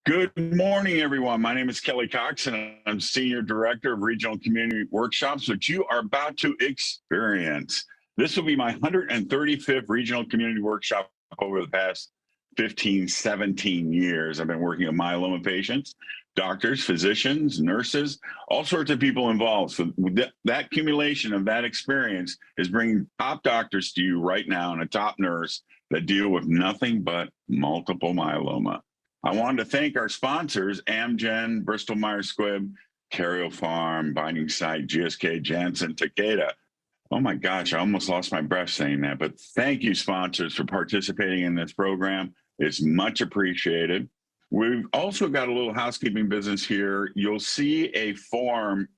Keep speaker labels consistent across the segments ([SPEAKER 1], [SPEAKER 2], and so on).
[SPEAKER 1] Good morning, everyone. My name is Kelly Cox, and I'm Senior Director of Regional Community Workshops, which you are about to experience. This will be my 135th Regional Community Workshop over the past 15, 17 years. I've been working with myeloma patients, doctors, physicians, nurses, all sorts of people involved. So that accumulation of that experience is bringing top doctors to you right now and a top nurse that deal with nothing but multiple myeloma. I wanted to thank our sponsors, Amgen, Bristol Myers Squibb, Karyopharm, Binding Site, GSK, Janssen, Takeda. Oh my gosh, I almost lost my breath saying that, but thank you, sponsors, for participating in this program. It's much appreciated. We've also got a little housekeeping business here. You'll see a form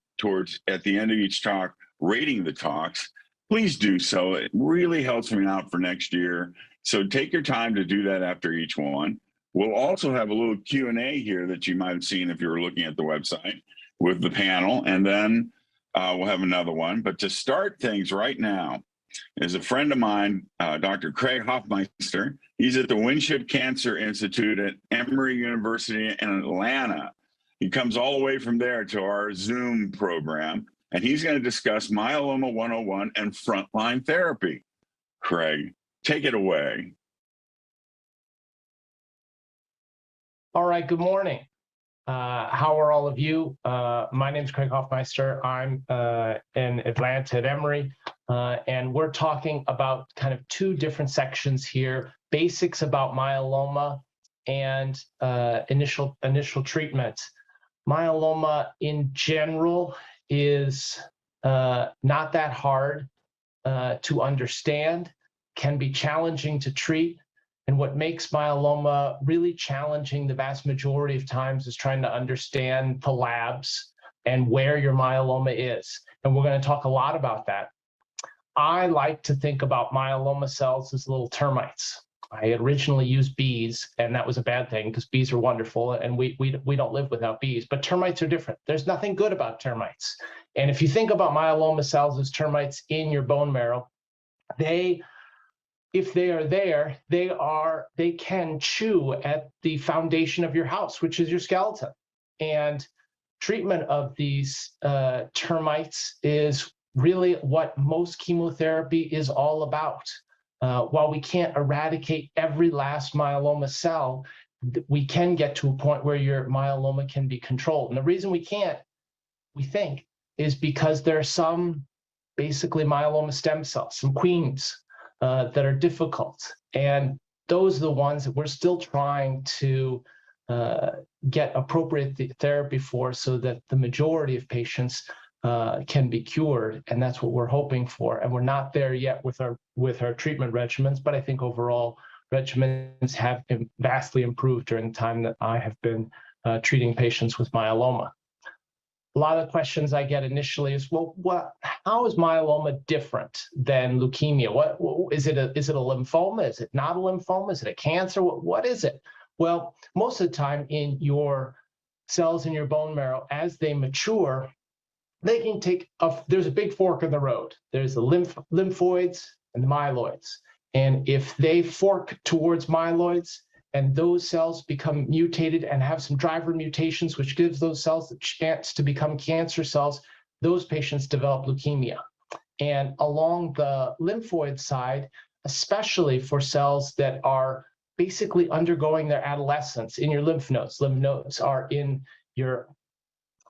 [SPEAKER 1] at the end of each talk rating the talks. Please do so. It really helps me out for next year. So take your time to do that after each one. We'll also have a little Q&A here that you might have seen if you were looking at the website with the panel, and then we'll have another one. But to start things right now is a friend of mine, Dr. Craig Hofmeister. He's at the Winship Cancer Institute at Emory University in Atlanta. He comes all the way from there to our Zoom program, and he's going to discuss Myeloma 101 and frontline therapy. Craig, take it away.
[SPEAKER 2] All right, good morning. How are all of you? My name is Craig Hofmeister. I'm in Atlanta at Emory, and we're talking about kind of two different sections here, basics about myeloma and initial treatment. Myeloma in general is not that hard to understand, can be challenging to treat. And what makes myeloma really challenging the vast majority of times is trying to understand the labs and where your myeloma is. And we're going to talk a lot about that. I like to think about myeloma cells as little termites. I had originally used bees, and that was a bad thing because bees are wonderful and we don't live without bees. But termites are different. There's nothing good about termites. And if you think about myeloma cells as termites in your bone marrow, if they are there, they can chew at the foundation of your house, which is your skeleton. And treatment of these termites is really what most chemotherapy is all about. While we can't eradicate every last myeloma cell, we can get to a point where your myeloma can be controlled. And the reason we can't, we think, is because there are some basically myeloma stem cells, some queens, that are difficult. And those are the ones that we're still trying to get appropriate therapy for so that the majority of patients can be cured. And that's what we're hoping for. And we're not there yet with our treatment regimens, but I think overall regimens have vastly improved during the time that I have been treating patients with myeloma. A lot of questions I get initially is, well, how is myeloma different than leukemia? Is it a lymphoma? Is it not a lymphoma? Is it a cancer? What is it? Well, most of the time in your cells in your bone marrow, as they mature, they can there's a big fork in the road. There's the lymphoids and the myeloids. And if they fork towards myeloids, and those cells become mutated and have some driver mutations, which gives those cells the chance to become cancer cells, those patients develop leukemia. And along the lymphoid side, especially for cells that are basically undergoing their adolescence in your lymph nodes are in your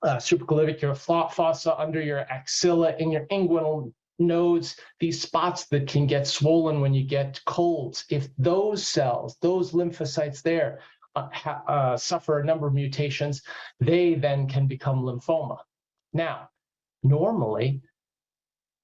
[SPEAKER 2] supraclavicular fossa, under your axilla, in your inguinal nodes, these spots that can get swollen when you get colds. If those cells, those lymphocytes there suffer a number of mutations, they then can become lymphoma. Now, normally,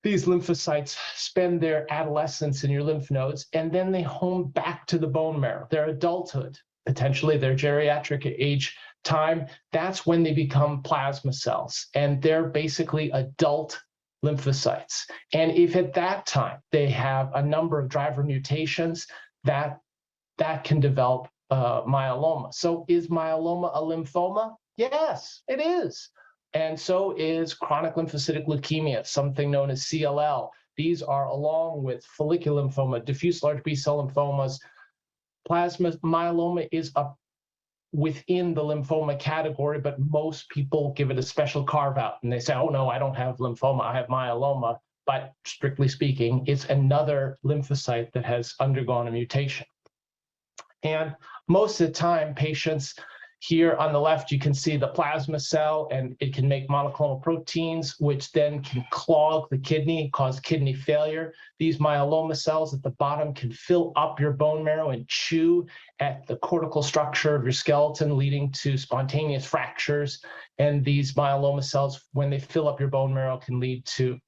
[SPEAKER 2] these lymphocytes spend their adolescence in your lymph nodes, and then they home back to the bone marrow, their adulthood, potentially their geriatric age time. That's when they become plasma cells, and they're basically adult lymphocytes. And if at that time they have a number of driver mutations, that can develop myeloma. So is myeloma a lymphoma? Yes, it is. And so is chronic lymphocytic leukemia, something known as CLL. These are, along with follicular lymphoma, diffuse large B-cell lymphomas. Plasma myeloma is a within the lymphoma category, but most people give it a special carve out and they say, oh no, I don't have lymphoma, I have myeloma. But strictly speaking, it's another lymphocyte that has undergone a mutation. And most of the time, patients here on the left, you can see the plasma cell, and it can make monoclonal proteins, which then can clog the kidney, cause kidney failure. These myeloma cells at the bottom can fill up your bone marrow and chew at the cortical structure of your skeleton, leading to spontaneous fractures. And these myeloma cells, when they fill up your bone marrow, can lead to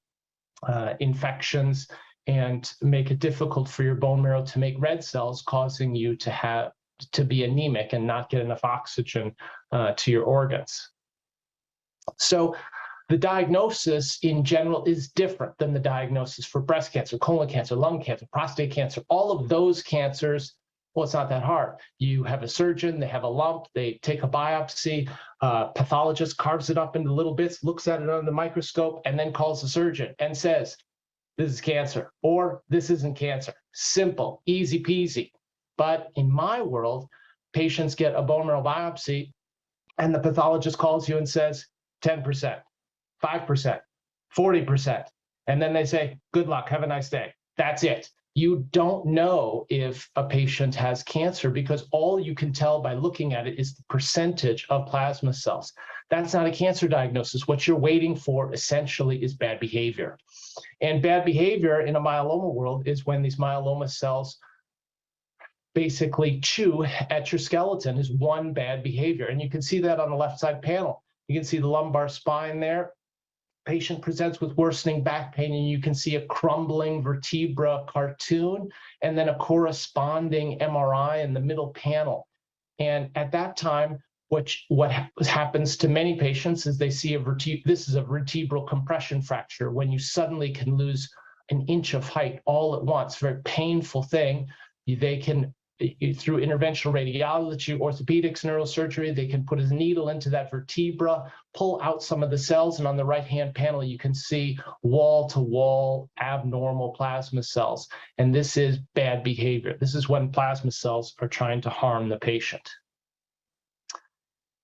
[SPEAKER 2] infections and make it difficult for your bone marrow to make red cells, causing you to be anemic and not get enough oxygen to your organs. So the diagnosis in general is different than the diagnosis for breast cancer, colon cancer, lung cancer, prostate cancer. All of those cancers, well, it's not that hard. You have a surgeon, they have a lump, they take a biopsy, pathologist carves it up into little bits, looks at it under the microscope, and then calls the surgeon and says, this is cancer, or this isn't cancer. Simple, easy peasy. But in my world, patients get a bone marrow biopsy and the pathologist calls you and says 10%, 5%, 40%. And then they say, good luck, have a nice day. That's it. You don't know if a patient has cancer because all you can tell by looking at it is the percentage of plasma cells. That's not a cancer diagnosis. What you're waiting for essentially is bad behavior. And bad behavior in a myeloma world is when these myeloma cells basically chew at your skeleton is one bad behavior. And you can see that on the left side panel. You can see the lumbar spine there. Patient presents with worsening back pain, and you can see a crumbling vertebra cartoon and then a corresponding MRI in the middle panel. And at that time, what happens to many patients is they see this is a vertebral compression fracture, when you suddenly can lose an inch of height all at once. Very painful thing. They can, through interventional radiology, orthopedics, neurosurgery, they can put a needle into that vertebra, pull out some of the cells, and on the right-hand panel, you can see wall-to-wall abnormal plasma cells. And this is bad behavior. This is when plasma cells are trying to harm the patient.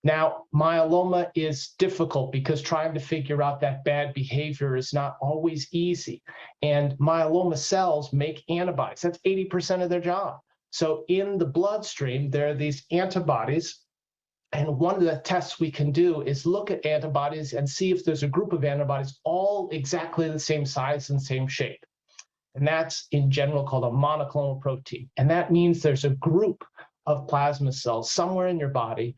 [SPEAKER 2] Now, myeloma is difficult because trying to figure out that bad behavior is not always easy. And myeloma cells make antibodies. That's 80% of their job. So in the bloodstream, there are these antibodies. And one of the tests we can do is look at antibodies and see if there's a group of antibodies all exactly the same size and same shape. And that's in general called a monoclonal protein. And that means there's a group of plasma cells somewhere in your body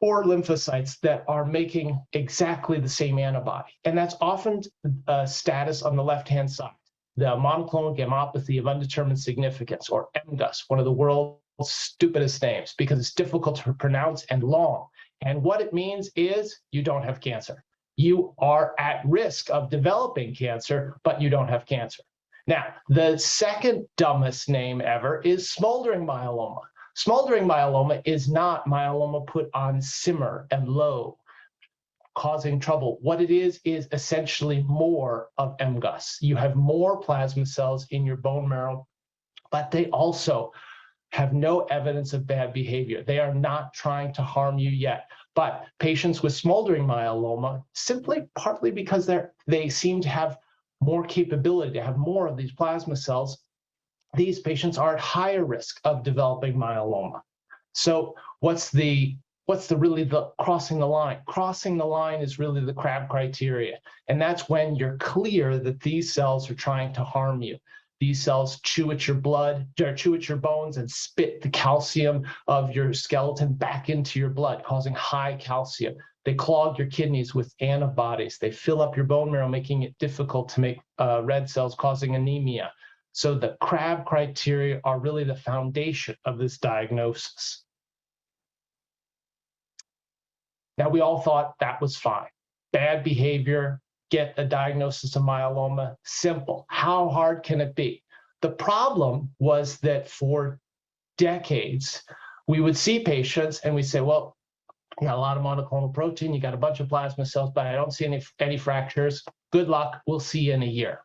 [SPEAKER 2] or lymphocytes that are making exactly the same antibody. And that's often a status on the left-hand side, the monoclonal gammopathy of undetermined significance, or MGUS, one of the world's stupidest names because it's difficult to pronounce and long. And what it means is you don't have cancer. You are at risk of developing cancer, but you don't have cancer. Now, the second dumbest name ever is smoldering myeloma. Smoldering myeloma is not myeloma put on simmer and low, causing trouble. What it is essentially more of MGUS. You have more plasma cells in your bone marrow, but they also have no evidence of bad behavior. They are not trying to harm you yet. But patients with smoldering myeloma, simply partly because they seem to have more capability to have more of these plasma cells, these patients are at higher risk of developing myeloma. So what's really the crossing the line? Crossing the line is really the Crab criteria. And that's when you're clear that these cells are trying to harm you. These cells chew at your blood, or chew at your bones and spit the calcium of your skeleton back into your blood, causing high calcium. They clog your kidneys with antibodies. They fill up your bone marrow, making it difficult to make red cells, causing anemia. So the Crab criteria are really the foundation of this diagnosis. Now, we all thought that was fine. Bad behavior, get a diagnosis of myeloma, simple. How hard can it be? The problem was that for decades, we would see patients and we say, well, you got a lot of monoclonal protein, you got a bunch of plasma cells, but I don't see any fractures. Good luck, we'll see you in a year.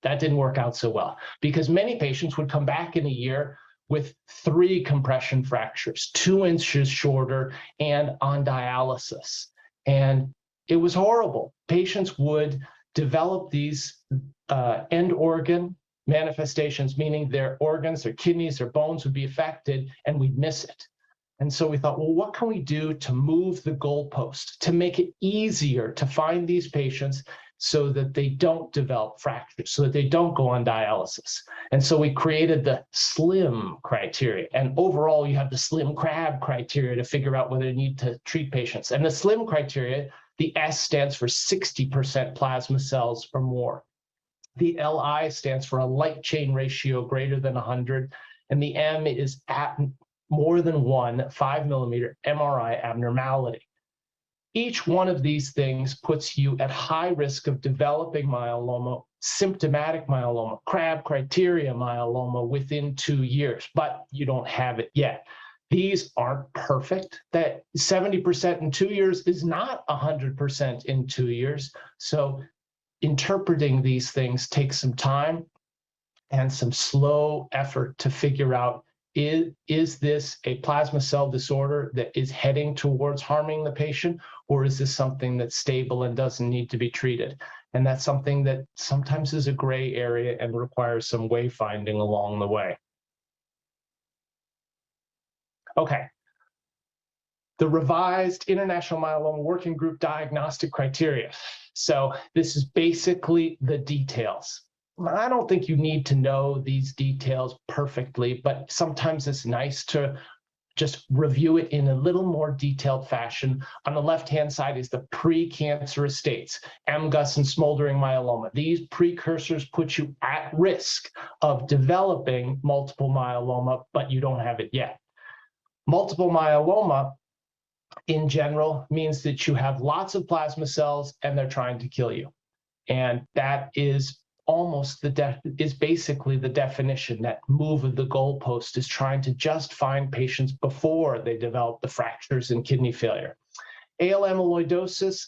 [SPEAKER 2] That didn't work out so well because many patients would come back in a year with 3 compression fractures, 2 inches shorter, and on dialysis. And it was horrible. Patients would develop these end organ manifestations, meaning their organs, their kidneys, their bones would be affected, and we'd miss it. And so we thought, well, what can we do to move the goalpost, to make it easier to find these patients so that they don't develop fractures, so that they don't go on dialysis? And so we created the SLIM criteria. And overall, you have the SLIM crab criteria to figure out whether you need to treat patients. And the SLIM criteria, the S stands for 60% plasma cells or more. The LI stands for a light chain ratio greater than 100. And the M is at more than 1 5 millimeter MRI abnormality. Each one of these things puts you at high risk of developing myeloma, symptomatic myeloma, crab criteria myeloma within 2 years, but you don't have it yet. These aren't perfect. That 70% in 2 years is not 100% in 2 years. So interpreting these things takes some time and some slow effort to figure out, is this a plasma cell disorder that is heading towards harming the patient, or is this something that's stable and doesn't need to be treated? And that's something that sometimes is a gray area and requires some wayfinding along the way. Okay. The revised International Myeloma Working Group diagnostic criteria. So this is basically the details. I don't think you need to know these details perfectly, but sometimes it's nice to just review it in a little more detailed fashion. On the left-hand side is the precancerous states, MGUS and smoldering myeloma. These precursors put you at risk of developing multiple myeloma, but you don't have it yet. Multiple myeloma, in general, means that you have lots of plasma cells and they're trying to kill you. And that is almost basically the definition. That move of the goalpost is trying to just find patients before they develop the fractures and kidney failure. AL amyloidosis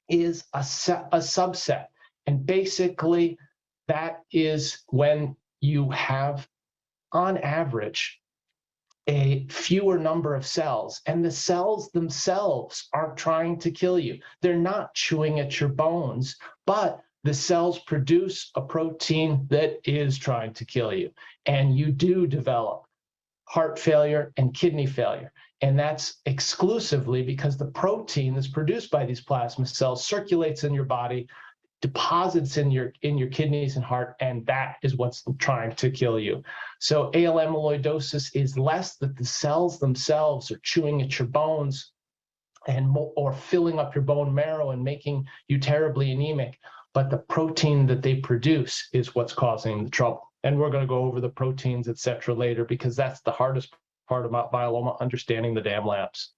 [SPEAKER 2] is a subset. And basically, that is when you have, on average, a fewer number of cells, and the cells themselves aren't trying to kill you. They're not chewing at your bones, but the cells produce a protein that is trying to kill you, and you do develop heart failure and kidney failure. And that's exclusively because the protein that's produced by these plasma cells circulates in your body, deposits in your kidneys and heart, and that is what's trying to kill you. So AL amyloidosis is less that the cells themselves are chewing at your bones or filling up your bone marrow and making you terribly anemic, but the protein that they produce is what's causing the trouble. And we're going to go over the proteins, et cetera, later, because that's the hardest part about myeloma, understanding the damn labs.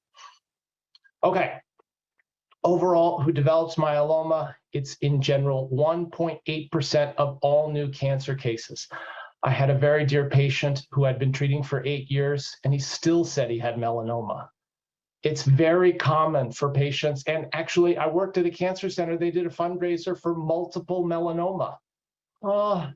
[SPEAKER 2] Okay. Overall, who develops myeloma? It's in general 1.8% of all new cancer cases. I had a very dear patient who had been treating for 8 years, and he still said he had melanoma. It's very common for patients. And actually, I worked at a cancer center. They did a fundraiser for multiple myeloma.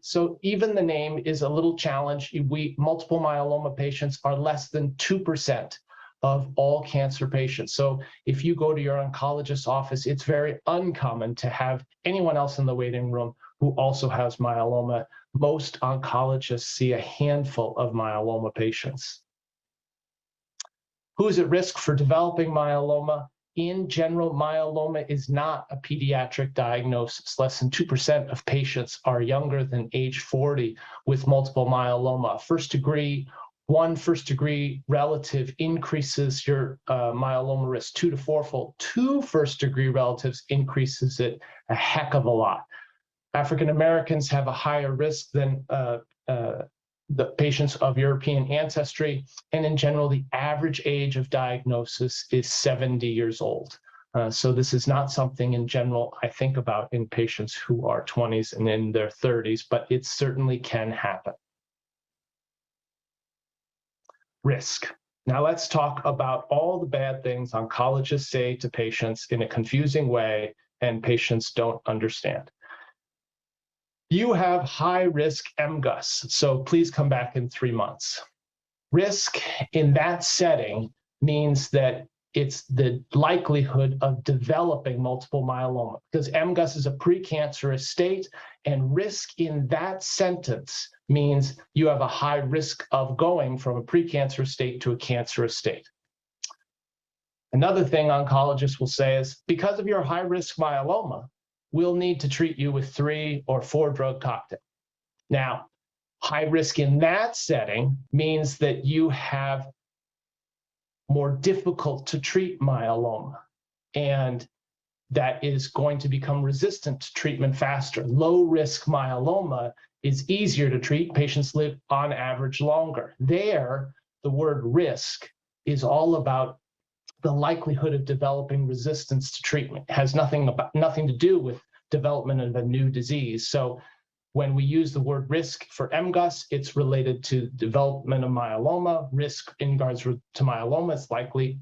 [SPEAKER 2] So even the name is a little challenge. Multiple myeloma patients are less than 2% of all cancer patients. So if you go to your oncologist's office, it's very uncommon to have anyone else in the waiting room who also has myeloma. Most oncologists see a handful of myeloma patients. Who's at risk for developing myeloma? In general, myeloma is not a pediatric diagnosis. Less than 2% of patients are younger than age 40 with multiple myeloma. One first-degree relative increases your myeloma risk 2 to 4-fold. 2 first-degree relatives increases it a heck of a lot. African Americans have a higher risk than the patients of European ancestry, and in general, the average age of diagnosis is 70 years old. So this is not something in general I think about in patients who are 20s and in their 30s, but it certainly can happen. Risk. Now let's talk about all the bad things oncologists say to patients in a confusing way and patients don't understand. You have high risk MGUS, so please come back in 3 months. Risk in that setting means that it's the likelihood of developing multiple myeloma, because MGUS is a precancerous state, and risk in that sentence means you have a high risk of going from a precancerous state to a cancerous state. Another thing oncologists will say is, because of your high-risk myeloma, we'll need to treat you with 3 or 4 drug cocktail. Now, high risk in that setting means that you have more difficult to treat myeloma, and that is going to become resistant to treatment faster. Low risk myeloma is easier to treat. Patients live on average longer. There, the word risk is all about the likelihood of developing resistance to treatment. It has nothing to do with development of a new disease. So when we use the word risk for MGUS, it's related to development of myeloma. Risk in regards to myeloma is likely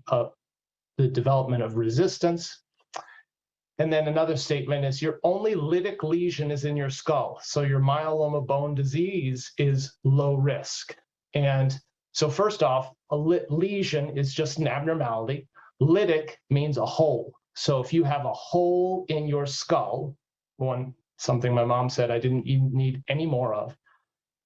[SPEAKER 2] the development of resistance. And then another statement is your only lytic lesion is in your skull. So your myeloma bone disease is low risk. And so first off, a lesion is just an abnormality. Lytic means a hole. So if you have a hole in your skull, something my mom said I didn't even need any more of,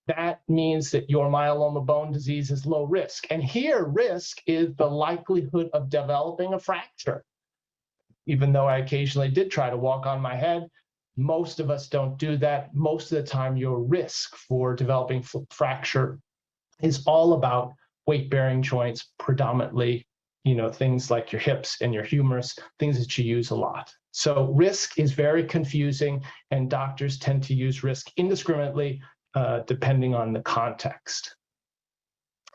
[SPEAKER 2] that means that your myeloma bone disease is low risk. And here, risk is the likelihood of developing a fracture. Even though I occasionally did try to walk on my head, most of us don't do that. Most of the time, your risk for developing fracture is all about weight-bearing joints, predominantly, things like your hips and your humerus, things that you use a lot. So risk is very confusing, and doctors tend to use risk indiscriminately, depending on the context.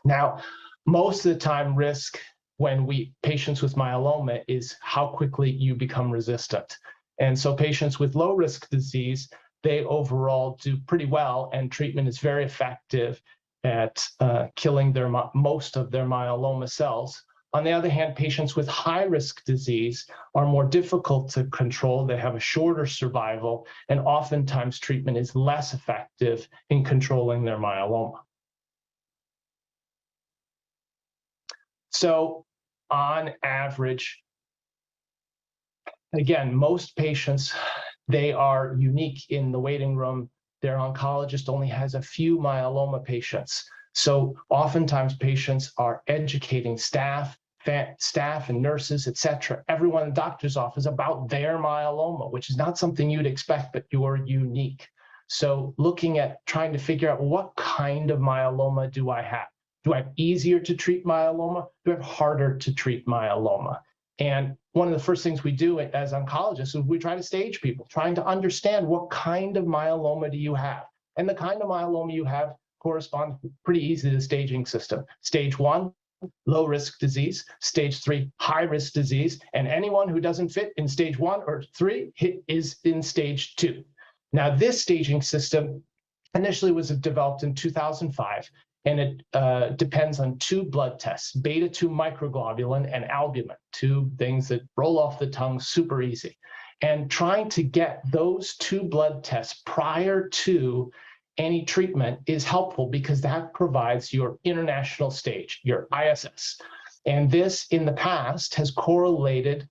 [SPEAKER 2] Now, most of the time, risk when patients with myeloma is how quickly you become resistant. And so patients with low risk disease, they overall do pretty well, and treatment is very effective at killing most of their myeloma cells. On the other hand, patients with high risk disease are more difficult to control. They have a shorter survival, and oftentimes treatment is less effective in controlling their myeloma. So on average, again, most patients, they are unique in the waiting room. Their oncologist only has a few myeloma patients. So oftentimes patients are educating staff and nurses, et cetera, everyone in the doctor's office about their myeloma, which is not something you'd expect, but you're unique. So looking at trying to figure out what kind of myeloma do I have? Do I have easier to treat myeloma? Do I have harder to treat myeloma? And one of the first things we do as oncologists is we try to stage people, trying to understand what kind of myeloma do you have? And the kind of myeloma you have corresponds pretty easily to the staging system. Stage 1, low risk disease. Stage 3, high risk disease. And anyone who doesn't fit in stage 1 or 3 is in stage 2. Now, this staging system initially was developed in 2005. And it depends on 2 blood tests, beta-2 microglobulin and albumin, 2 things that roll off the tongue super easy. And trying to get those 2 blood tests prior to any treatment is helpful because that provides your international stage, your ISS. And this in the past has correlated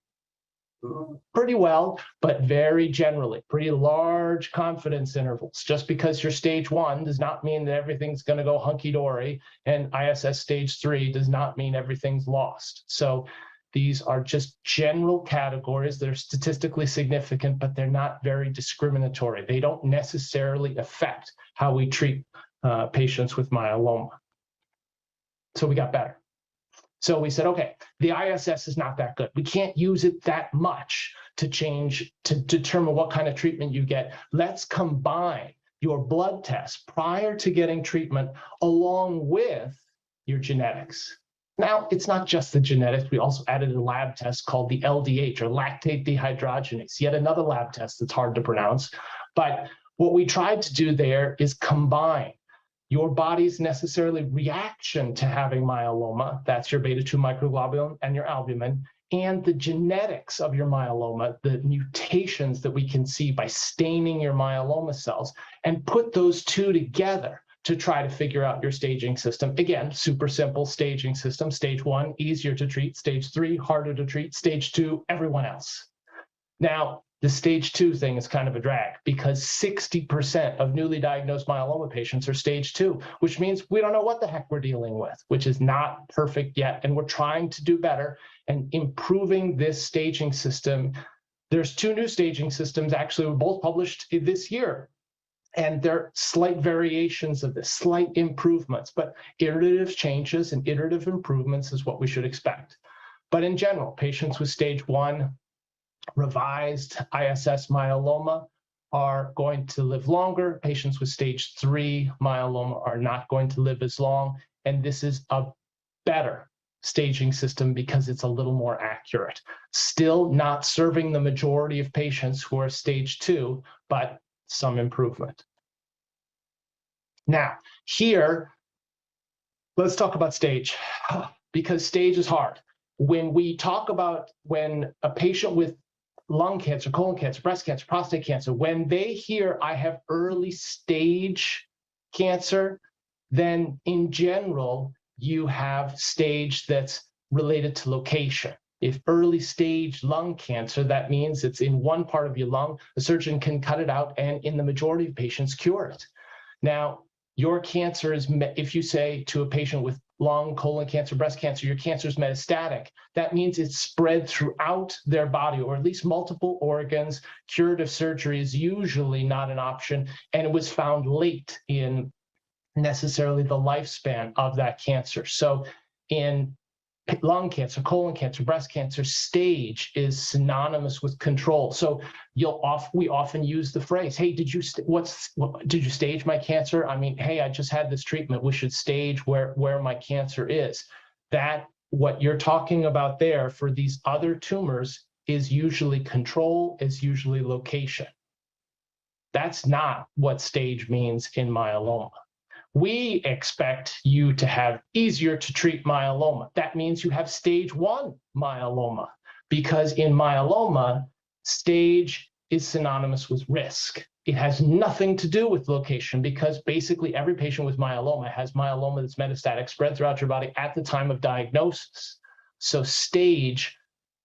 [SPEAKER 2] pretty well, but very generally, pretty large confidence intervals. Just because you're stage 1 does not mean that everything's going to go hunky-dory, and ISS stage 3 does not mean everything's lost. So these are just general categories that are statistically significant, but they're not very discriminatory. They don't necessarily affect how we treat patients with myeloma. So we got better. So we said, okay, the ISS is not that good. We can't use it that much to determine what kind of treatment you get. Let's combine your blood test prior to getting treatment along with your genetics. Now, it's not just the genetics. We also added a lab test called the LDH, or lactate dehydrogenase, yet another lab test that's hard to pronounce. But what we tried to do there is combine your body's necessarily reaction to having myeloma, that's your beta-2 microglobulin and your albumin, and the genetics of your myeloma, the mutations that we can see by staining your myeloma cells, and put those 2 together to try to figure out your staging system. Again, super simple staging system. Stage 1, easier to treat. Stage 3, harder to treat. Stage 2, everyone else. Now, the stage 2 thing is kind of a drag because 60% of newly diagnosed myeloma patients are stage 2, which means we don't know what the heck we're dealing with, which is not perfect yet. And we're trying to do better and improving this staging system. There's 2 new staging systems, actually, were both published this year. And they're slight variations of this, slight improvements, but iterative changes and iterative improvements is what we should expect. But in general, patients with stage 1 revised ISS myeloma are going to live longer. Patients with stage 3 myeloma are not going to live as long. And this is a better staging system because it's a little more accurate. Still not serving the majority of patients who are stage 2, but some improvement. Now, here, let's talk about stage, because stage is hard. When we talk about when a patient with lung cancer, colon cancer, breast cancer, prostate cancer, when they hear I have early stage cancer, then in general, you have stage that's related to location. If early stage lung cancer, that means it's in one part of your lung, the surgeon can cut it out and in the majority of patients cure it. Now, your cancer is, if you say to a patient with lung, colon cancer, breast cancer, your cancer is metastatic, that means it's spread throughout their body, or at least multiple organs. Curative surgery is usually not an option, and it was found late in necessarily the lifespan of that cancer. So in lung cancer, colon cancer, breast cancer, stage is synonymous with control. So we often use the phrase, hey, did you stage my cancer? I mean, hey, I just had this treatment. We should stage where my cancer is. That, what you're talking about there for these other tumors is usually control, is usually location. That's not what stage means in myeloma. We expect you to have easier to treat myeloma. That means you have stage 1 myeloma, because in myeloma, stage is synonymous with risk. It has nothing to do with location, because basically every patient with myeloma has myeloma that's metastatic, spread throughout your body at the time of diagnosis. So stage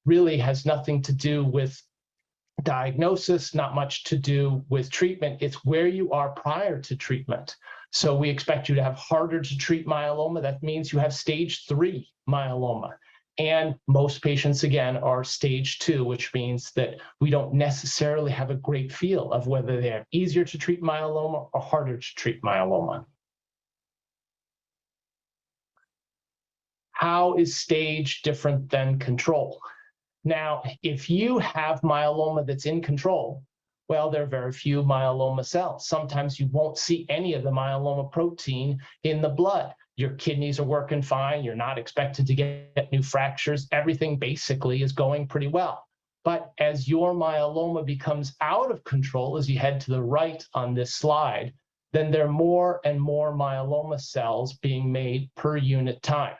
[SPEAKER 2] really has nothing to do with diagnosis, not much to do with treatment. It's where you are prior to treatment. So we expect you to have harder to treat myeloma. That means you have stage 3 myeloma. And most patients, again, are stage 2, which means that we don't necessarily have a great feel of whether they have easier to treat myeloma or harder to treat myeloma. How is stage different than control? Now, if you have myeloma that's in control, well, there are very few myeloma cells. Sometimes you won't see any of the myeloma protein in the blood. Your kidneys are working fine. You're not expected to get new fractures. Everything basically is going pretty well. But as your myeloma becomes out of control, as you head to the right on this slide, then there are more and more myeloma cells being made per unit time.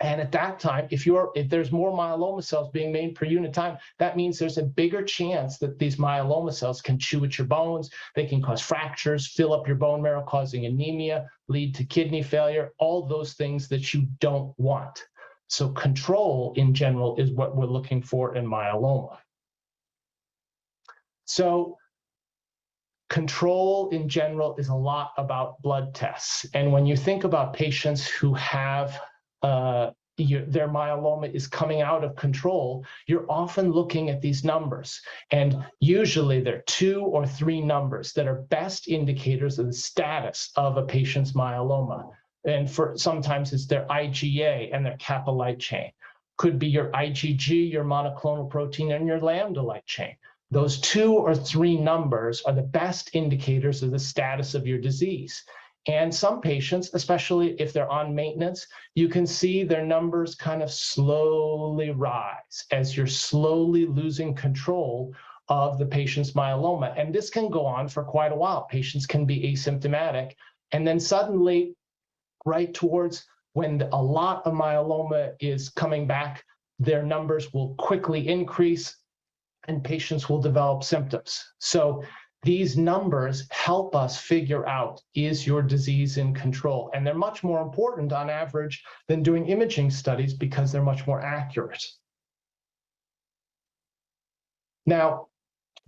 [SPEAKER 2] And at that time, if there's more myeloma cells being made per unit time, that means there's a bigger chance that these myeloma cells can chew at your bones. They can cause fractures, fill up your bone marrow, causing anemia, lead to kidney failure, all those things that you don't want. So control in general is what we're looking for in myeloma. So control in general is a lot about blood tests. And when you think about patients who have their myeloma is coming out of control, you're often looking at these numbers. And usually there are 2 or 3 numbers that are best indicators of the status of a patient's myeloma. And sometimes it's their IgA and their kappa light chain. Could be your IgG, your monoclonal protein, and your lambda light chain. Those 2 or 3 numbers are the best indicators of the status of your disease. And some patients, especially if they're on maintenance, you can see their numbers kind of slowly rise as you're slowly losing control of the patient's myeloma. And this can go on for quite a while. Patients can be asymptomatic. And then suddenly, right towards when a lot of myeloma is coming back, their numbers will quickly increase and patients will develop symptoms. So these numbers help us figure out, is your disease in control? And they're much more important on average than doing imaging studies because they're much more accurate. Now,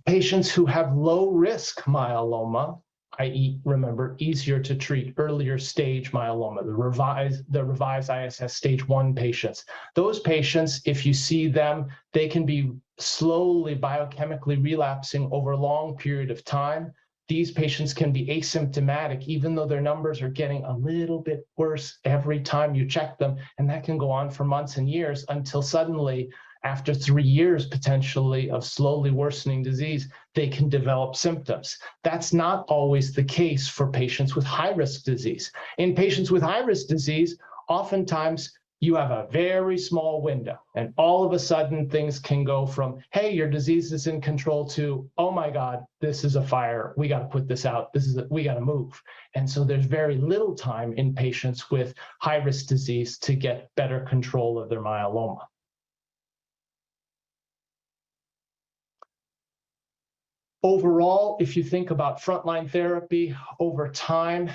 [SPEAKER 2] patients who have low risk myeloma, i.e., remember, easier to treat earlier stage myeloma, the revised ISS stage 1 patients. Those patients, if you see them, they can be slowly biochemically relapsing over a long period of time. These patients can be asymptomatic, even though their numbers are getting a little bit worse every time you check them. And that can go on for months and years until suddenly, after 3 years potentially of slowly worsening disease, they can develop symptoms. That's not always the case for patients with high-risk disease. In patients with high-risk disease, oftentimes you have a very small window, and all of a sudden things can go from, hey, your disease is in control, to, oh my God, this is a fire, we got to put this out, we got to move. And so there's very little time in patients with high-risk disease to get better control of their myeloma. Overall, if you think about frontline therapy over time,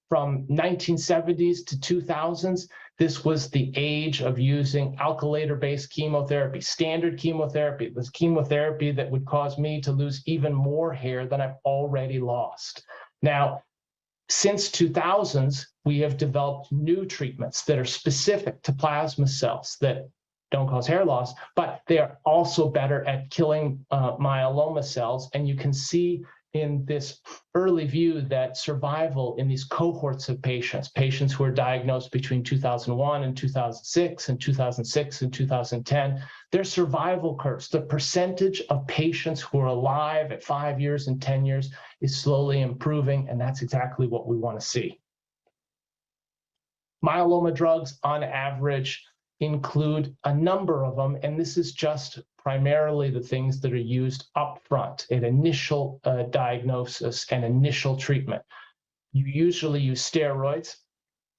[SPEAKER 2] from 1970s to 2000s, this was the age of using alkylator-based chemotherapy, standard chemotherapy, this chemotherapy that would cause me to lose even more hair than I've already lost. Now, since 2000s, we have developed new treatments that are specific to plasma cells that don't cause hair loss, but they are also better at killing myeloma cells. And you can see in this early view that survival in these cohorts of patients who are diagnosed between 2001 and 2006 and 2006 and 2010, their survival curves, the percentage of patients who are alive at 5 years and 10 years is slowly improving, and that's exactly what we want to see. Myeloma drugs on average include a number of them, and this is just primarily the things that are used up front at initial diagnosis and initial treatment. You usually use steroids,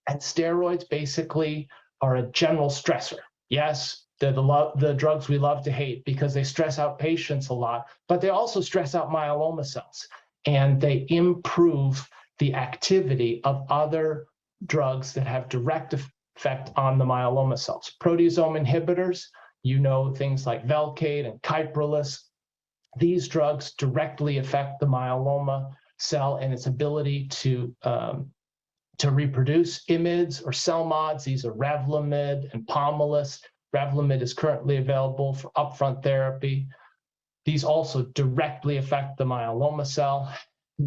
[SPEAKER 2] and steroids basically are a general stressor. Yes, they're the drugs we love to hate because they stress out patients a lot, but they also stress out myeloma cells, and they improve the activity of other drugs that have direct effect on the myeloma cells. Proteasome inhibitors, you know, things like Velcade and Kyprolis. These drugs directly affect the myeloma cell and its ability to reproduce. IMiDs or CELMoDs, these are Revlimid and Pomalyst. Revlimid is currently available for upfront therapy. These also directly affect the myeloma cell.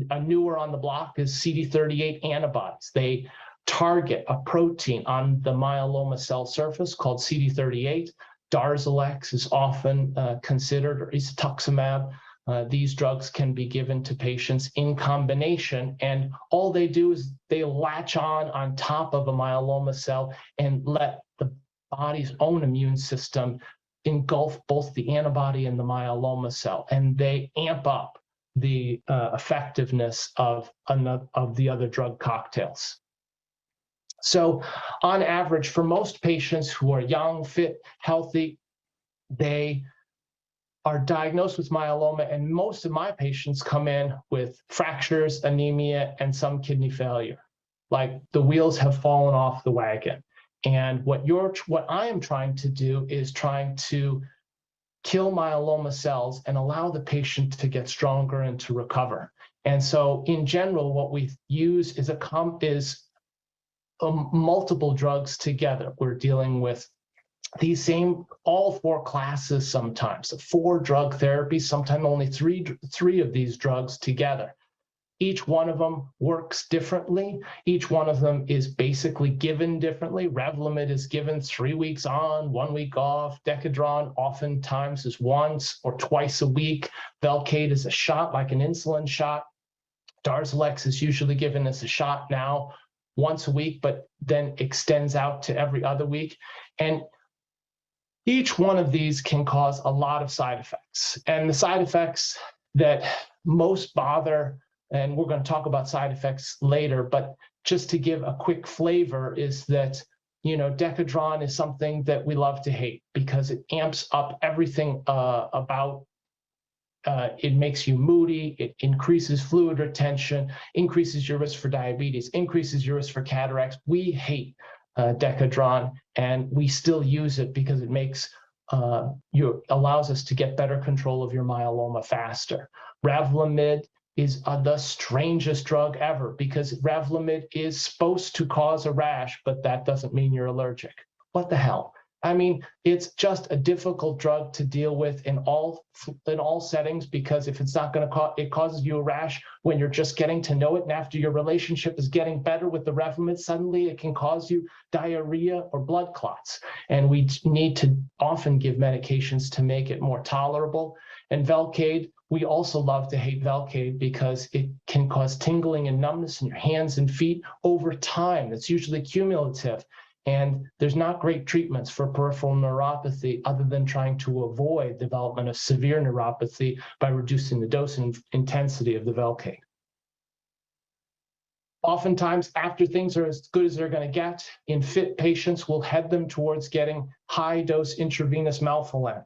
[SPEAKER 2] A newer on the block is CD38 antibodies. They target a protein on the myeloma cell surface called CD38. Darzalex is often considered, or isatuximab. These drugs can be given to patients in combination, and all they do is they latch on top of a myeloma cell and let the body's own immune system engulf both the antibody and the myeloma cell, and they amp up the effectiveness of the other drug cocktails. So on average, for most patients who are young, fit, healthy, they are diagnosed with myeloma, and most of my patients come in with fractures, anemia, and some kidney failure. Like the wheels have fallen off the wagon. And what I am trying to do is trying to kill myeloma cells and allow the patient to get stronger and to recover. And so in general, what we use is multiple drugs together. We're dealing with these all 4 classes sometimes, 4 drug therapies, sometimes only three of these drugs together. Each one of them works differently. Each one of them is basically given differently. Revlimid is given 3 weeks on, 1 week off. Decadron oftentimes is once or twice a week. Velcade is a shot, like an insulin shot. Darzalex is usually given as a shot now once a week, but then extends out to every other week. And each one of these can cause a lot of side effects. And the side effects that most bother, and we're going to talk about side effects later, but just to give a quick flavor, is that, you know, Decadron is something that we love to hate because it amps up everything about it makes you moody, it increases fluid retention, increases your risk for diabetes, increases your risk for cataracts. We hate Decadron, and we still use it because it makes allows us to get better control of your myeloma faster. Revlimid is the strangest drug ever, because Revlimid is supposed to cause a rash, but that doesn't mean you're allergic. What the hell? I mean, it's just a difficult drug to deal with in all settings, because if it's not going to cause, it causes you a rash when you're just getting to know it, and after your relationship is getting better with the Revlimid, suddenly it can cause you diarrhea or blood clots. And we need to often give medications to make it more tolerable. And Velcade, we also love to hate Velcade because it can cause tingling and numbness in your hands and feet over time. It's usually cumulative. And there's not great treatments for peripheral neuropathy other than trying to avoid development of severe neuropathy by reducing the dose and intensity of the Velcade. Oftentimes, after things are as good as they're going to get, in fit patients, we'll head them towards getting high-dose intravenous melphalan.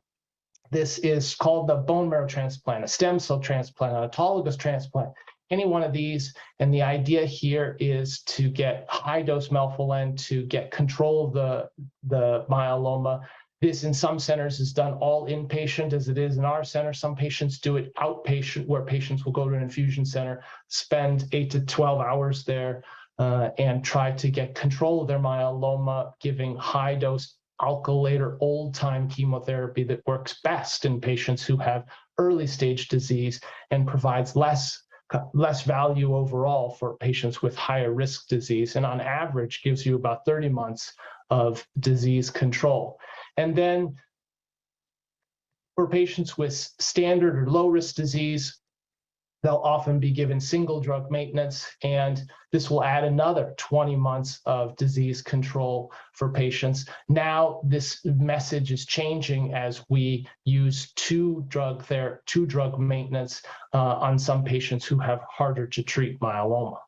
[SPEAKER 2] This is called the bone marrow transplant, a stem cell transplant, an autologous transplant, any one of these. And the idea here is to get high-dose melphalan to get control of the myeloma. This in some centers is done all inpatient, as it is in our center. Some patients do it outpatient, where patients will go to an infusion center, spend 8 to 12 hours there, and try to get control of their myeloma, giving high-dose alkylator old-time chemotherapy that works best in patients who have early-stage disease and provides less value overall for patients with higher risk disease, and on average gives you about 30 months of disease control. And then for patients with standard or low risk disease, they'll often be given single drug maintenance, and this will add another 20 months of disease control for patients. Now, this message is changing as we use two drug maintenance on some patients who have harder to treat myeloma.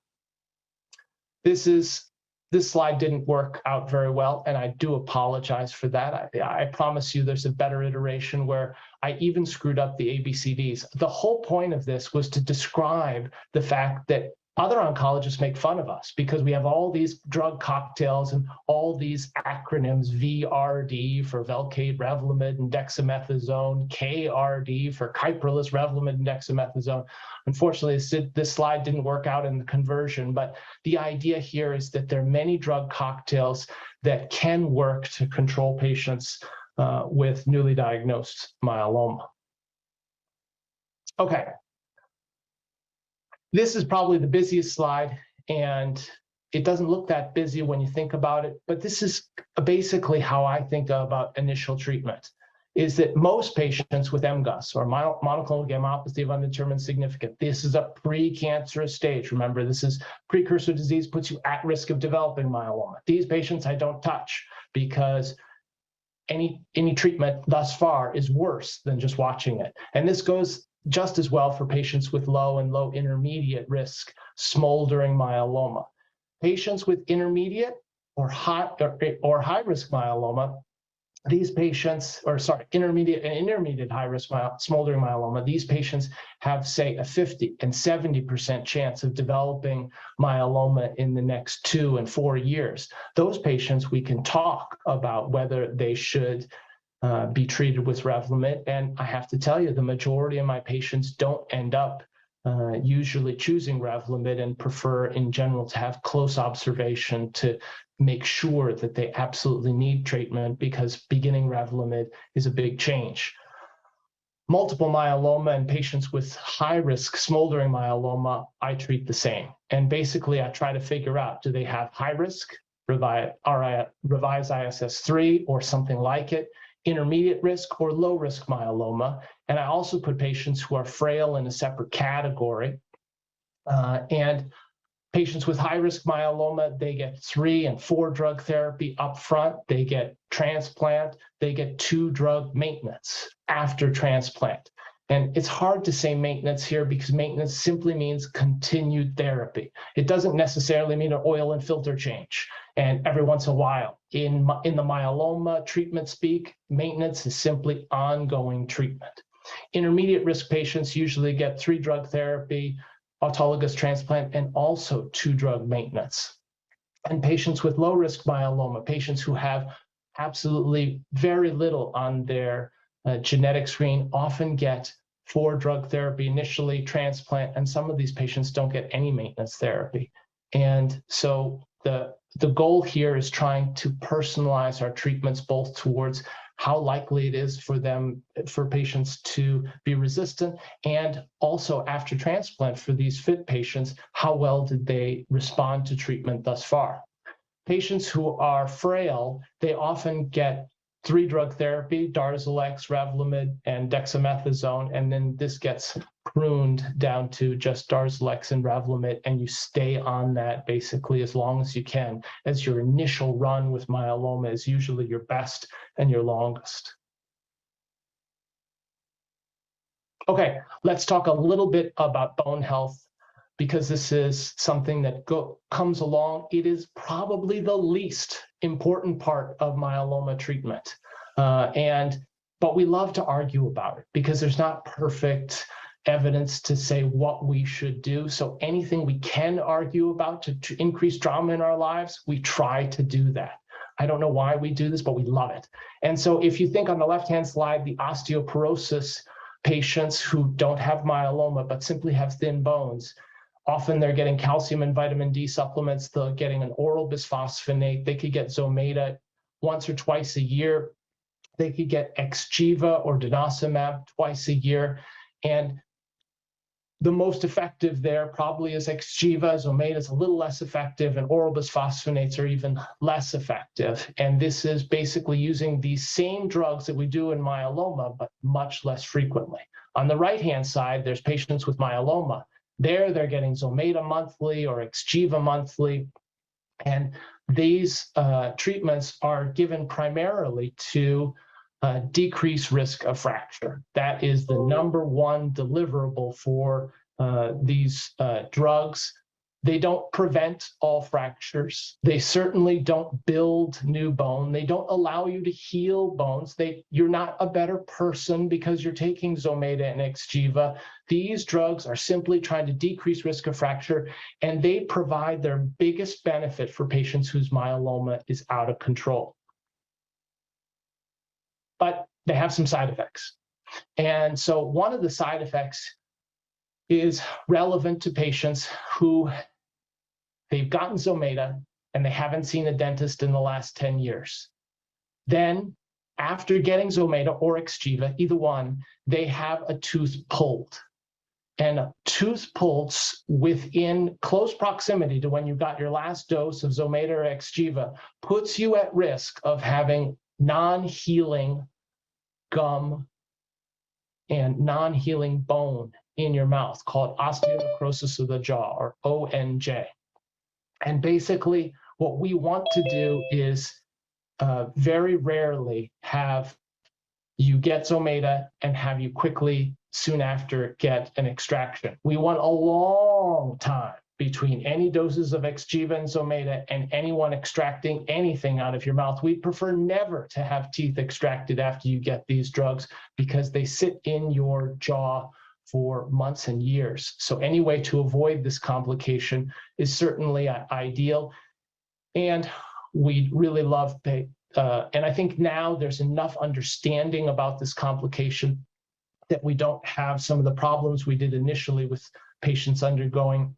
[SPEAKER 2] This slide didn't work out very well, and I do apologize for that. I promise you there's a better iteration where I even screwed up the ABCDs. The whole point of this was to describe the fact that other oncologists make fun of us because we have all these drug cocktails and all these acronyms, VRD for Velcade, Revlimid, and dexamethasone, KRD for Kyprolis, Revlimid, and dexamethasone. Unfortunately, this slide didn't work out in the conversion, but the idea here is that there are many drug cocktails that can work to control patients with newly diagnosed myeloma. Okay. This is probably the busiest slide, and it doesn't look that busy when you think about it, but this is basically how I think about initial treatment, is that most patients with MGUS, or monoclonal gammopathy of undetermined significance, this is a precancerous stage. Remember, this is precursor disease, puts you at risk of developing myeloma. These patients I don't touch because any treatment thus far is worse than just watching it. And this goes just as well for patients with low and low intermediate risk smoldering myeloma. Patients with intermediate or high risk myeloma, these patients, intermediate and intermediate high risk smoldering myeloma, these patients have, say, a 50 and 70% chance of developing myeloma in the next 2 and 4 years. Those patients, we can talk about whether they should be treated with Revlimid. And I have to tell you, the majority of my patients don't end up usually choosing Revlimid and prefer in general to have close observation to make sure that they absolutely need treatment, because beginning Revlimid is a big change. Multiple myeloma and patients with high risk smoldering myeloma, I treat the same. And basically I try to figure out, do they have high risk, Revise ISS3 or something like it, intermediate risk or low risk myeloma. And I also put patients who are frail in a separate category. And patients with high risk myeloma, they get 3 and 4 drug therapy upfront. They get transplant. They get 2 drug maintenance after transplant. And it's hard to say maintenance here because maintenance simply means continued therapy. It doesn't necessarily mean an oil and filter change. And every once in a while, in the myeloma treatment speak, maintenance is simply ongoing treatment. Intermediate risk patients usually get 3-drug therapy, autologous transplant, and also 2-drug maintenance. And patients with low risk myeloma, patients who have absolutely very little on their genetic screen, often get 4-drug therapy initially, transplant, and some of these patients don't get any maintenance therapy. And so the goal here is trying to personalize our treatments both towards how likely it is for patients to be resistant, and also after transplant for these fit patients, how well did they respond to treatment thus far. Patients who are frail, they often get 3-drug therapy, Darzalex, Revlimid, and dexamethasone, and then this gets pruned down to just Darzalex and Revlimid, and you stay on that basically as long as you can, as your initial run with myeloma is usually your best and your longest. Okay, let's talk a little bit about bone health, because this is something that comes along. It is probably the least important part of myeloma treatment. But we love to argue about it because there's not perfect evidence to say what we should do. So anything we can argue about to increase drama in our lives, we try to do that. I don't know why we do this, but we love it. And so if you think on the left-hand slide, the osteoporosis patients who don't have myeloma but simply have thin bones, often they're getting calcium and vitamin D supplements. They're getting an oral bisphosphonate. They could get Zometa once or twice a year. They could get Xgeva or denosumab twice a year. And the most effective there probably is Xgeva. Zometa is a little less effective, and oral bisphosphonates are even less effective. And this is basically using these same drugs that we do in myeloma, but much less frequently. On the right-hand side, there's patients with myeloma. There, they're getting Zometa monthly or Xgeva monthly. And these treatments are given primarily to decrease risk of fracture. That is the #1 deliverable for these drugs. They don't prevent all fractures. They certainly don't build new bone. They don't allow you to heal bones. You're not a better person because you're taking Zometa and Xgeva. These drugs are simply trying to decrease risk of fracture, and they provide their biggest benefit for patients whose myeloma is out of control. But they have some side effects. And so one of the side effects is relevant to patients who they've gotten Zometa and they haven't seen a dentist in the last 10 years. Then after getting Zometa or Xgeva, either one, they have a tooth pulled. And a tooth pulled within close proximity to when you got your last dose of Zometa or Xgeva puts you at risk of having non-healing gum and non-healing bone in your mouth called osteonecrosis of the jaw, or ONJ. And basically what we want to do is very rarely have you get Zometa and have you quickly soon after get an extraction. We want a long time between any doses of Xgeva and Zometa and anyone extracting anything out of your mouth. We'd prefer never to have teeth extracted after you get these drugs because they sit in your jaw for months and years. So any way to avoid this complication is certainly ideal. And we really love, and I think now there's enough understanding about this complication that we don't have some of the problems we did initially with patients undergoing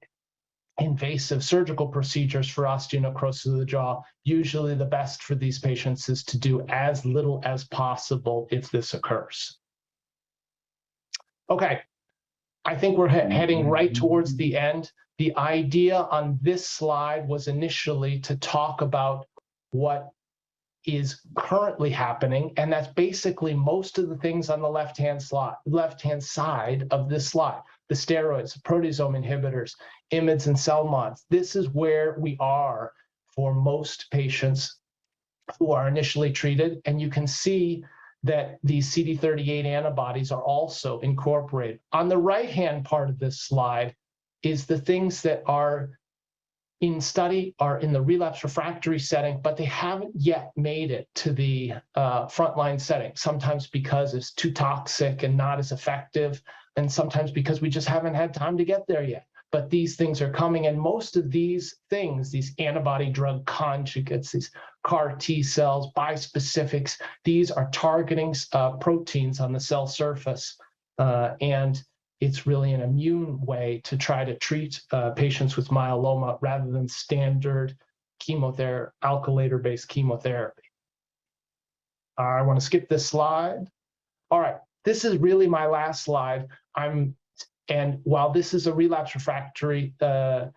[SPEAKER 2] invasive surgical procedures for osteonecrosis of the jaw. Usually the best for these patients is to do as little as possible if this occurs. Okay, I think we're heading right towards the end. The idea on this slide was initially to talk about what is currently happening, and that's basically most of the things on the left-hand side of this slide. The steroids, proteasome inhibitors, IMiDs and CELMoDs. This is where we are for most patients who are initially treated, and you can see that these CD38 antibodies are also incorporated. On the right-hand part of this slide is the things that are in study are in the relapse refractory setting, but they haven't yet made it to the frontline setting, sometimes because it's too toxic and not as effective, and sometimes because we just haven't had time to get there yet. But these things are coming, and most of these things, these antibody drug conjugates, these CAR T cells, bispecifics, these are targeting proteins on the cell surface, and it's really an immune way to try to treat patients with myeloma rather than standard chemotherapy, alkylator-based chemotherapy. I want to skip this slide. All right, this is really my last slide. And while this is a relapse refractory, this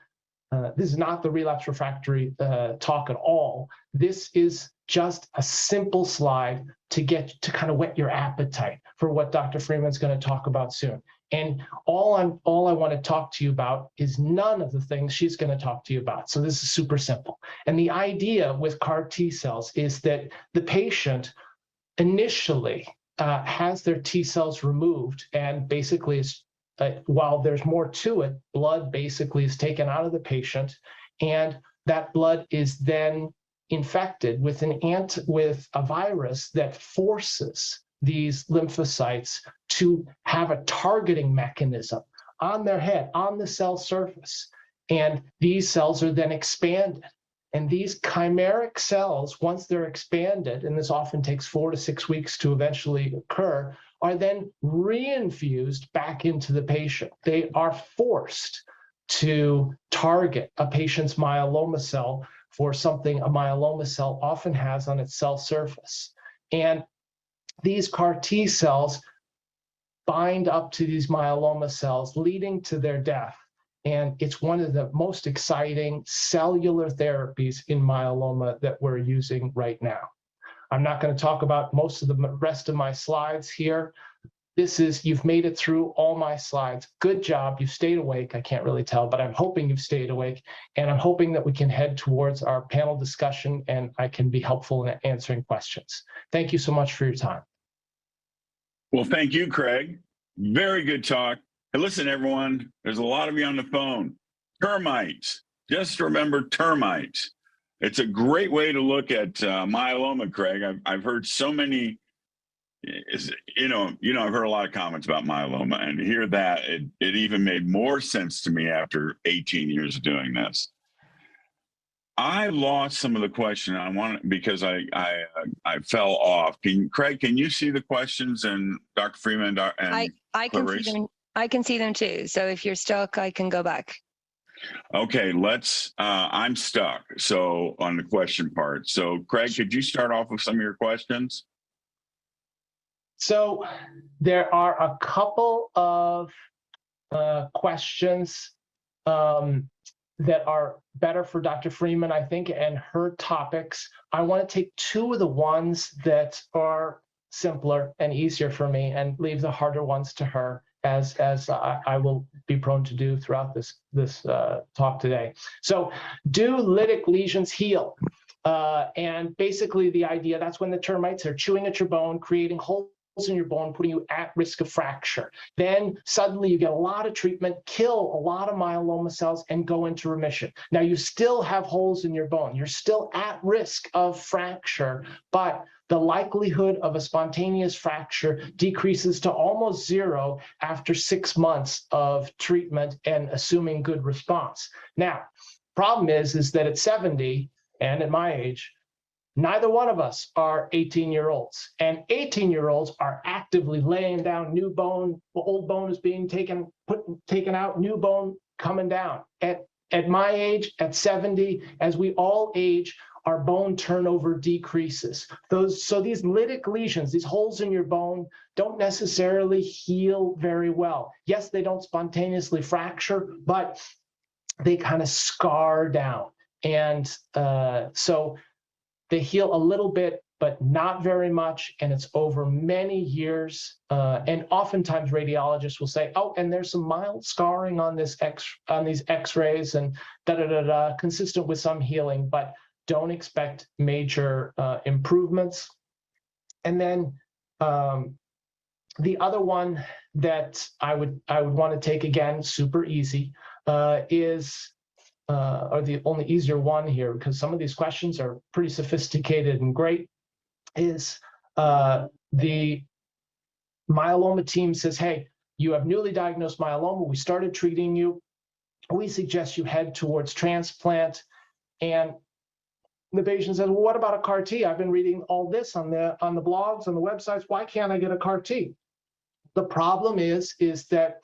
[SPEAKER 2] is not the relapse refractory talk at all. This is just a simple slide to get to kind of whet your appetite for what Dr. Freeman's going to talk about soon. And all I want to talk to you about is none of the things she's going to talk to you about. So this is super simple. And the idea with CAR T cells is that the patient initially has their T cells removed, and basically is while there's more to it, blood basically is taken out of the patient, and that blood is then infected with with a virus that forces these lymphocytes to have a targeting mechanism on their head, on the cell surface. And these cells are then expanded. And these chimeric cells, once they're expanded, and this often takes 4 to 6 weeks to eventually occur, are then reinfused back into the patient. They are forced to target a patient's myeloma cell for something a myeloma cell often has on its cell surface. And these CAR T cells bind up to these myeloma cells, leading to their death. And it's one of the most exciting cellular therapies in myeloma that we're using right now. I'm not going to talk about most of the rest of my slides here. You've made it through all my slides. Good job. You've stayed awake. I can't really tell, but I'm hoping you've stayed awake. And I'm hoping that we can head towards our panel discussion and I can be helpful in answering questions. Thank you so much for your time.
[SPEAKER 1] Well, thank you, Craig. Very good talk. And listen, everyone, there's a lot of you on the phone. Termites. Just remember termites. It's a great way to look at myeloma, Craig. I've heard so many, I've heard a lot of comments about myeloma, and to hear that, it even made more sense to me after 18 years of doing this. I lost some of the question because I fell off. Craig, can you see the questions, and Dr. Freeman and
[SPEAKER 3] I can see them. I can see them too. So if you're stuck, I can go back.
[SPEAKER 1] Okay, I'm stuck. So on the question part. So Craig, could you start off with some of your questions?
[SPEAKER 2] So there are a couple of questions that are better for Dr. Freeman, I think, and her topics. I want to take two of the ones that are simpler and easier for me and leave the harder ones to her, as I will be prone to do throughout this talk today. So, do lytic lesions heal? And basically the idea, that's when the termites are chewing at your bone, creating holes in your bone, putting you at risk of fracture. Then suddenly you get a lot of treatment, kill a lot of myeloma cells, and go into remission. Now you still have holes in your bone. You're still at risk of fracture, but the likelihood of a spontaneous fracture decreases to almost zero after 6 months of treatment and assuming good response. Now, problem is that at 70 and at my age, neither one of us are 18-year-olds, and 18-year-olds are actively laying down new bone. Old bone is being taken out, new bone coming down. At my age, at 70, as we all age, our bone turnover decreases. So these lytic lesions, these holes in your bone, don't necessarily heal very well. Yes, they don't spontaneously fracture, but they kind of scar down. And so they heal a little bit, but not very much, and it's over many years. And oftentimes radiologists will say, "Oh, and there's some mild scarring on these X-rays, and consistent with some healing, but don't expect major improvements." And then the other one that I would want to take, again, super easy, is or the only easier one here, because some of these questions are pretty sophisticated and great, is the myeloma team says, hey, you have newly diagnosed myeloma. We started treating you. We suggest you head towards transplant. And the patient says, well, what about a CAR T? I've been reading all this on the blogs, on the websites. Why can't I get a CAR T? The problem is that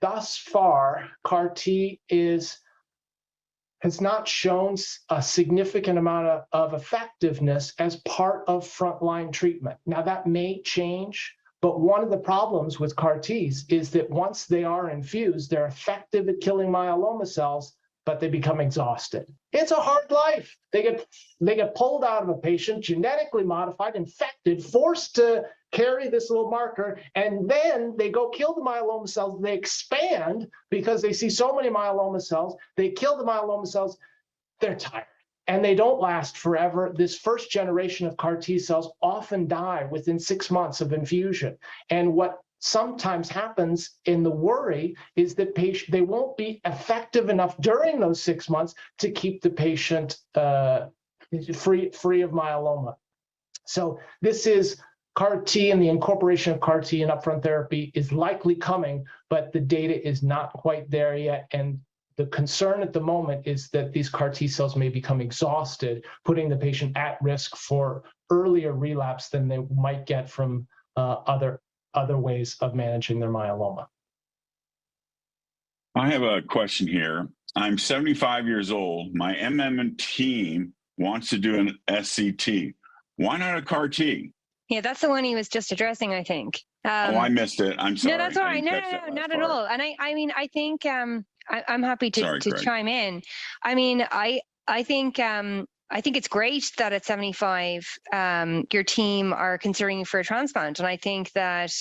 [SPEAKER 2] thus far, CAR T has not shown a significant amount of effectiveness as part of frontline treatment. Now, that may change, but one of the problems with CAR Ts is that once they are infused, they're effective at killing myeloma cells, but they become exhausted. It's a hard life. They get pulled out of a patient, genetically modified, infected, forced to carry this little marker, and then they go kill the myeloma cells. They expand because they see so many myeloma cells. They kill the myeloma cells. They're tired, and they don't last forever. This first generation of CAR T cells often die within 6 months of infusion. And what sometimes happens in the worry is that they won't be effective enough during those 6 months to keep the patient free of myeloma. So this is CAR T, and the incorporation of CAR T in upfront therapy is likely coming, but the data is not quite there yet. And the concern at the moment is that these CAR T cells may become exhausted, putting the patient at risk for earlier relapse than they might get from other ways of managing their myeloma.
[SPEAKER 1] I have a question here. I'm 75 years old. My team wants to do an SCT. Why not a CAR T?
[SPEAKER 3] Yeah, that's the one he was just addressing, I think.
[SPEAKER 1] Oh, I missed it. I'm sorry.
[SPEAKER 3] No, that's all right. No, not at all. And I mean, I think I'm happy to chime in. I mean, I think it's great that at 75, your team are considering for a transplant. And I think that,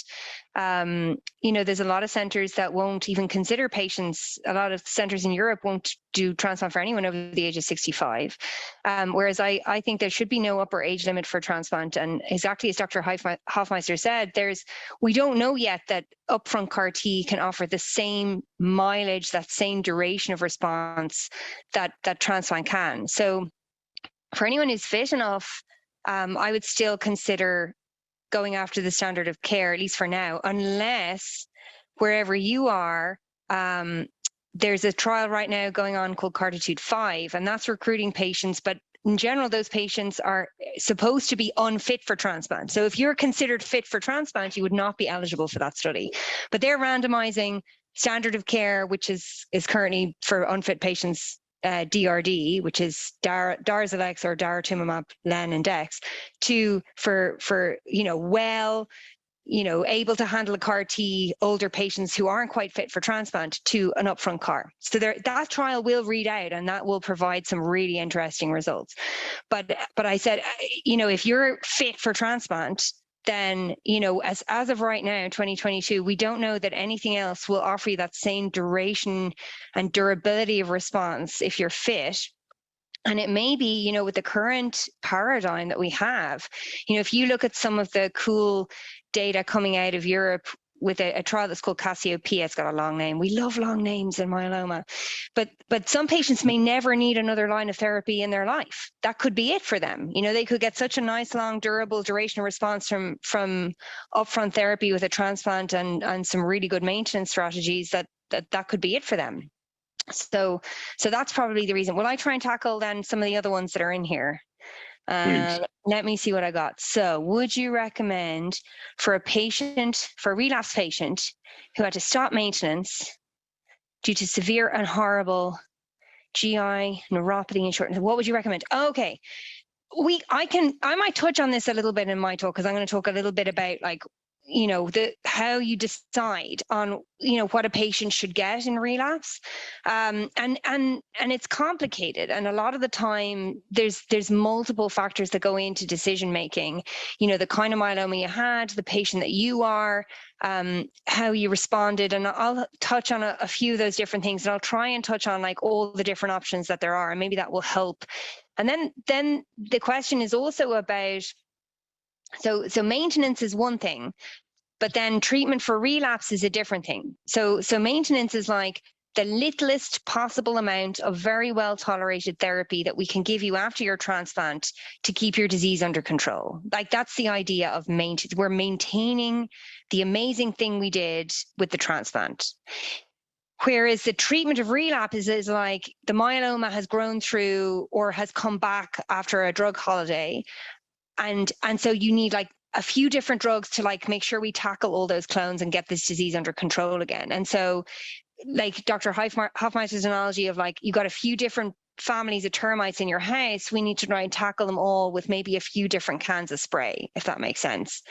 [SPEAKER 3] there's a lot of centers that won't even consider patients. A lot of centers in Europe won't do transplant for anyone over the age of 65. Whereas I think there should be no upper age limit for transplant. And exactly as Dr. Hofmeister said, we don't know yet that upfront CAR T can offer the same mileage, that same duration of response that transplant can. So for anyone who's fit enough, I would still consider going after the standard of care, at least for now, unless wherever you are, there's a trial right now going on called CARTITUDE-5, and that's recruiting patients, but in general, those patients are supposed to be unfit for transplant. So if you're considered fit for transplant, you would not be eligible for that study. But they're randomizing standard of care, which is currently for unfit patients, DRD, which is Darzalex or daratumumab, len, and dex, for able to handle a CAR T older patients who aren't quite fit for transplant to an upfront CAR. So that trial will read out, and that will provide some really interesting results. But I said, if you're fit for transplant, then, as of right now, 2022, we don't know that anything else will offer you that same duration and durability of response if you're fit. And it may be, with the current paradigm that we have, if you look at some of the cool data coming out of Europe with a trial that's called Cassiopeia. It's got a long name. We love long names in myeloma. But some patients may never need another line of therapy in their life. That could be it for them. They could get such a nice, long, durable duration of response from upfront therapy with a transplant and some really good maintenance strategies that could be it for them. So that's probably the reason. Will I try and tackle then some of the other ones that are in here? Let me see what I got. So would you recommend for a relapse patient who had to stop maintenance due to severe and horrible GI neuropathy and shortness, what would you recommend? Okay. I might touch on this a little bit in my talk, because I'm going to talk a little bit about how you decide on, what a patient should get in relapse. And it's complicated. And a lot of the time there's multiple factors that go into decision making, the kind of myeloma you had, the patient that you are, how you responded. And I'll touch on a few of those different things, and I'll try and touch on all the different options that there are, and maybe that will help. And then the question is also about, so maintenance is one thing, but then treatment for relapse is a different thing. So maintenance is like, the littlest possible amount of very well tolerated therapy that we can give you after your transplant to keep your disease under control. Like, that's the idea of we're maintaining the amazing thing we did with the transplant. Whereas the treatment of relapse is like the myeloma has grown through or has come back after a drug holiday. And so you need like a few different drugs to like make sure we tackle all those clones and get this disease under control again. And so like Dr. Hofmeister's analogy of like, you got a few different families of termites in your house, we need to try and tackle them all with maybe a few different cans of spray, if that makes sense.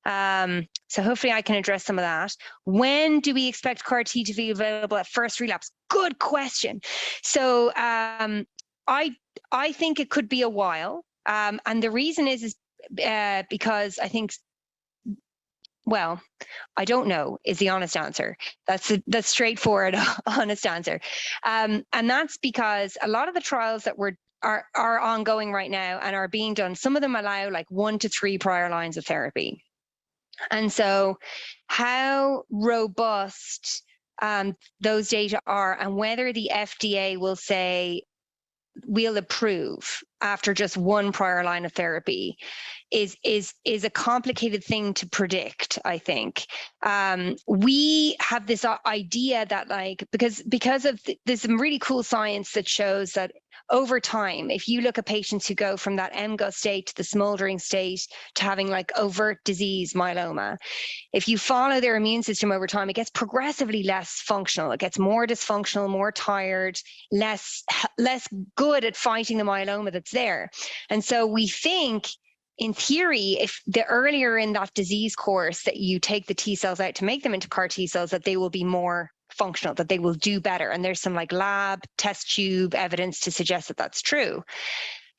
[SPEAKER 3] So hopefully I can address some of that. When do we expect CAR T to be available at first relapse? Good question. So I think it could be a while. And the reason is because I think, well, I don't know is the honest answer. That's the straightforward, honest answer. And that's because a lot of the trials that are ongoing right now and are being done, some of them allow like 1 to 3 prior lines of therapy. And so how robust those data are and whether the FDA will say we'll approve after just 1 prior line of therapy is a complicated thing to predict, I think. We have this idea that like, because there's some really cool science that shows that over time, if you look at patients who go from that MGUS state to the smoldering state to having like overt disease myeloma, if you follow their immune system over time, it gets progressively less functional. It gets more dysfunctional, more tired, less good at fighting the myeloma that's there. And so we think, in theory, if the earlier in that disease course that you take the T cells out to make them into CAR T cells, that they will be more functional, that they will do better. And there's some like lab test tube evidence to suggest that that's true.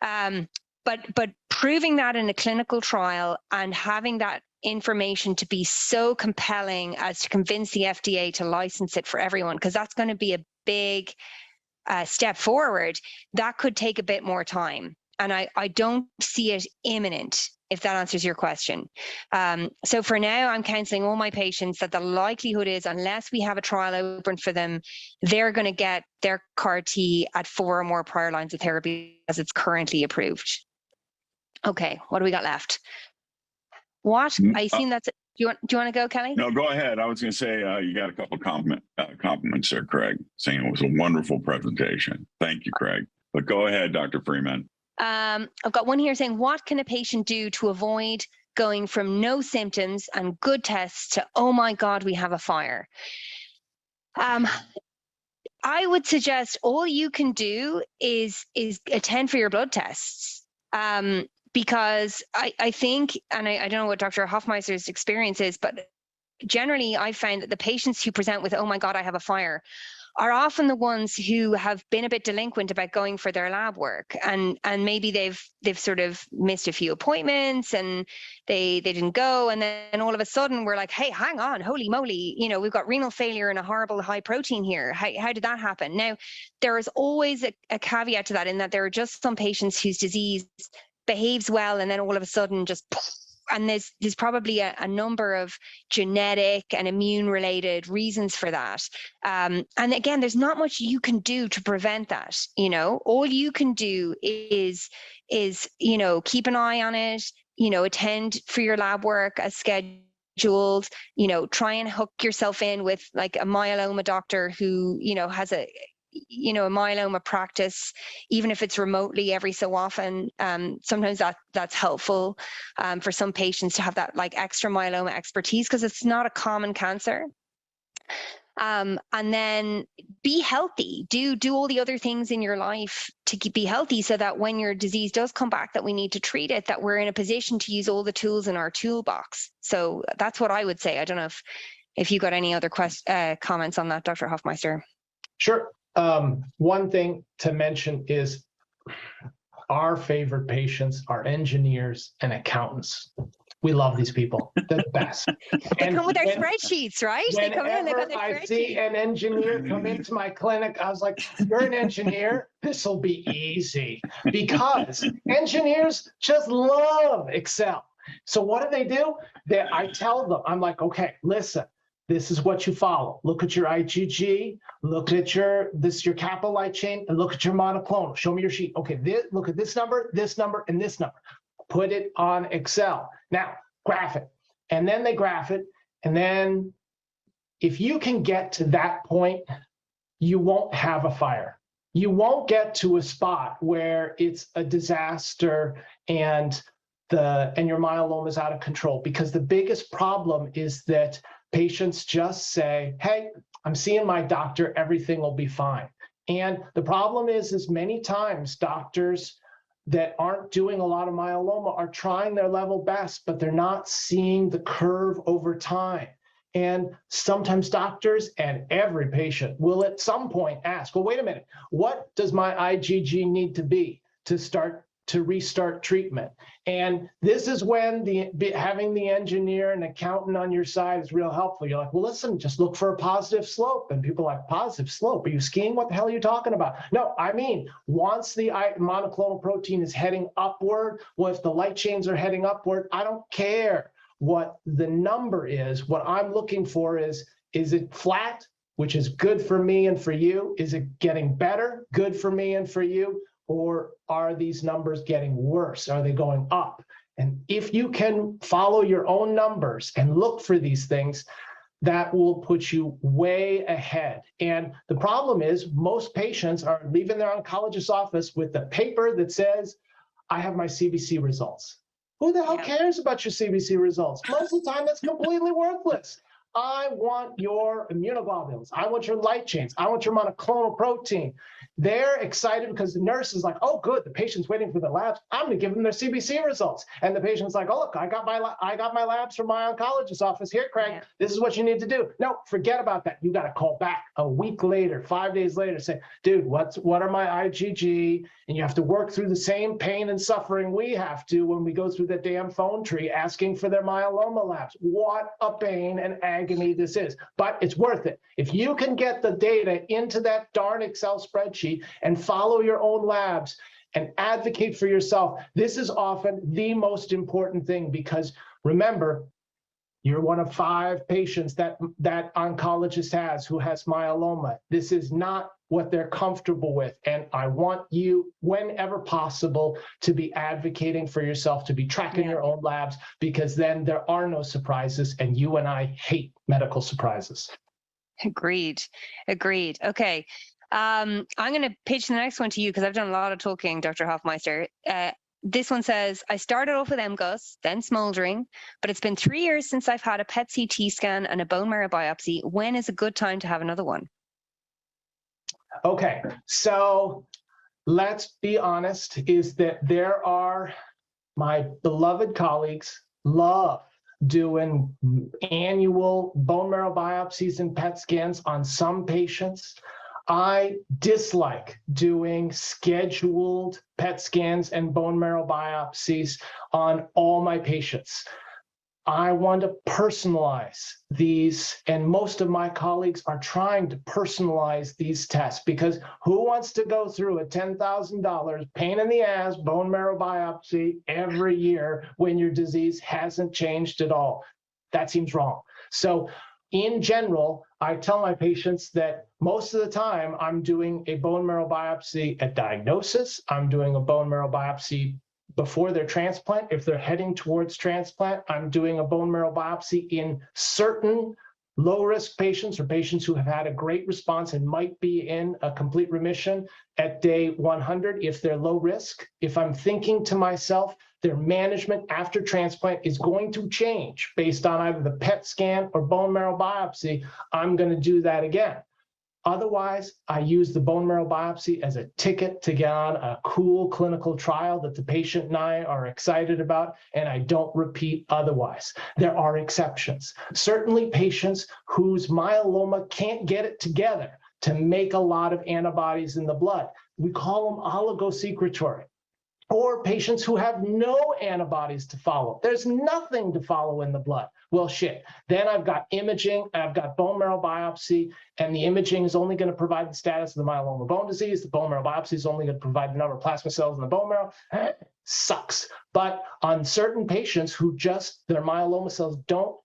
[SPEAKER 3] But proving that in a clinical trial and having that information to be so compelling as to convince the FDA to license it for everyone, because that's going to be a big step forward, that could take a bit more time. And I don't see it imminent, if that answers your question. So for now, I'm counseling all my patients that the likelihood is, unless we have a trial open for them, they're going to get their CAR T at 4 or more prior lines of therapy as it's currently approved. Okay, what do we got left? What? I seen that's it. Do you want to go, Kelly?
[SPEAKER 1] No, go ahead. I was going to say you got a couple compliments there, Craig, saying it was a wonderful presentation. Thank you, Craig. But go ahead, Dr. Freeman.
[SPEAKER 3] I've got one here saying, what can a patient do to avoid going from no symptoms and good tests to, oh my God, we have a fire? I would suggest all you can do is attend for your blood tests. Because I think, and I don't know what Dr. Hofmeister's experience is, but generally I find that the patients who present with, oh my God, I have a fire, are often the ones who have been a bit delinquent about going for their lab work, and maybe they've sort of missed a few appointments and they didn't go, and then all of a sudden we're like, hey, hang on, holy moly, we've got renal failure and a horrible high protein here. How did that happen? Now, there is always a caveat to that, in that there are just some patients whose disease behaves well and then all of a sudden just and there's probably a number of genetic and immune related reasons for that. And again, there's not much you can do to prevent that. All you can do is keep an eye on it, attend for your lab work as scheduled, try and hook yourself in with like a myeloma doctor who, has a myeloma practice, even if it's remotely every so often. Sometimes that's helpful for some patients to have that like extra myeloma expertise, because it's not a common cancer. And then be healthy, do all the other things in your life to be healthy, so that when your disease does come back that we need to treat it, that we're in a position to use all the tools in our toolbox. So that's what I would say. I don't know if you got any other comments on that, Dr. Hofmeister.
[SPEAKER 2] Sure. One thing to mention is our favorite patients are engineers and accountants. We love these people. They're the best.
[SPEAKER 3] They come with their spreadsheets, right? They come in, they got their
[SPEAKER 2] spreadsheets. I see an engineer come into my clinic, I was like, you're an engineer? This will be easy. Because engineers just love Excel. So what do? I tell them, I'm like, okay, listen, this is what you follow. Look at your IgG, look at your kappa light chain, and look at your monoclonal. Show me your sheet. Okay, look at this number, and this number. Put it on Excel. Now, graph it. And then they graph it. And then if you can get to that point, you won't have a fire. You won't get to a spot where it's a disaster and your myeloma is out of control, because the biggest problem is that patients just say, hey, I'm seeing my doctor, everything will be fine. And the problem is many times doctors that aren't doing a lot of myeloma are trying their level best, but they're not seeing the curve over time. And sometimes doctors and every patient will at some point ask, well, wait a minute, what does my IgG need to be to restart treatment? And this is when having the engineer and accountant on your side is real helpful. You're like, well, listen, just look for a positive slope. And people are like, positive slope? Are you skiing? What the hell are you talking about? No, I mean, once the monoclonal protein is heading upward, well, if the light chains are heading upward, I don't care what the number is. What I'm looking for is it flat, which is good for me and for you? Is it getting better, good for me and for you? Or are these numbers getting worse? Are they going up? And if you can follow your own numbers and look for these things, that will put you way ahead. And the problem is most patients are leaving their oncologist's office with the paper that says, I have my CBC results. Who the hell cares about your CBC results? Most of the time, that's completely worthless. I want your immunoglobulins. I want your light chains. I want your monoclonal protein. They're excited because the nurse is like, oh, good, the patient's waiting for the labs. I'm going to give them their CBC results. And the patient's like, oh, look, I got my labs from my oncologist's office. Here, Craig, this is what you need to do. No, forget about that. You got to call back a week later, 5 days later, say, dude, what are my IgG? And you have to work through the same pain and suffering we have to when we go through the damn phone tree asking for their myeloma labs. What a pain and agony this is. But it's worth it. If you can get the data into that darn Excel spreadsheet and follow your own labs and advocate for yourself, this is often the most important thing, because remember, you're one of 5 patients that oncologist has who has myeloma. This is not what they're comfortable with. And I want you, whenever possible, to be advocating for yourself, to be tracking your own labs, because then there are no surprises, and you and I hate medical surprises.
[SPEAKER 3] Agreed. Okay. I'm going to pitch the next one to you because I've done a lot of talking, Dr. Hofmeister. This one says, I started off with MGUS, then smoldering, but it's been 3 years since I've had a PET CT scan and a bone marrow biopsy. When is a good time to have another one?
[SPEAKER 2] Okay, so let's be honest, is that there are, my beloved colleagues love doing annual bone marrow biopsies and PET scans on some patients. I dislike doing scheduled PET scans and bone marrow biopsies on all my patients. I want to personalize these, and most of my colleagues are trying to personalize these tests, because who wants to go through a $10,000 pain in the ass bone marrow biopsy every year when your disease hasn't changed at all? That seems wrong. So in general, I tell my patients that most of the time I'm doing a bone marrow biopsy at diagnosis. I'm doing a bone marrow biopsy before their transplant. If they're heading towards transplant, I'm doing a bone marrow biopsy in certain low-risk patients or patients who have had a great response and might be in a complete remission at day 100 if they're low risk. If I'm thinking to myself, their management after transplant is going to change based on either the PET scan or bone marrow biopsy, I'm going to do that again. Otherwise, I use the bone marrow biopsy as a ticket to get on a cool clinical trial that the patient and I are excited about, and I don't repeat otherwise. There are exceptions. Certainly patients whose myeloma can't get it together to make a lot of antibodies in the blood. We call them oligosecretory. Or patients who have no antibodies to follow. There's nothing to follow in the blood. Well, shit. Then I've got imaging, I've got bone marrow biopsy, and the imaging is only going to provide the status of the myeloma bone disease. The bone marrow biopsy is only going to provide the number of plasma cells in the bone marrow. Sucks. But on certain patients who just, their myeloma cells don't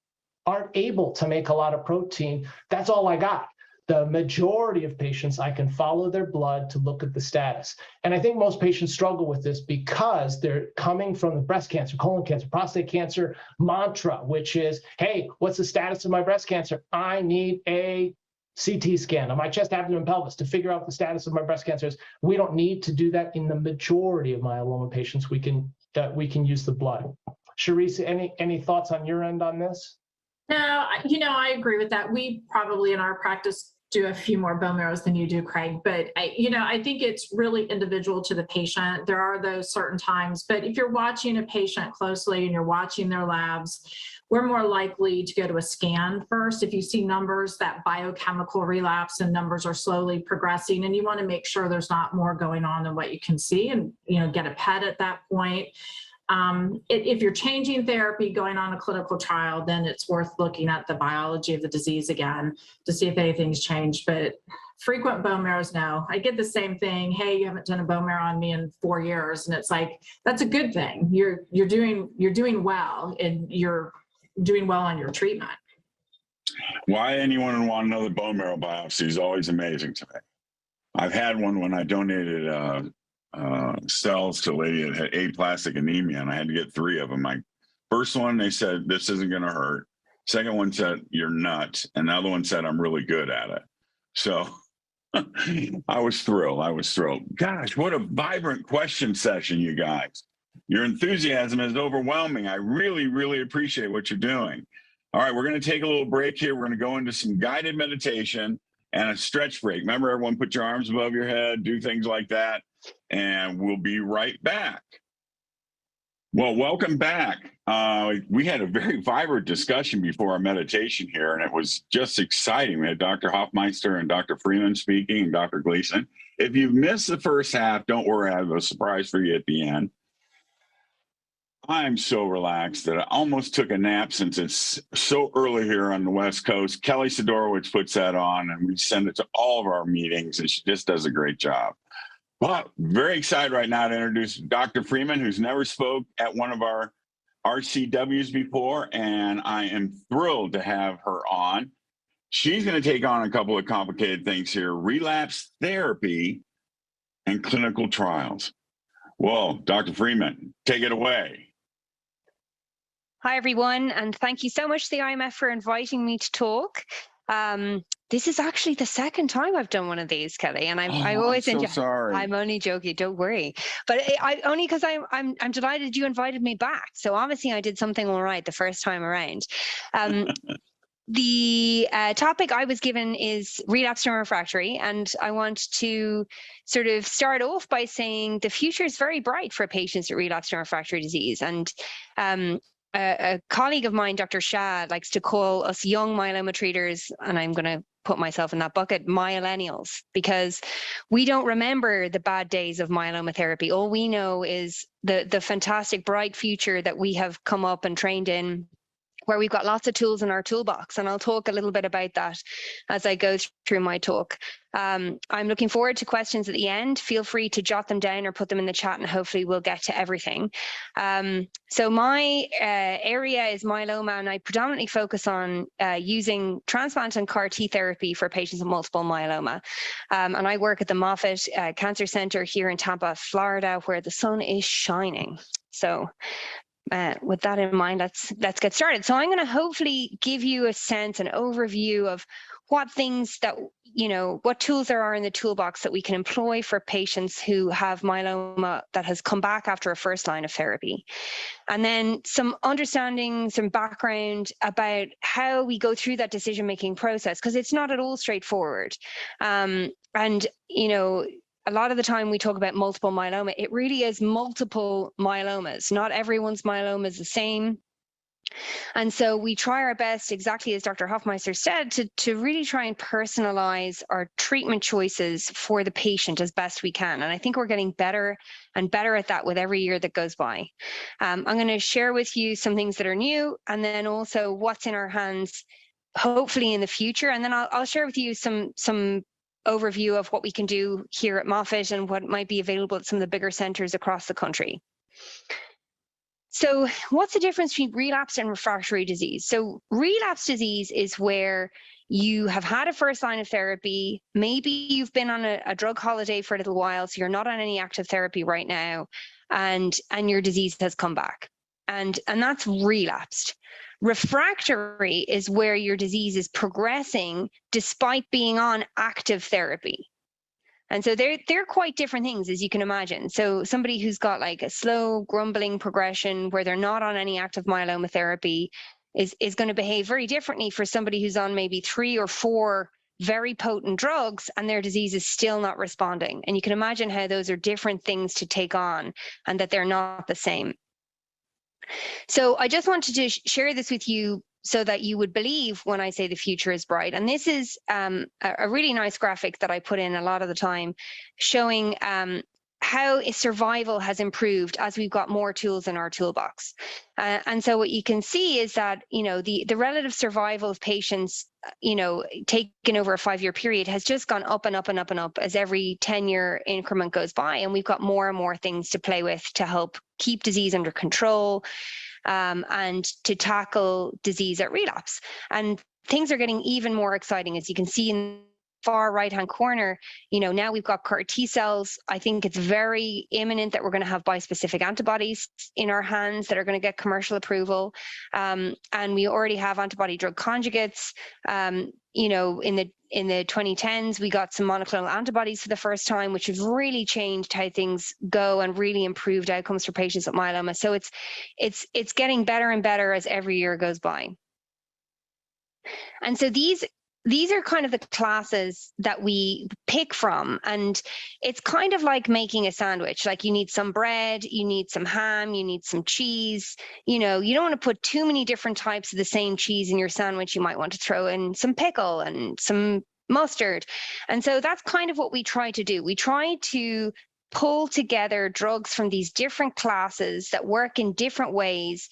[SPEAKER 2] aren't able to make a lot of protein, that's all I got. The majority of patients, I can follow their blood to look at the status. And I think most patients struggle with this because they're coming from the breast cancer, colon cancer, prostate cancer mantra, which is, hey, what's the status of my breast cancer? I need a CT scan of my chest, abdomen, pelvis to figure out the status of my breast cancer. We don't need to do that in the majority of myeloma patients. We can use the blood. Sharice, any thoughts on your end on this?
[SPEAKER 4] No, I agree with that. We probably in our practice do a few more bone marrows than you do, Craig, but I think it's really individual to the patient. There are those certain times, but if you're watching a patient closely and you're watching their labs, we're more likely to go to a scan first. If you see numbers, that biochemical relapse and numbers are slowly progressing, and you want to make sure there's not more going on than what you can see, and get a PET at that point. If you're changing therapy, going on a clinical trial, then it's worth looking at the biology of the disease again to see if anything's changed. But frequent bone marrows, no. I get the same thing. Hey, you haven't done a bone marrow on me in 4 years, and it's like, that's a good thing. You're doing well, and you're doing well on your treatment.
[SPEAKER 1] Why anyone would want another bone marrow biopsy is always amazing to me. I've had one when I donated cells to a lady that had aplastic anemia, and I had to get 3 of them. My first one, they said, this isn't going to hurt. Second one said, you're nuts. And the other one said, I'm really good at it. So I was thrilled. Gosh, what a vibrant question session, you guys. Your enthusiasm is overwhelming. I really, really appreciate what you're doing. All right, we're going to take a little break here. We're going to go into some guided meditation and a stretch break. Remember, everyone, put your arms above your head, do things like that, and we'll be right back. Well, welcome back. We had a very vibrant discussion before our meditation here, and it was just exciting. We had Dr. Hofmeister and Dr. Freeman speaking, and Dr. Gleason. If you've missed the first half, don't worry, I have a surprise for you at the end. I'm so relaxed that I almost took a nap since it's so early here on the West Coast. Kelly Sidorowicz puts that on, and we send it to all of our meetings, and she just does a great job. But very excited right now to introduce Dr. Freeman, who's never spoke at one of our RCWs before, and I am thrilled to have her on. She's going to take on a couple of complicated things here: relapse therapy and clinical trials. Well, Dr. Freeman, take it away.
[SPEAKER 3] Hi, everyone, and thank you so much to the IMF for inviting me to talk. This is actually the second time I've done one of these, Kelly, and I always enjoy.
[SPEAKER 1] I'm so sorry.
[SPEAKER 3] I'm only joking. Don't worry, but I only because I'm delighted you invited me back. So obviously I did something all right the first time around. The topic I was given is relapsed and refractory, and I want to sort of start off by saying the future is very bright for patients with relapsed and refractory disease. And a colleague of mine, Dr. Shah, likes to call us young myeloma treaters, and I'm going to put myself in that bucket, myellennials, because we don't remember the bad days of myeloma therapy. All we know is the fantastic, bright future that we have come up and trained in, where we've got lots of tools in our toolbox. And I'll talk a little bit about that as I go through my talk. I'm looking forward to questions at the end. Feel free to jot them down or put them in the chat, and hopefully we'll get to everything. So my area is myeloma, and I predominantly focus on using transplant and CAR T therapy for patients with multiple myeloma. And I work at the Moffitt Cancer Center here in Tampa, Florida, where the sun is shining. So with that in mind, let's get started. So I'm going to hopefully give you a sense, an overview of what things that, what tools there are in the toolbox that we can employ for patients who have myeloma that has come back after a first line of therapy. And then some understanding, some background about how we go through that decision-making process, because it's not at all straightforward. A lot of the time we talk about multiple myeloma, it really is multiple myelomas. Not everyone's myeloma is the same. And so we try our best, exactly as Dr. Hofmeister said, to really try and personalize our treatment choices for the patient as best we can. And I think we're getting better and better at that with every year that goes by. I'm going to share with you some things that are new, and then also what's in our hands, hopefully in the future. And then I'll share with you some overview of what we can do here at Moffitt and what might be available at some of the bigger centers across the country. So what's the difference between relapsed and refractory disease? So relapsed disease is where you have had a first line of therapy. Maybe you've been on a drug holiday for a little while, so you're not on any active therapy right now, and your disease has come back. And that's relapsed. Refractory is where your disease is progressing despite being on active therapy. And so they're quite different things, as you can imagine. So somebody who's got like a slow, grumbling progression where they're not on any active myeloma therapy is going to behave very differently for somebody who's on maybe 3 or 4 very potent drugs and their disease is still not responding. And you can imagine how those are different things to take on and that they're not the same. So I just wanted to share this with you so that you would believe when I say the future is bright. And this is a really nice graphic that I put in a lot of the time showing how survival has improved as we've got more tools in our toolbox. And so what you can see is that, the relative survival of patients, taken over a 5-year period has just gone up and up and up and up as every 10-year increment goes by. And we've got more and more things to play with to help keep disease under control and to tackle disease at relapse. And things are getting even more exciting, as you can see in far right-hand corner. Now we've got CAR T cells. I think it's very imminent that we're going to have bispecific antibodies in our hands that are going to get commercial approval. And we already have antibody drug conjugates. In the 2010s, we got some monoclonal antibodies for the first time, which have really changed how things go and really improved outcomes for patients with myeloma. So it's getting better and better as every year goes by. And so these are kind of the classes that we pick from. And it's kind of like making a sandwich. Like you need some bread, you need some ham, you need some cheese. You don't want to put too many different types of the same cheese in your sandwich. You might want to throw in some pickle and some mustard. And so that's kind of what we try to do. We try to pull together drugs from these different classes that work in different ways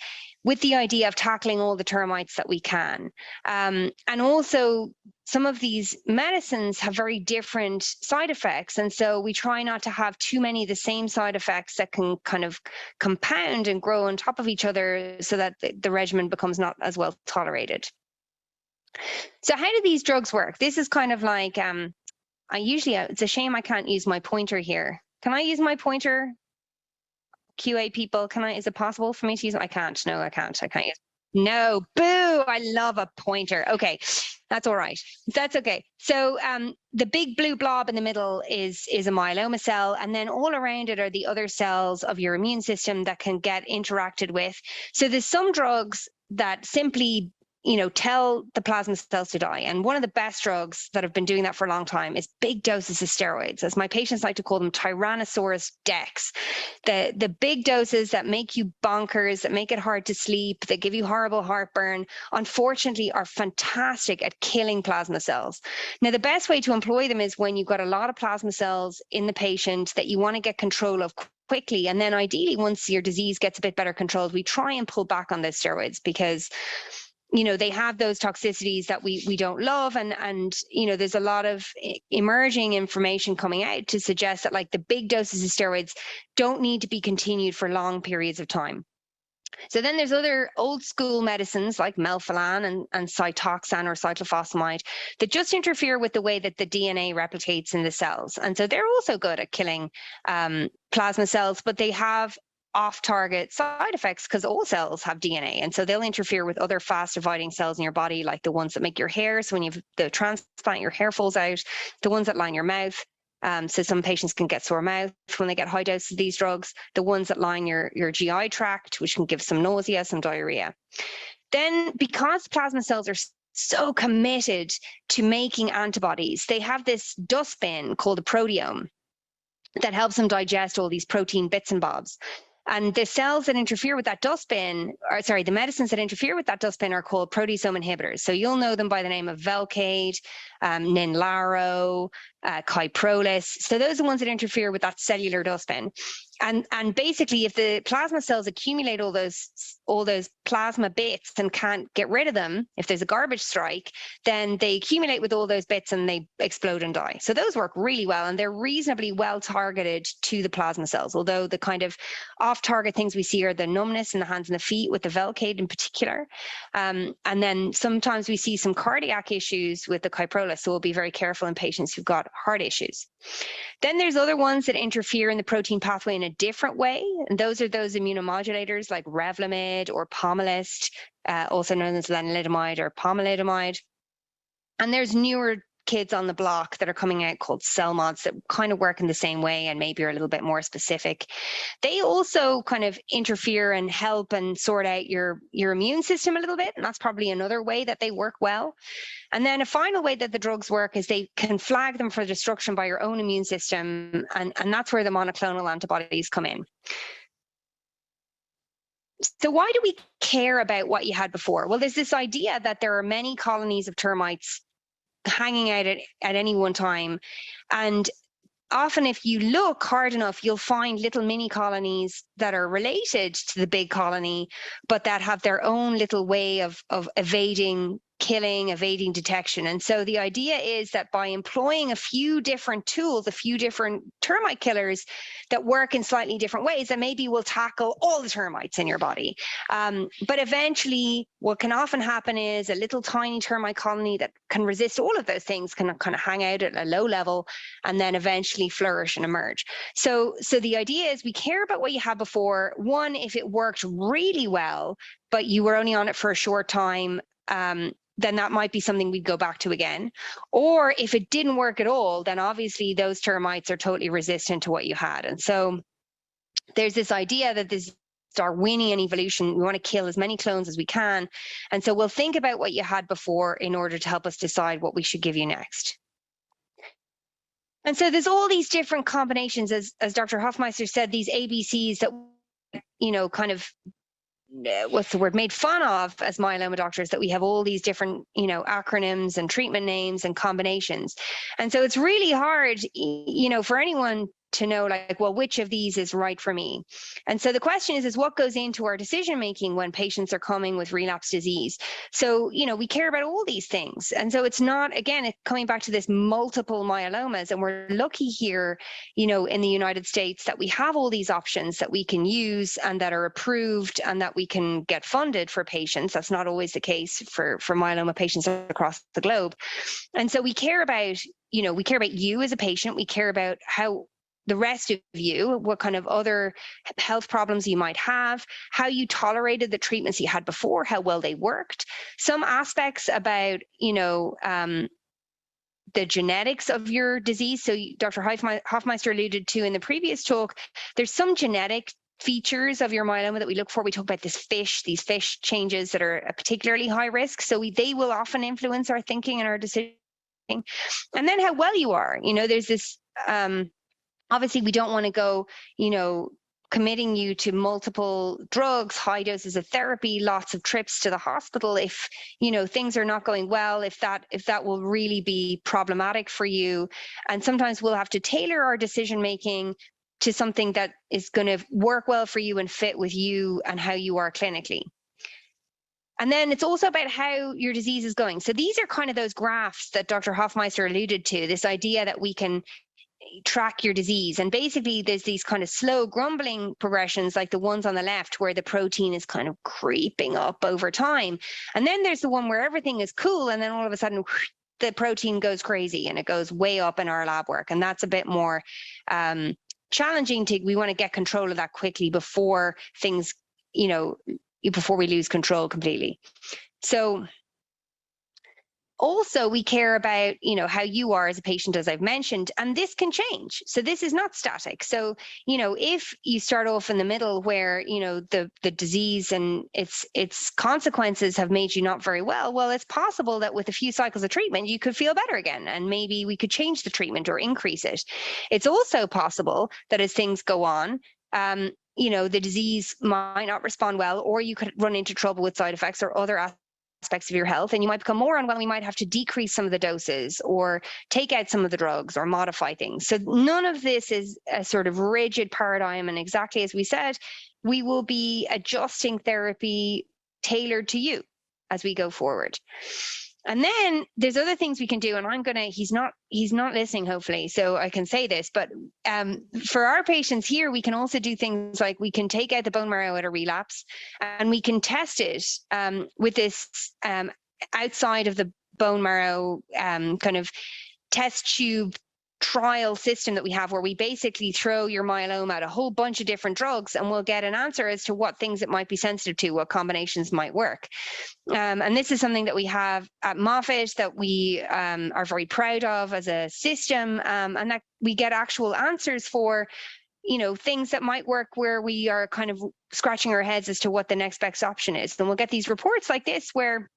[SPEAKER 3] with the idea of tackling all the termites that we can. And also, some of these medicines have very different side effects. And so we try not to have too many of the same side effects that can kind of compound and grow on top of each other so that the regimen becomes not as well tolerated. So how do these drugs work? This is kind of like, it's a shame I can't use my pointer here. Can I use my pointer? QA people, is it possible for me to use it? I can't. No, I can't. I can't use it. No, boo, I love a pointer. Okay, that's all right. That's okay. So the big blue blob in the middle is a myeloma cell, and then all around it are the other cells of your immune system that can get interacted with. So there's some drugs that simply tell the plasma cells to die. And one of the best drugs that have been doing that for a long time is big doses of steroids, as my patients like to call them, Tyrannosaurus Dex. The big doses that make you bonkers, that make it hard to sleep, that give you horrible heartburn, unfortunately are fantastic at killing plasma cells. Now, the best way to employ them is when you've got a lot of plasma cells in the patient that you want to get control of quickly. And then ideally, once your disease gets a bit better controlled, we try and pull back on those steroids because they have those toxicities that we don't love. And there's a lot of emerging information coming out to suggest that like the big doses of steroids don't need to be continued for long periods of time. So then there's other old school medicines like melphalan and cytoxan or cyclophosphamide that just interfere with the way that the DNA replicates in the cells. And so they're also good at killing plasma cells, but they have off-target side effects because all cells have DNA. And so they'll interfere with other fast-dividing cells in your body, like the ones that make your hair. So when you have the transplant, your hair falls out, the ones that line your mouth. So some patients can get sore mouth when they get high doses of these drugs, the ones that line your GI tract, which can give some nausea, some diarrhea. Then because plasma cells are so committed to making antibodies, they have this dustbin called a proteome that helps them digest all these protein bits and bobs. And the cells that interfere with that dustbin, the medicines that interfere with that dustbin are called proteasome inhibitors. So you'll know them by the name of Velcade, Ninlaro, Kyprolis. So those are the ones that interfere with that cellular dustbin. And basically, if the plasma cells accumulate all those plasma bits and can't get rid of them, if there's a garbage strike, then they accumulate with all those bits and they explode and die. So those work really well, and they're reasonably well targeted to the plasma cells. Although the kind of off-target things we see are the numbness in the hands and the feet, with the Velcade in particular, and then sometimes we see some cardiac issues with the Kyprolis. So we'll be very careful in patients who've got heart issues. Then there's other ones that interfere in the protein pathway in a different way, and those are those immunomodulators like Revlimid or Pomalyst, also known as lenalidomide or pomalidomide. And there's newer kids on the block that are coming out called CellMods that kind of work in the same way and maybe are a little bit more specific. They also kind of interfere and help and sort out your immune system a little bit, and that's probably another way that they work well. And then a final way that the drugs work is they can flag them for destruction by your own immune system, and that's where the monoclonal antibodies come in. So why do we care about what you had before? Well, there's this idea that there are many colonies of termites hanging out at any one time. And often if you look hard enough, you'll find little mini colonies that are related to the big colony, but that have their own little way of evading killing, evading detection. And so the idea is that by employing a few different tools, a few different termite killers that work in slightly different ways, that maybe will tackle all the termites in your body. But eventually, what can often happen is a little tiny termite colony that can resist all of those things can kind of hang out at a low level and then eventually flourish and emerge. So the idea is we care about what you had before. One, if it worked really well, but you were only on it for a short time, then that might be something we'd go back to again. Or if it didn't work at all, then obviously those termites are totally resistant to what you had. And so there's this idea that this Darwinian evolution, we want to kill as many clones as we can. And so we'll think about what you had before in order to help us decide what we should give you next. And so there's all these different combinations, as Dr. Hofmeister said, these ABCs that, kind of, what's the word, made fun of as myeloma doctors, that we have all these different, acronyms and treatment names and combinations. And so it's really hard, for anyone to know, like, well, which of these is right for me? And so the question is what goes into our decision making when patients are coming with relapse disease? So, we care about all these things. And so it's not, again, coming back to this multiple myelomas, and we're lucky here, in the United States that we have all these options that we can use and that are approved and that we can get funded for patients. That's not always the case for myeloma patients across the globe. And so we care about, you as a patient. We care about how the rest of you, what kind of other health problems you might have, how you tolerated the treatments you had before, how well they worked, some aspects about, the genetics of your disease. So Dr. Hofmeister alluded to in the previous talk, there's some genetic features of your myeloma that we look for. We talk about these fish changes that are particularly high risk. So they will often influence our thinking and our decision. And then how well you are, there's this, obviously, we don't want to go, committing you to multiple drugs, high doses of therapy, lots of trips to the hospital if, things are not going well, if that will really be problematic for you. And sometimes we'll have to tailor our decision making to something that is going to work well for you and fit with you and how you are clinically. And then it's also about how your disease is going. So these are kind of those graphs that Dr. Hofmeister alluded to, this idea that we can track your disease. And basically there's these kind of slow grumbling progressions like the ones on the left where the protein is kind of creeping up over time. And then there's the one where everything is cool and then all of a sudden the protein goes crazy and it goes way up in our lab work. And that's a bit more challenging we want to get control of that quickly before things, before we lose control completely. So also, we care about, how you are as a patient, as I've mentioned, and this can change. So this is not static. So, if you start off in the middle where, the disease and its consequences have made you not very well, it's possible that with a few cycles of treatment, you could feel better again, and maybe we could change the treatment or increase it. It's also possible that as things go on, the disease might not respond well, or you could run into trouble with side effects or other aspects of your health, and you might become more unwell. You might have to decrease some of the doses or take out some of the drugs or modify things. So none of this is a sort of rigid paradigm. And exactly as we said, we will be adjusting therapy tailored to you as we go forward. And then there's other things we can do, and he's not listening, hopefully, so I can say this, but for our patients here, we can also do things like we can take out the bone marrow at a relapse, and we can test it with this outside of the bone marrow kind of test tube trial system that we have, where we basically throw your myeloma at a whole bunch of different drugs, and we'll get an answer as to what things it might be sensitive to, what combinations might work. And this is something that we have at Moffitt that we are very proud of as a system, and that we get actual answers for, things that might work where we are kind of scratching our heads as to what the next best option is. Then we'll get these reports like this, where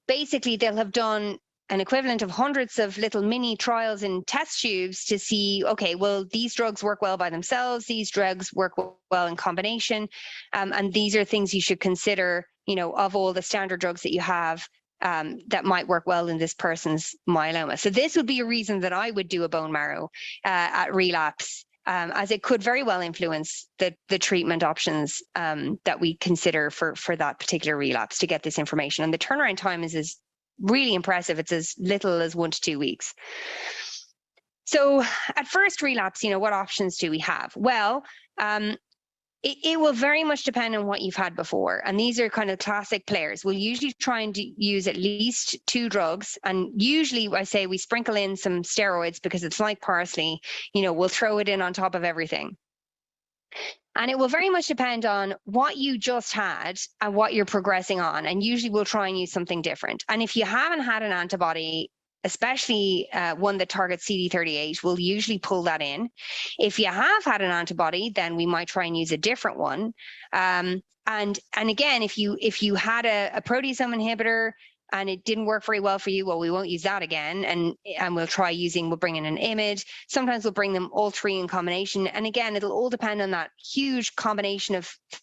[SPEAKER 3] basically they'll have done an equivalent of hundreds of little mini trials in test tubes to see, okay, well, these drugs work well by themselves, these drugs work well in combination, and these are things you should consider, of all the standard drugs that you have that might work well in this person's myeloma. So this would be a reason that I would do a bone marrow at relapse, as it could very well influence the treatment options that we consider for that particular relapse to get this information. And the turnaround time is really impressive. It's as little as 1 to 2 weeks. So at first relapse, what options do we have? Well, it will very much depend on what you've had before. And these are kind of classic players. We'll usually try and use at least 2 drugs. And usually I say we sprinkle in some steroids because it's like parsley, we'll throw it in on top of everything. And it will very much depend on what you just had and what you're progressing on. And usually we'll try and use something different. And if you haven't had an antibody, especially one that targets CD38, we'll usually pull that in. If you have had an antibody, then we might try and use a different one. And again, if you had a proteasome inhibitor and it didn't work very well for you, well, we won't use that again. And we'll bring in an image. Sometimes we'll bring them all 3 in combination. And again, it'll all depend on that huge combination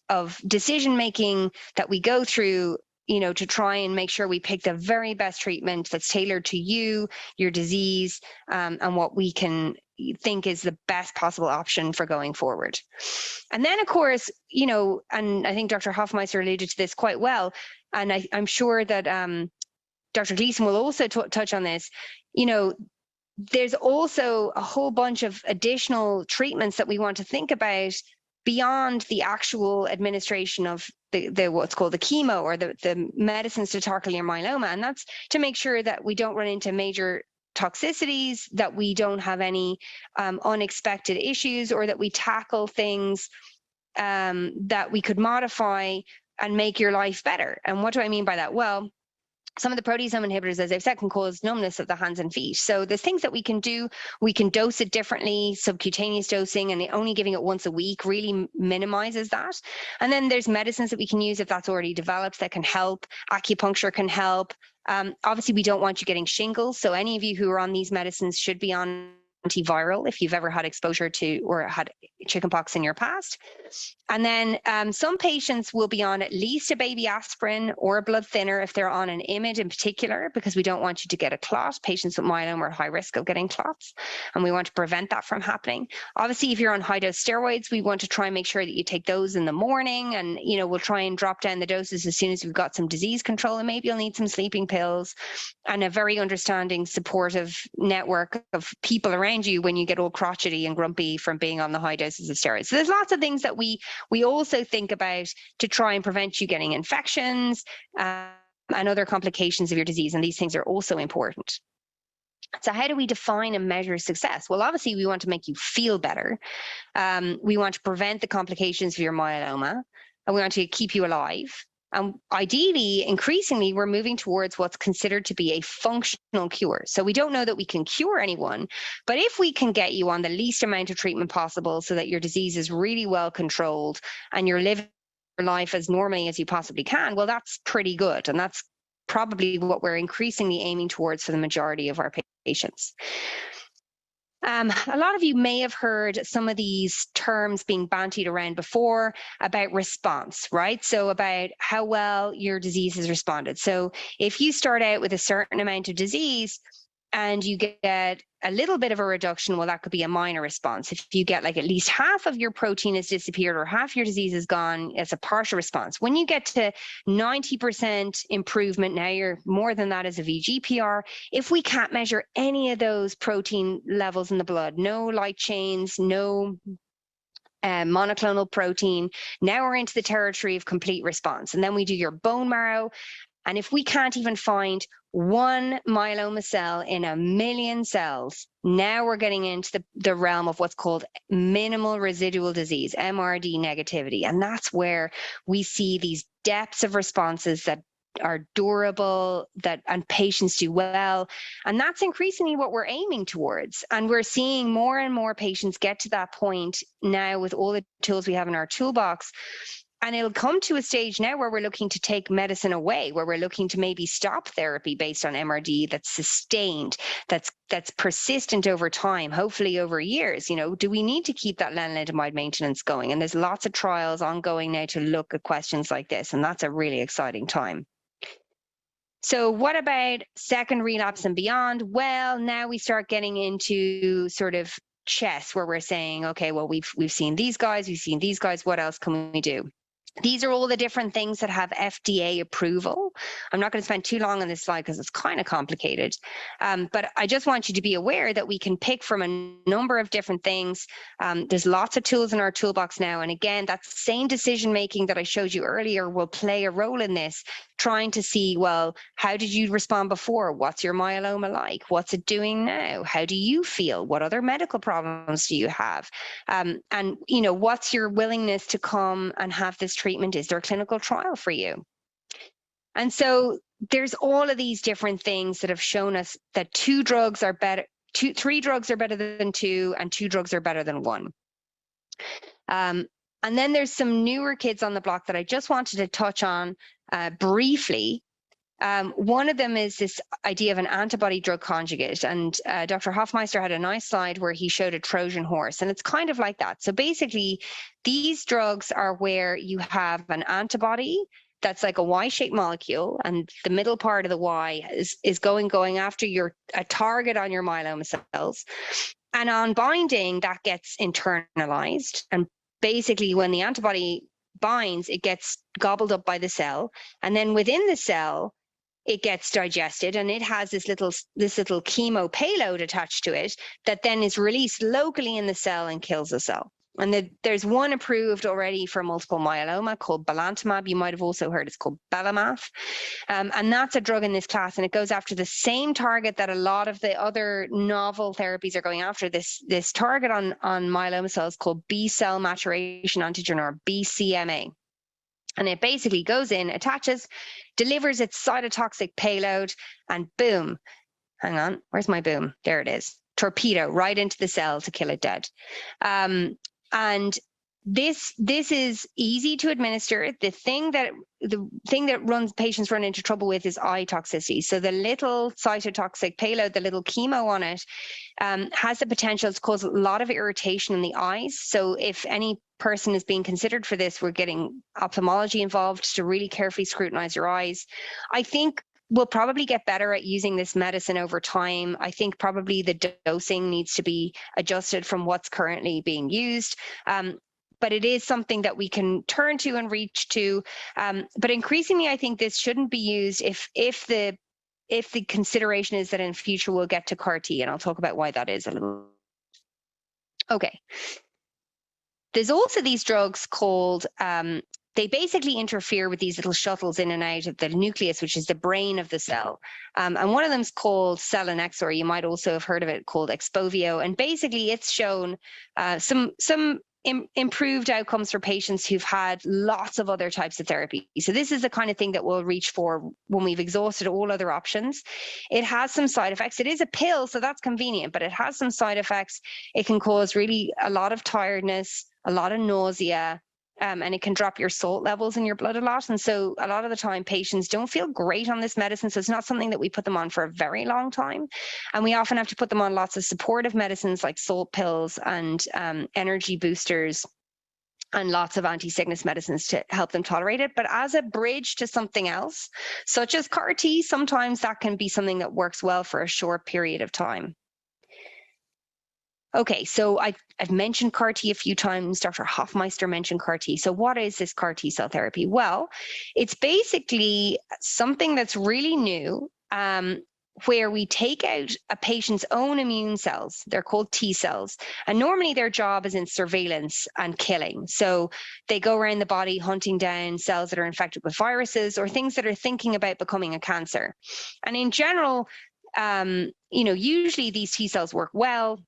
[SPEAKER 3] of decision-making that we go through, to try and make sure we pick the very best treatment that's tailored to you, your disease, and what we can think is the best possible option for going forward. And then, of course, and I think Dr. Hofmeister alluded to this quite well, and I'm sure that Dr. Gleason will also touch on this. There's also a whole bunch of additional treatments that we want to think about beyond the actual administration of the what's called the chemo or the medicines to tackle your myeloma. And that's to make sure that we don't run into major toxicities, that we don't have any unexpected issues, or that we tackle things that we could modify and make your life better. And what do I mean by that? Well, some of the proteasome inhibitors, as I've said, can cause numbness of the hands and feet. So there's things that we can do. We can dose it differently, subcutaneous dosing, and only giving it once a week really minimizes that. And then there's medicines that we can use if that's already developed that can help. Acupuncture can help. Obviously, we don't want you getting shingles. So any of you who are on these medicines should be on antiviral if you've ever had exposure to or had chickenpox in your past. And then some patients will be on at least a baby aspirin or a blood thinner if they're on an IMiD in particular, because we don't want you to get a clot. Patients with myeloma are at high risk of getting clots, and we want to prevent that from happening. Obviously, if you're on high dose steroids, we want to try and make sure that you take those in the morning, and we'll try and drop down the doses as soon as we've got some disease control, and maybe you'll need some sleeping pills and a very understanding, supportive network of people around you when you get all crotchety and grumpy from being on the high doses of steroids. So there's lots of things that we also think about to try and prevent you getting infections and other complications of your disease. And these things are also important. So how do we define and measure success? Well, obviously, we want to make you feel better. We want to prevent the complications of your myeloma, and we want to keep you alive. And ideally, increasingly, we're moving towards what's considered to be a functional cure. So we don't know that we can cure anyone, but if we can get you on the least amount of treatment possible so that your disease is really well controlled and you're living your life as normally as you possibly can, well, that's pretty good. And that's probably what we're increasingly aiming towards for the majority of our patients. A lot of you may have heard some of these terms being bandied around before about response, right? So about how well your disease has responded. So if you start out with a certain amount of disease and you get a little bit of a reduction, well, that could be a minor response. If you get like at least half of your protein has disappeared or half your disease is gone, it's a partial response. When you get to 90% improvement, now you're more than that as a VGPR. If we can't measure any of those protein levels in the blood, no light chains, no monoclonal protein, now we're into the territory of complete response. And then we do your bone marrow. And if we can't even find one myeloma cell in 1 million cells, now we're getting into the realm of what's called minimal residual disease, MRD negativity. And that's where we see these depths of responses that are durable, and patients do well. And that's increasingly what we're aiming towards. And we're seeing more and more patients get to that point now with all the tools we have in our toolbox. And it'll come to a stage now where we're looking to take medicine away, where we're looking to maybe stop therapy based on MRD that's sustained, that's persistent over time, hopefully over years. You know, do we need to keep that lenalidomide maintenance going? And there's lots of trials ongoing now to look at questions like this, and that's a really exciting time. So what about second relapse and beyond? Well, now we start getting into sort of chess, where we're saying, okay, well, we've seen these guys, what else can we do? These are all the different things that have FDA approval. I'm not going to spend too long on this slide because it's kind of complicated. But I just want you to be aware that we can pick from a number of different things. There's lots of tools in our toolbox now. And again, that same decision making that I showed you earlier will play a role in this, trying to see, well, how did you respond before? What's your myeloma like? What's it doing now? How do you feel? What other medical problems do you have? And, you know, what's your willingness to come and have this treatment? Is there a clinical trial for you? And so there's all of these different things that have shown us that 3 drugs are better than 2, and 2 drugs are better than 1. And then there's some newer kids on the block that I just wanted to touch on briefly. One of them is this idea of an antibody drug conjugate. And Dr. Hofmeister had a nice slide where he showed a Trojan horse, and it's kind of like that. So basically, these drugs are where you have an antibody that's like a Y-shaped molecule, and the middle part of the Y is going after a target on your myeloma cells. And on binding, that gets internalized. And basically, when the antibody binds, it gets gobbled up by the cell. And then within the cell, it gets digested, and it has this little chemo payload attached to it that then is released locally in the cell and kills the cell. And there's one approved already for multiple myeloma called belantamab. You might have also heard it's called belamaf. And that's a drug in this class, and it goes after the same target that a lot of the other novel therapies are going after, this target on myeloma cells called B-cell maturation antigen, or BCMA. And it basically goes in, attaches, delivers its cytotoxic payload, and boom, hang on, where's my boom? There it is. Torpedo right into the cell to kill it dead. And this is easy to administer. The thing that patients run into trouble with is eye toxicity. So the little cytotoxic payload, the little chemo on it, has the potential to cause a lot of irritation in the eyes. So if any person is being considered for this, we're getting ophthalmology involved to really carefully scrutinize your eyes. I think we'll probably get better at using this medicine over time. I think probably the dosing needs to be adjusted from what's currently being used. But it is something that we can turn to and reach to. But increasingly, I think this shouldn't be used if the consideration is that in future we'll get to CAR T, and I'll talk about why that is a little. Okay. There's also these drugs called, they basically interfere with these little shuttles in and out of the nucleus, which is the brain of the cell. And one of them is called selinexor. You might also have heard of it, called Expovio. And basically it's shown some improved outcomes for patients who've had lots of other types of therapy. So this is the kind of thing that we'll reach for when we've exhausted all other options. It has some side effects. It is a pill, so that's convenient, but it has some side effects. It can cause really a lot of tiredness, a lot of nausea, and it can drop your salt levels in your blood a lot. And so a lot of the time patients don't feel great on this medicine. So it's not something that we put them on for a very long time. And we often have to put them on lots of supportive medicines like salt pills and energy boosters and lots of anti-sickness medicines to help them tolerate it. But as a bridge to something else, such as CAR T, sometimes that can be something that works well for a short period of time. Okay, so I've mentioned CAR T a few times. Dr. Hofmeister mentioned CAR T. So what is this CAR T cell therapy? Well, it's basically something that's really new, where we take out a patient's own immune cells. They're called T cells. And normally their job is in surveillance and killing. So they go around the body hunting down cells that are infected with viruses or things that are thinking about becoming a cancer. And in general, usually these T cells work well.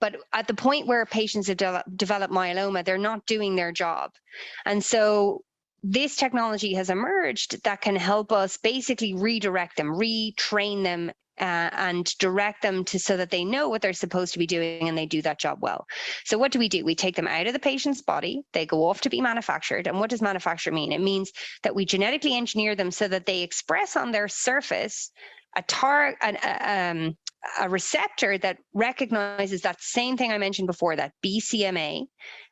[SPEAKER 3] But at the point where patients have developed myeloma, they're not doing their job. And so this technology has emerged that can help us basically redirect them, retrain them, and direct them so that they know what they're supposed to be doing and they do that job well. So what do? We take them out of the patient's body, they go off to be manufactured. And what does manufacture mean? It means that we genetically engineer them so that they express on their surface a receptor that recognizes that same thing I mentioned before, that BCMA,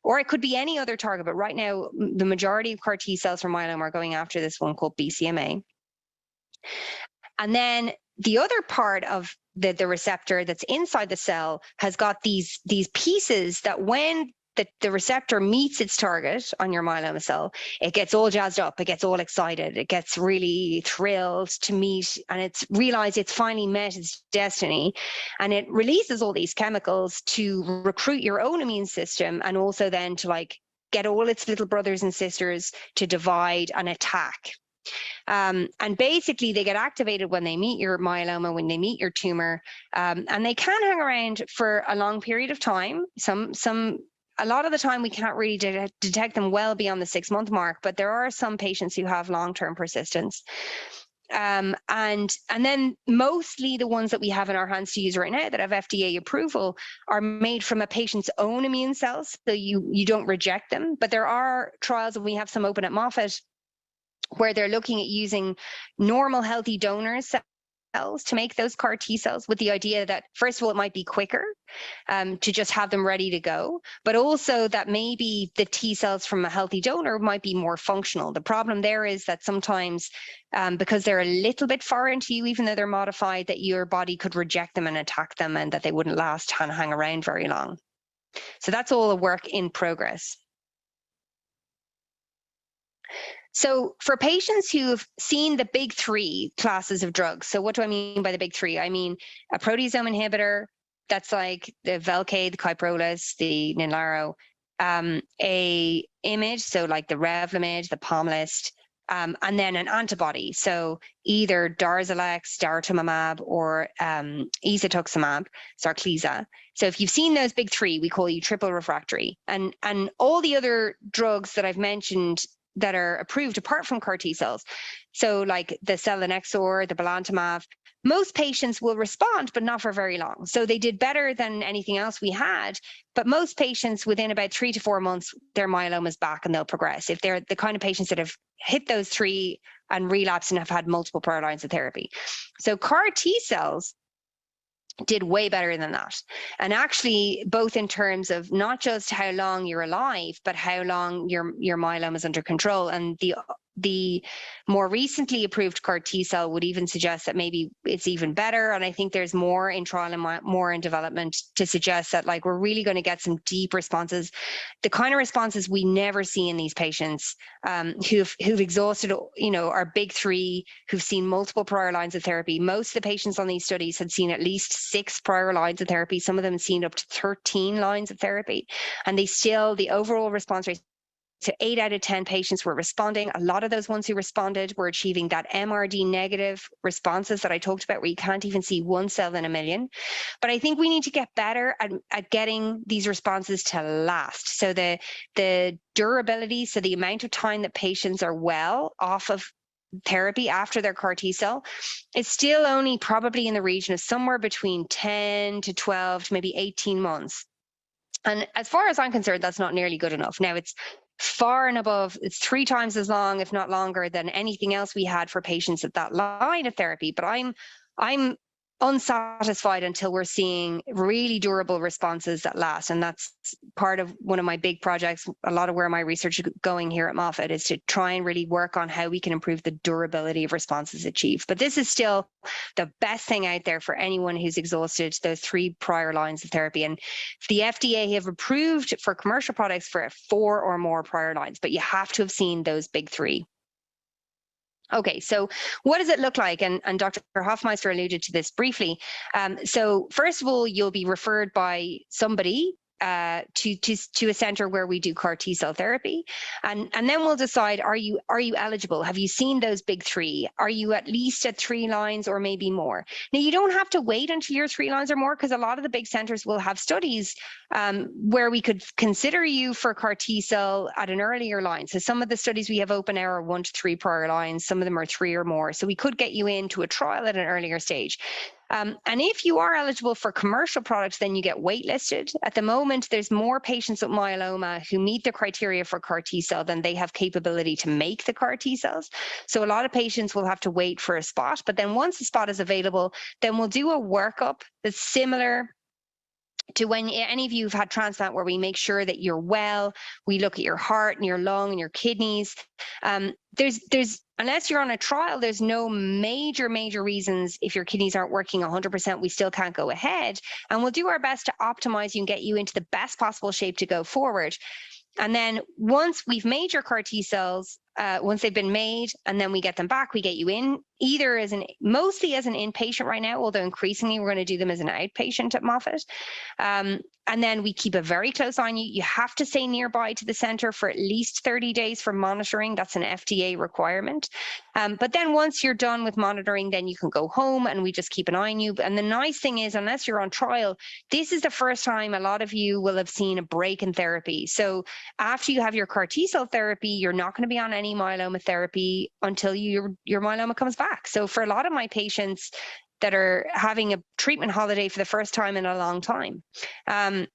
[SPEAKER 3] or it could be any other target. But right now, the majority of CAR T cells for myeloma are going after this one called BCMA. And then the other part of the receptor that's inside the cell has got these pieces that when the receptor meets its target on your myeloma cell, it gets all jazzed up, it gets all excited, it gets really thrilled to meet, and it's realized it's finally met its destiny. And it releases all these chemicals to recruit your own immune system, and also then to get all its little brothers and sisters to divide and attack. And basically they get activated when they meet your myeloma, when they meet your tumor, and they can hang around for a long period of time. A lot of the time we can't really detect them well beyond the 6-month mark, but there are some patients who have long-term persistence. And then mostly the ones that we have in our hands to use right now that have FDA approval are made from a patient's own immune cells, so you don't reject them. But there are trials, and we have some open at Moffitt, where they're looking at using normal healthy donor cells to make those CAR T cells, with the idea that, first of all, it might be quicker to just have them ready to go, but also that maybe the T cells from a healthy donor might be more functional. The problem there is that sometimes because they're a little bit foreign to you, even though they're modified, that your body could reject them and attack them, and that they wouldn't last and hang around very long. So that's all a work in progress. So for patients who've seen the big 3 classes of drugs, so what do I mean by the big 3? I mean a proteasome inhibitor, that's like the Velcade, the Kyprolis, the Ninlaro, a IMiD, so like the Revlimid, the Pomalyst, and then an antibody, so either Darzalex, daratumumab, or isatuximab, Sarclisa. So if you've seen those big 3, we call you triple refractory. And all the other drugs that I've mentioned that are approved apart from CAR T cells, so like the selinexor, the belantamab, most patients will respond, but not for very long. So they did better than anything else we had, but most patients within about 3 to 4 months, their myeloma is back and they'll progress if they're the kind of patients that have hit those 3 and relapsed and have had multiple prior lines of therapy. So CAR T cells did way better than that. And actually, both in terms of not just how long you're alive, but how long your myeloma is under control. And the more recently approved CAR T cell would even suggest that maybe it's even better. And I think there's more in trial and more in development to suggest that we're really going to get some deep responses, the kind of responses we never see in these patients who've exhausted, our big 3, who've seen multiple prior lines of therapy. Most of the patients on these studies had seen at least 6 prior lines of therapy. Some of them had seen up to 13 lines of therapy, and the overall response rate. So 8 out of 10 patients were responding. A lot of those ones who responded were achieving that MRD negative responses that I talked about, where you can't even see 1 cell in a million. But I think we need to get better at getting these responses to last. So the durability, so the amount of time that patients are well off of therapy after their CAR T cell, is still only probably in the region of somewhere between 10 to 12 to maybe 18 months. And as far as I'm concerned, that's not nearly good enough. Now, it's far and above. It's 3 times as long, if not longer, than anything else we had for patients at that line of therapy. But I'm unsatisfied until we're seeing really durable responses that last. And that's part of one of my big projects. A lot of where my research is going here at Moffitt is to try and really work on how we can improve the durability of responses achieved. But this is still the best thing out there for anyone who's exhausted those 3 prior lines of therapy. And the FDA have approved for commercial products for 4 or more prior lines, but you have to have seen those big 3. Okay, so what does it look like? And Dr. Hofmeister alluded to this briefly. So first of all, you'll be referred by somebody to a center where we do CAR T-cell therapy, and then we'll decide, are you eligible? Have you seen those big 3? Are you at least at 3 lines or maybe more? Now, you don't have to wait until you're 3 lines or more, because a lot of the big centers will have studies where we could consider you for CAR T-cell at an earlier line. So some of the studies we have open are 1 to 3 prior lines. Some of them are 3 or more. So we could get you into a trial at an earlier stage. And if you are eligible for commercial products, then you get waitlisted. At the moment, there's more patients with myeloma who meet the criteria for CAR T-cell than they have capability to make the CAR T-cells. So a lot of patients will have to wait for a spot. But then once the spot is available, then we'll do a workup that's similar to when any of you have had transplant, where we make sure that you're well. We look at your heart and your lung and your kidneys. There's unless you're on a trial, there's no major reasons if your kidneys aren't working 100%, we still can't go ahead. And we'll do our best to optimize you and get you into the best possible shape to go forward. And then once we've made your CAR T cells, once they've been made and then we get them back, we get you in either mostly as an inpatient right now, although increasingly we're going to do them as an outpatient at Moffitt. And then we keep a very close eye on you. You have to stay nearby to the center for at least 30 days for monitoring. That's an FDA requirement. But then once you're done with monitoring, then you can go home and we just keep an eye on you. And the nice thing is, unless you're on trial, this is the first time a lot of you will have seen a break in therapy. So after you have your CAR T-cell therapy, you're not going to be on any myeloma therapy until your myeloma comes back. So for a lot of my patients that are having a treatment holiday for the first time in a long time, and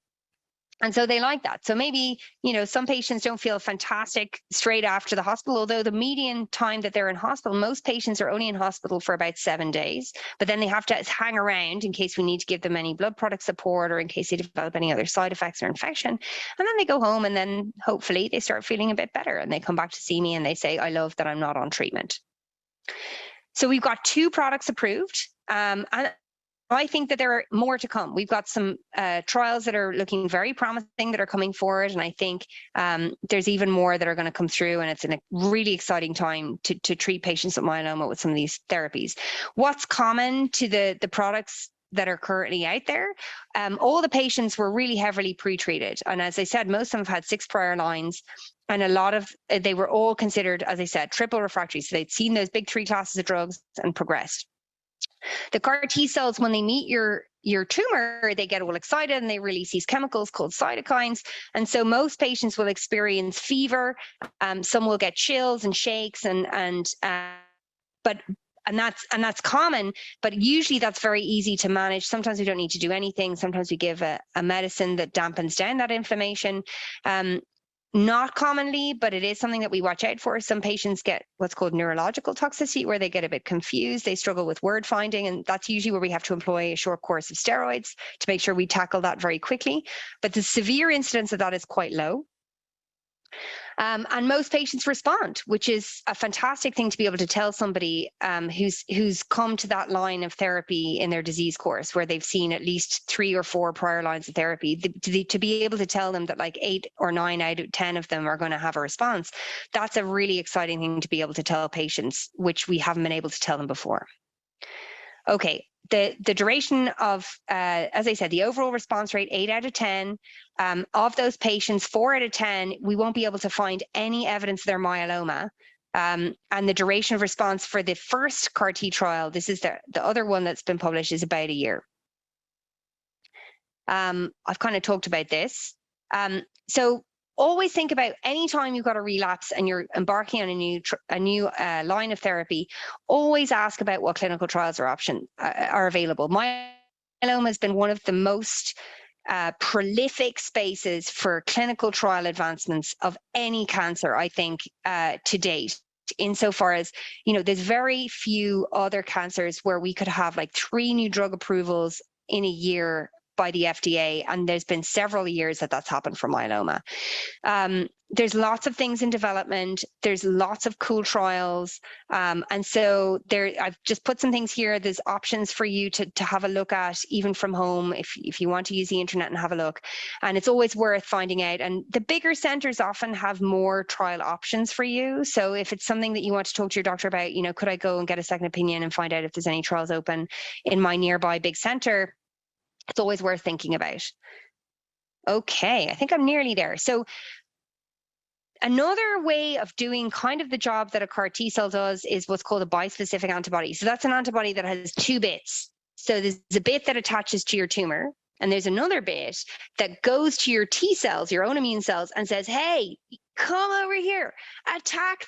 [SPEAKER 3] so they like that. So maybe, some patients don't feel fantastic straight after the hospital, although the median time that they're in hospital, most patients are only in hospital for about 7 days, but then they have to hang around in case we need to give them any blood product support or in case they develop any other side effects or infection. And then they go home and then hopefully they start feeling a bit better and they come back to see me and they say, I love that I'm not on treatment. So we've got 2 products approved. And I think that there are more to come. We've got some trials that are looking very promising that are coming forward. And I think there's even more that are going to come through. And it's a really exciting time to treat patients with myeloma with some of these therapies. What's common to the products that are currently out there? All the patients were really heavily pre-treated. And as I said, most of them have had 6 prior lines. And a lot of, they were all considered, as I said, triple refractory. So they'd seen those big 3 classes of drugs and progressed. The CAR T cells, when they meet your tumor, they get all excited and they release these chemicals called cytokines. And so most patients will experience fever. Some will get chills and shakes, and that's common, but usually that's very easy to manage. Sometimes we don't need to do anything. Sometimes we give a medicine that dampens down that inflammation. Not commonly, but it is something that we watch out for. Some patients get what's called neurological toxicity, where they get a bit confused. They struggle with word finding, and that's usually where we have to employ a short course of steroids to make sure we tackle that very quickly. But the severe incidence of that is quite low. And most patients respond, which is a fantastic thing to be able to tell somebody who's come to that line of therapy in their disease course, where they've seen at least 3 or 4 prior lines of therapy, to be able to tell them that like 8 or 9 out of 10 of them are going to have a response. That's a really exciting thing to be able to tell patients, which we haven't been able to tell them before. Okay. The duration of, as I said, the overall response rate, 8 out of 10. Of those patients, 4 out of 10, we won't be able to find any evidence of their myeloma. And the duration of response for the first CAR T trial, this is the other one that's been published, is about a year. I've kind of talked about this. So always think about any time you've got a relapse and you're embarking on a new line of therapy, always ask about what clinical trials are available. Myeloma has been one of the most prolific spaces for clinical trial advancements of any cancer, I think, to date. Insofar as, there's very few other cancers where we could have like 3 new drug approvals in a year by the FDA, and there's been several years that that's happened for myeloma. There's lots of things in development. There's lots of cool trials. And so I've just put some things here. There's options for you to have a look at, even from home, if you want to use the internet and have a look. And it's always worth finding out. And the bigger centers often have more trial options for you. So if it's something that you want to talk to your doctor about, could I go and get a second opinion and find out if there's any trials open in my nearby big center? It's always worth thinking about. Okay, I think I'm nearly there. So another way of doing kind of the job that a CAR T cell does is what's called a bispecific antibody. So that's an antibody that has 2 bits. So there's a bit that attaches to your tumor, and there's another bit that goes to your T cells, your own immune cells, and says, hey, come over here, attack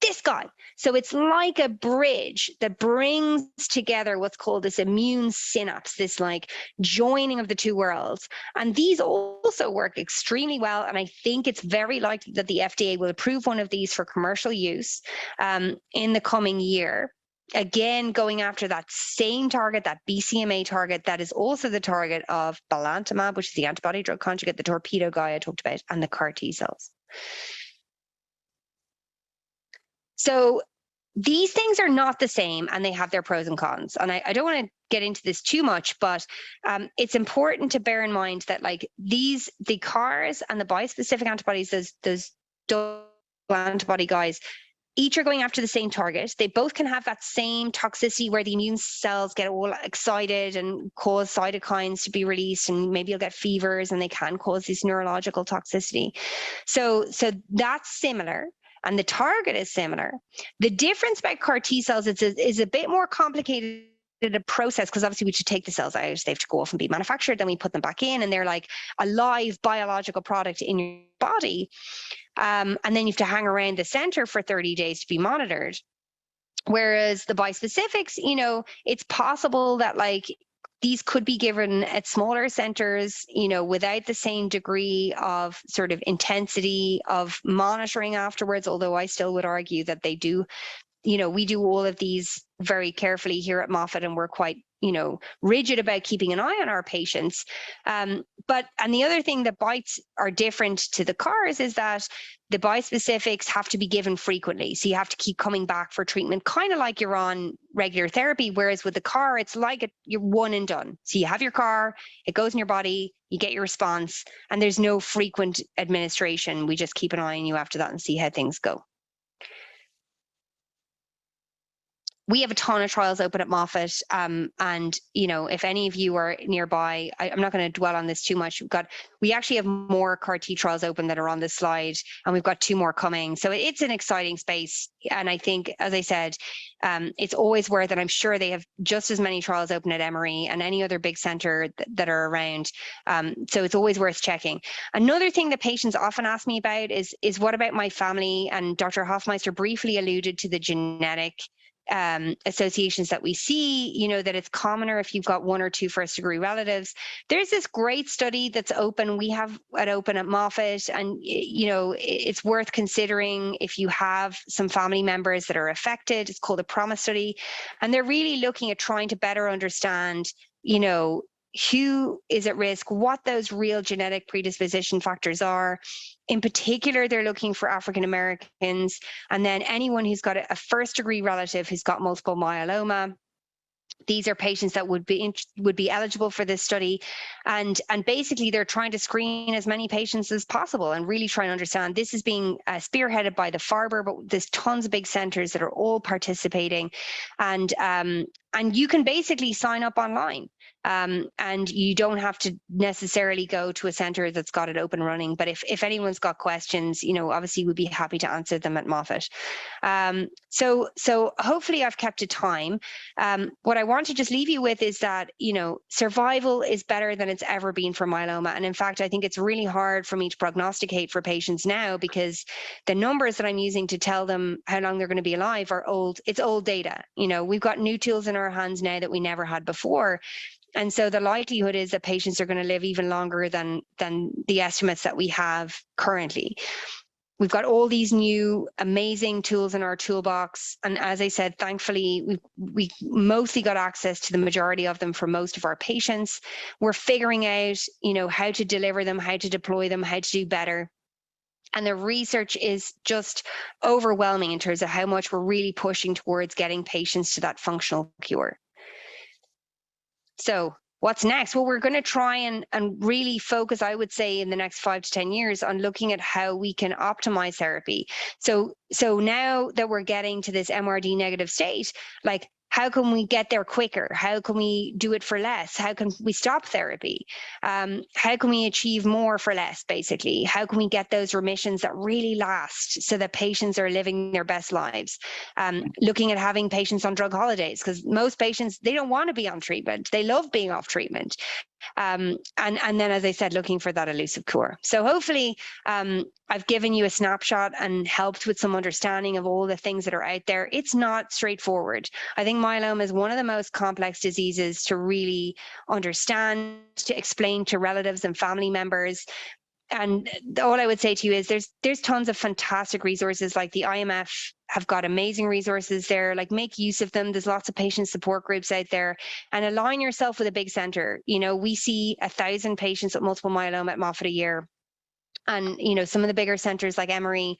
[SPEAKER 3] this guy. So it's like a bridge that brings together what's called this immune synapse, this like joining of the 2 worlds. And these also work extremely well. And I think it's very likely that the FDA will approve one of these for commercial use in the coming year. Again, going after that same target, that BCMA target, that is also the target of belantamab, which is the antibody drug conjugate, the torpedo guy I talked about, and the CAR T cells. So these things are not the same, and they have their pros and cons. And I don't want to get into this too much, but it's important to bear in mind that like the CARs and the bispecific antibodies, those double antibody guys, each are going after the same target. They both can have that same toxicity where the immune cells get all excited and cause cytokines to be released, and maybe you'll get fevers, and they can cause this neurological toxicity. So that's similar. And the target is similar. The difference about CAR T cells is a bit more complicated a process, because obviously we should take the cells out, they have to go off and be manufactured, then we put them back in, and they're like a live biological product in your body. And then you have to hang around the center for 30 days to be monitored. Whereas the bispecifics, it's possible that like these could be given at smaller centers, without the same degree of sort of intensity of monitoring afterwards, although I still would argue that they do. We do all of these very carefully here at Moffitt, and we're quite, rigid about keeping an eye on our patients. And the other thing that bites are different to the CARs is that the bispecifics have to be given frequently. So you have to keep coming back for treatment, kind of like you're on regular therapy. Whereas with the CAR, it's like you're one and done. So you have your CAR, it goes in your body, you get your response, and there's no frequent administration. We just keep an eye on you after that and see how things go. We have a ton of trials open at Moffitt, and if any of you are nearby, I'm not going to dwell on this too much. We actually have more CAR T trials open that are on this slide, and we've got 2 more coming. So it's an exciting space, and I think, as I said, it's always worth it. I'm sure they have just as many trials open at Emory and any other big center that are around. So it's always worth checking. Another thing that patients often ask me about is what about my family? And Dr. Hofmeister briefly alluded to the genetic associations that we see, that it's commoner if you've got 1 or 2 first-degree relatives. There's this great study that's open. We have it open at Moffitt, and it's worth considering if you have some family members that are affected. It's called the PROMISE study, and they're really looking at trying to better understand, who is at risk, what those real genetic predisposition factors are. In particular, they're looking for African Americans, and then anyone who's got a first-degree relative who's got multiple myeloma. These are patients that would be eligible for this study, and basically they're trying to screen as many patients as possible and really try and understand. This is being spearheaded by the Farber, but there's tons of big centers that are all participating, and you can basically sign up online. And you don't have to necessarily go to a center that's got it open and running. But if anyone's got questions, obviously we'd be happy to answer them at Moffitt. So hopefully I've kept to time. What I want to just leave you with is that, survival is better than it's ever been for myeloma. And in fact, I think it's really hard for me to prognosticate for patients now, because the numbers that I'm using to tell them how long they're going to be alive are old. It's old data. We've got new tools in our hands now that we never had before. And so the likelihood is that patients are going to live even longer than the estimates that we have currently. We've got all these new amazing tools in our toolbox. And as I said, thankfully, we mostly got access to the majority of them for most of our patients. We're figuring out, how to deliver them, how to deploy them, how to do better. And the research is just overwhelming in terms of how much we're really pushing towards getting patients to that functional cure. So what's next? Well, we're going to try and really focus, I would say, in the next 5 to 10 years on looking at how we can optimize therapy. So now that we're getting to this MRD negative state, like, how can we get there quicker? How can we do it for less? How can we stop therapy? How can we achieve more for less, basically? How can we get those remissions that really last so that patients are living their best lives? Looking at having patients on drug holidays, because most patients, they don't want to be on treatment. They love being off treatment. And then, as I said, looking for that elusive cure. So hopefully I've given you a snapshot and helped with some understanding of all the things that are out there. It's not straightforward. I think myeloma is one of the most complex diseases to really understand, to explain to relatives and family members. And all I would say to you is there's tons of fantastic resources. Like the IMF have got amazing resources there. Like, make use of them. There's lots of patient support groups out there, and align yourself with a big center. We see 1,000 patients with multiple myeloma at Moffitt a year. And, some of the bigger centers like Emory,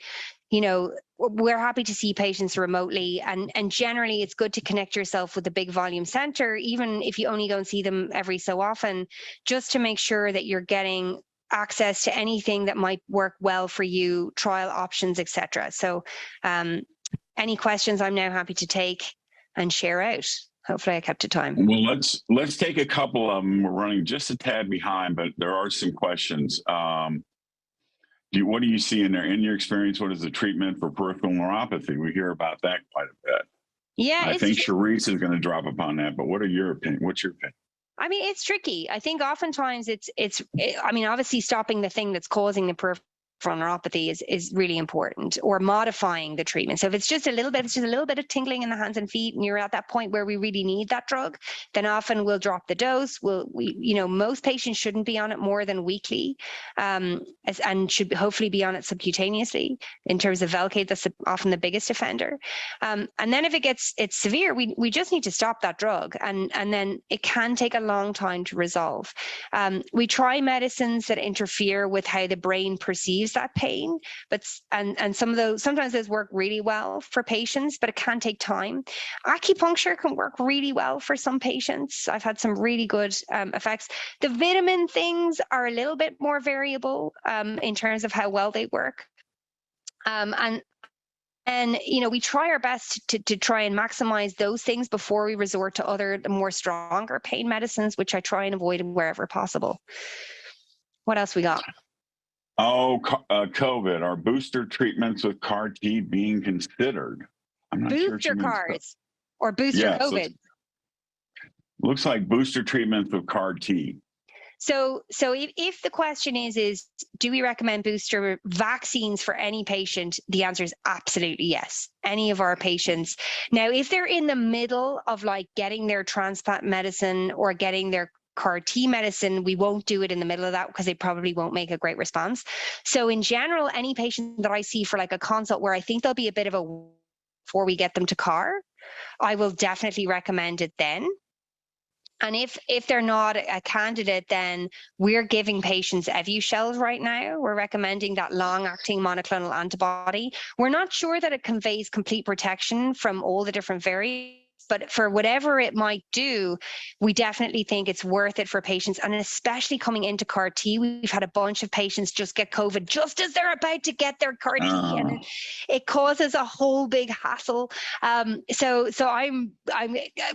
[SPEAKER 3] we're happy to see patients remotely. And generally, it's good to connect yourself with a big volume center, even if you only go and see them every so often, just to make sure that you're getting access to anything that might work well for you, trial options, etc. So any questions I'm now happy to take and share out. Hopefully I kept to time.
[SPEAKER 1] Well, let's take a couple of them. We're running just a tad behind, but there are some questions. What do you see in there? In your experience, what is the treatment for peripheral neuropathy? We hear about that quite a bit.
[SPEAKER 3] Yeah,
[SPEAKER 1] I think Charisse is going to drop upon that, but what are your opinion? What's your opinion?
[SPEAKER 3] I mean, it's tricky. I think oftentimes obviously stopping the thing that's causing the peripheral neuropathy is really important, or modifying the treatment. So if it's just a little bit, of tingling in the hands and feet, and you're at that point where we really need that drug, then often we'll drop the dose. Most patients shouldn't be on it more than weekly, and should hopefully be on it subcutaneously. In terms of Velcade, that's often the biggest offender. And then if it's severe, we just need to stop that drug, and then it can take a long time to resolve. We try medicines that interfere with how the brain perceives that pain, and sometimes those work really well for patients, but it can take time. Acupuncture can work really well for some patients. I've had some really good effects. The vitamin things are a little bit more variable in terms of how well they work. And we try our best to try and maximize those things before we resort to the more stronger pain medicines, which I try and avoid wherever possible. What else we got?
[SPEAKER 1] Oh, COVID. Are booster treatments with CAR T being considered? I'm not sure.
[SPEAKER 3] Booster CARs or booster COVID?
[SPEAKER 1] Looks like booster treatments with CAR T.
[SPEAKER 3] So if the question is do we recommend booster vaccines for any patient? The answer is absolutely yes. Any of our patients. Now, if they're in the middle of like getting their transplant medicine or getting their CAR T medicine, we won't do it in the middle of that because they probably won't make a great response. So in general, any patient that I see for like a consult where I think there'll be a bit of before we get them to CAR, I will definitely recommend it then. And if they're not a candidate, then we're giving patients Evusheld right now. We're recommending that long-acting monoclonal antibody. We're not sure that it conveys complete protection from all the different variants, but for whatever it might do, we definitely think it's worth it for patients. And especially coming into CAR T, we've had a bunch of patients just get COVID just as they're about to get their CAR T, and it causes a whole big hassle. So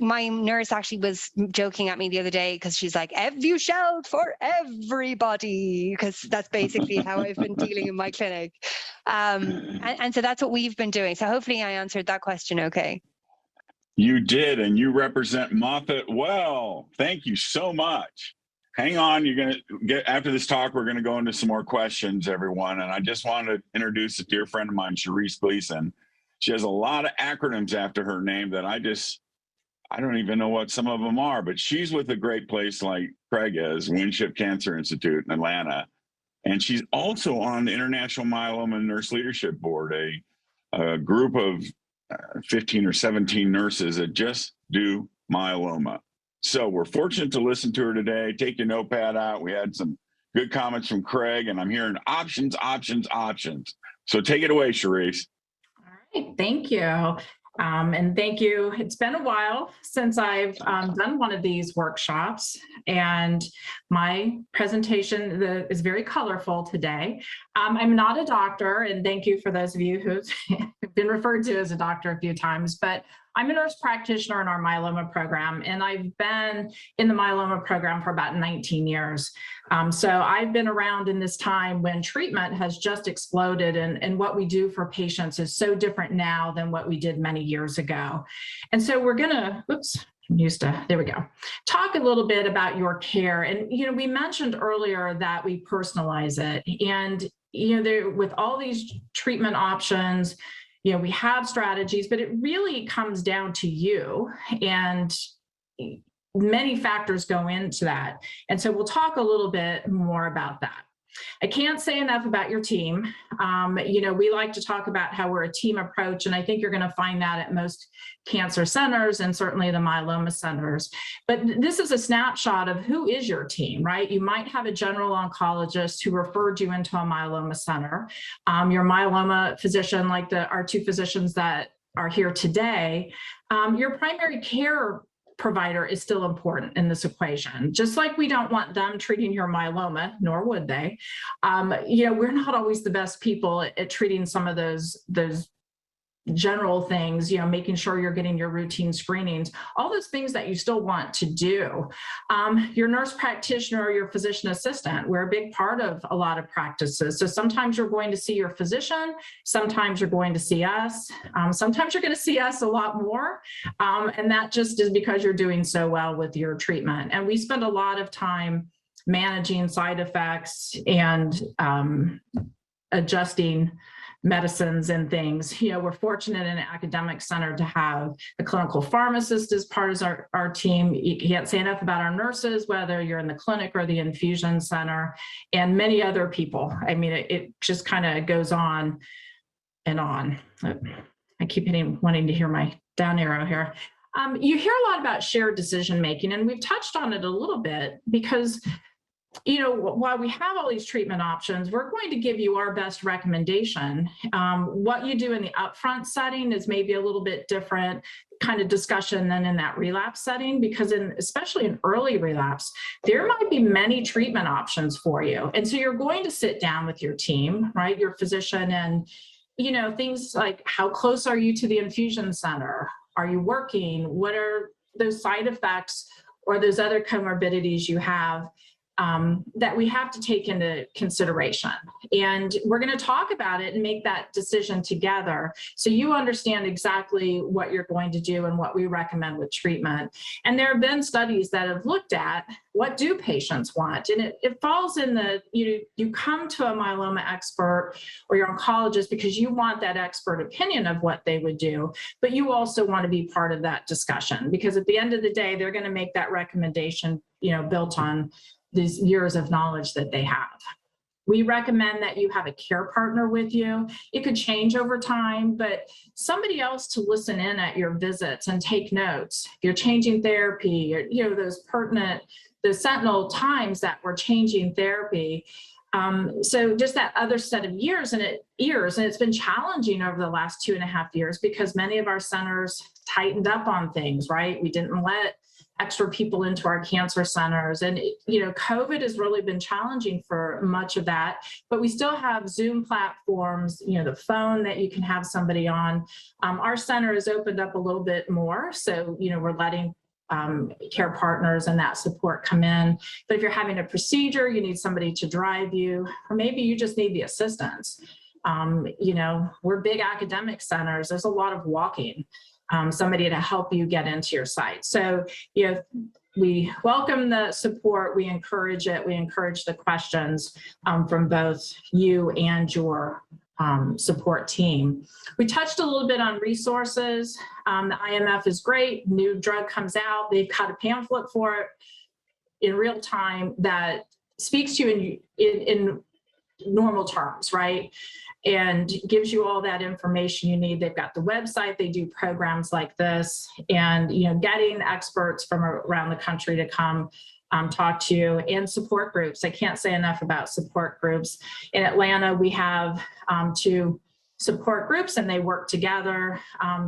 [SPEAKER 3] my nurse actually was joking at me the other day because she's like, Evusheld for everybody, because that's basically how I've been dealing in my clinic. And so that's what we've been doing. So hopefully I answered that question okay.
[SPEAKER 1] You did, and you represent Moffitt well. Thank you so much. Hang on, you're going to get, after this talk, we're going to go into some more questions, everyone. And I just wanted to introduce a dear friend of mine, Charisse Gleason. She has a lot of acronyms after her name that I don't even know what some of them are, but she's with a great place like Craig is, Winship Cancer Institute in Atlanta. And she's also on the International Myeloma Nurse Leadership Board, a group of 15 or 17 nurses that just do myeloma. So we're fortunate to listen to her today. Take your notepad out. We had some good comments from Craig, and I'm hearing options, options, options. So take it away, Charisse.
[SPEAKER 4] All right, thank you. And thank you. It's been a while since I've done one of these workshops, and my presentation is very colorful today. I'm not a doctor, and thank you for those of you who've been referred to as a doctor a few times, but I'm a nurse practitioner in our myeloma program, and I've been in the myeloma program for about 19 years. So I've been around in this time when treatment has just exploded, and what we do for patients is so different now than what we did many years ago. And so we're gonna, there we go. Talk a little bit about your care. And, we mentioned earlier that we personalize it. And, with all these treatment options, we have strategies, but it really comes down to you, and many factors go into that. And so we'll talk a little bit more about that. I can't say enough about your team. We like to talk about how we're a team approach, and I think you're going to find that at most cancer centers and certainly the myeloma centers. But this is a snapshot of who is your team, right? You might have a general oncologist who referred you into a myeloma center. Your myeloma physician, like our two physicians that are here today, your primary care provider is still important in this equation. Just like we don't want them treating your myeloma, nor would they. We're not always the best people at treating some of those general things, making sure you're getting your routine screenings, all those things that you still want to do. Your nurse practitioner or your physician assistant, we're a big part of a lot of practices. So sometimes you're going to see your physician, sometimes you're going to see us, sometimes you're going to see us a lot more. And that just is because you're doing so well with your treatment. And we spend a lot of time managing side effects and adjusting medicines and things. We're fortunate in an academic center to have a clinical pharmacist as part of our team. You can't say enough about our nurses, whether you're in the clinic or the infusion center, and many other people. I mean, it just kind of goes on and on. I keep wanting to hear my down arrow here. You hear a lot about shared decision making, and we've touched on it a little bit because while we have all these treatment options, we're going to give you our best recommendation. What you do in the upfront setting is maybe a little bit different kind of discussion than in that relapse setting, because especially in early relapse, there might be many treatment options for you. And so you're going to sit down with your team, right, your physician, and things like, how close are you to the infusion center? Are you working? What are those side effects or those other comorbidities you have that we have to take into consideration? And we're going to talk about it and make that decision together so you understand exactly what you're going to do and what we recommend with treatment. And there have been studies that have looked at what do patients want, and it falls in the, you come to a myeloma expert or your oncologist because you want that expert opinion of what they would do, but you also want to be part of that discussion, because at the end of the day, they're going to make that recommendation, built on these years of knowledge that they have. We recommend that you have a care partner with you. It could change over time, but somebody else to listen in at your visits and take notes. If you're changing therapy, or, those pertinent, the sentinel times that we're changing therapy. So just that other set of years, and it's been challenging over the last 2.5 years because many of our centers tightened up on things, right? We didn't let extra people into our cancer centers. And, COVID has really been challenging for much of that, but we still have Zoom platforms, the phone that you can have somebody on. Our center has opened up a little bit more. So, we're letting care partners and that support come in. But if you're having a procedure, you need somebody to drive you, or maybe you just need the assistance. We're big academic centers. There's a lot of walking. Somebody to help you get into your site. So, we welcome the support, we encourage it, we encourage the questions from both you and your support team. We touched a little bit on resources. The IMF is great. New drug comes out. They've got a pamphlet for it in real time that speaks to you in normal terms, right? And gives you all that information you need. They've got the website, they do programs like this, and getting experts from around the country to come talk to you, and support groups. I can't say enough about support groups. In Atlanta, we have 2 support groups, and they work together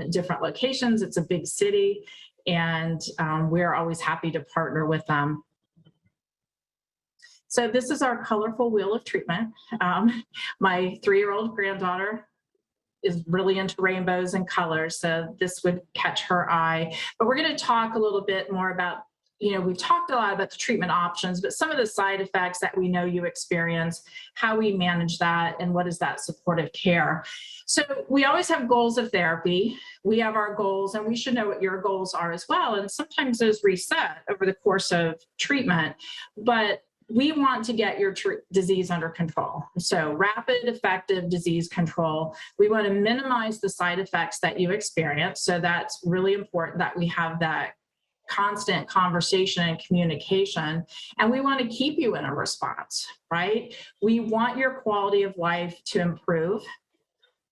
[SPEAKER 4] in different locations. It's a big city, and we're always happy to partner with them. So this is our colorful wheel of treatment. My 3-year-old granddaughter is really into rainbows and colors, so this would catch her eye. But we're going to talk a little bit more about, we've talked a lot about the treatment options, but some of the side effects that we know you experience, how we manage that, and what is that supportive care. So we always have goals of therapy. We have our goals, and we should know what your goals are as well. And sometimes those reset over the course of treatment, but we want to get your disease under control. So rapid, effective disease control. We want to minimize the side effects that you experience. So that's really important that we have that constant conversation and communication. And we want to keep you in a response, right? We want your quality of life to improve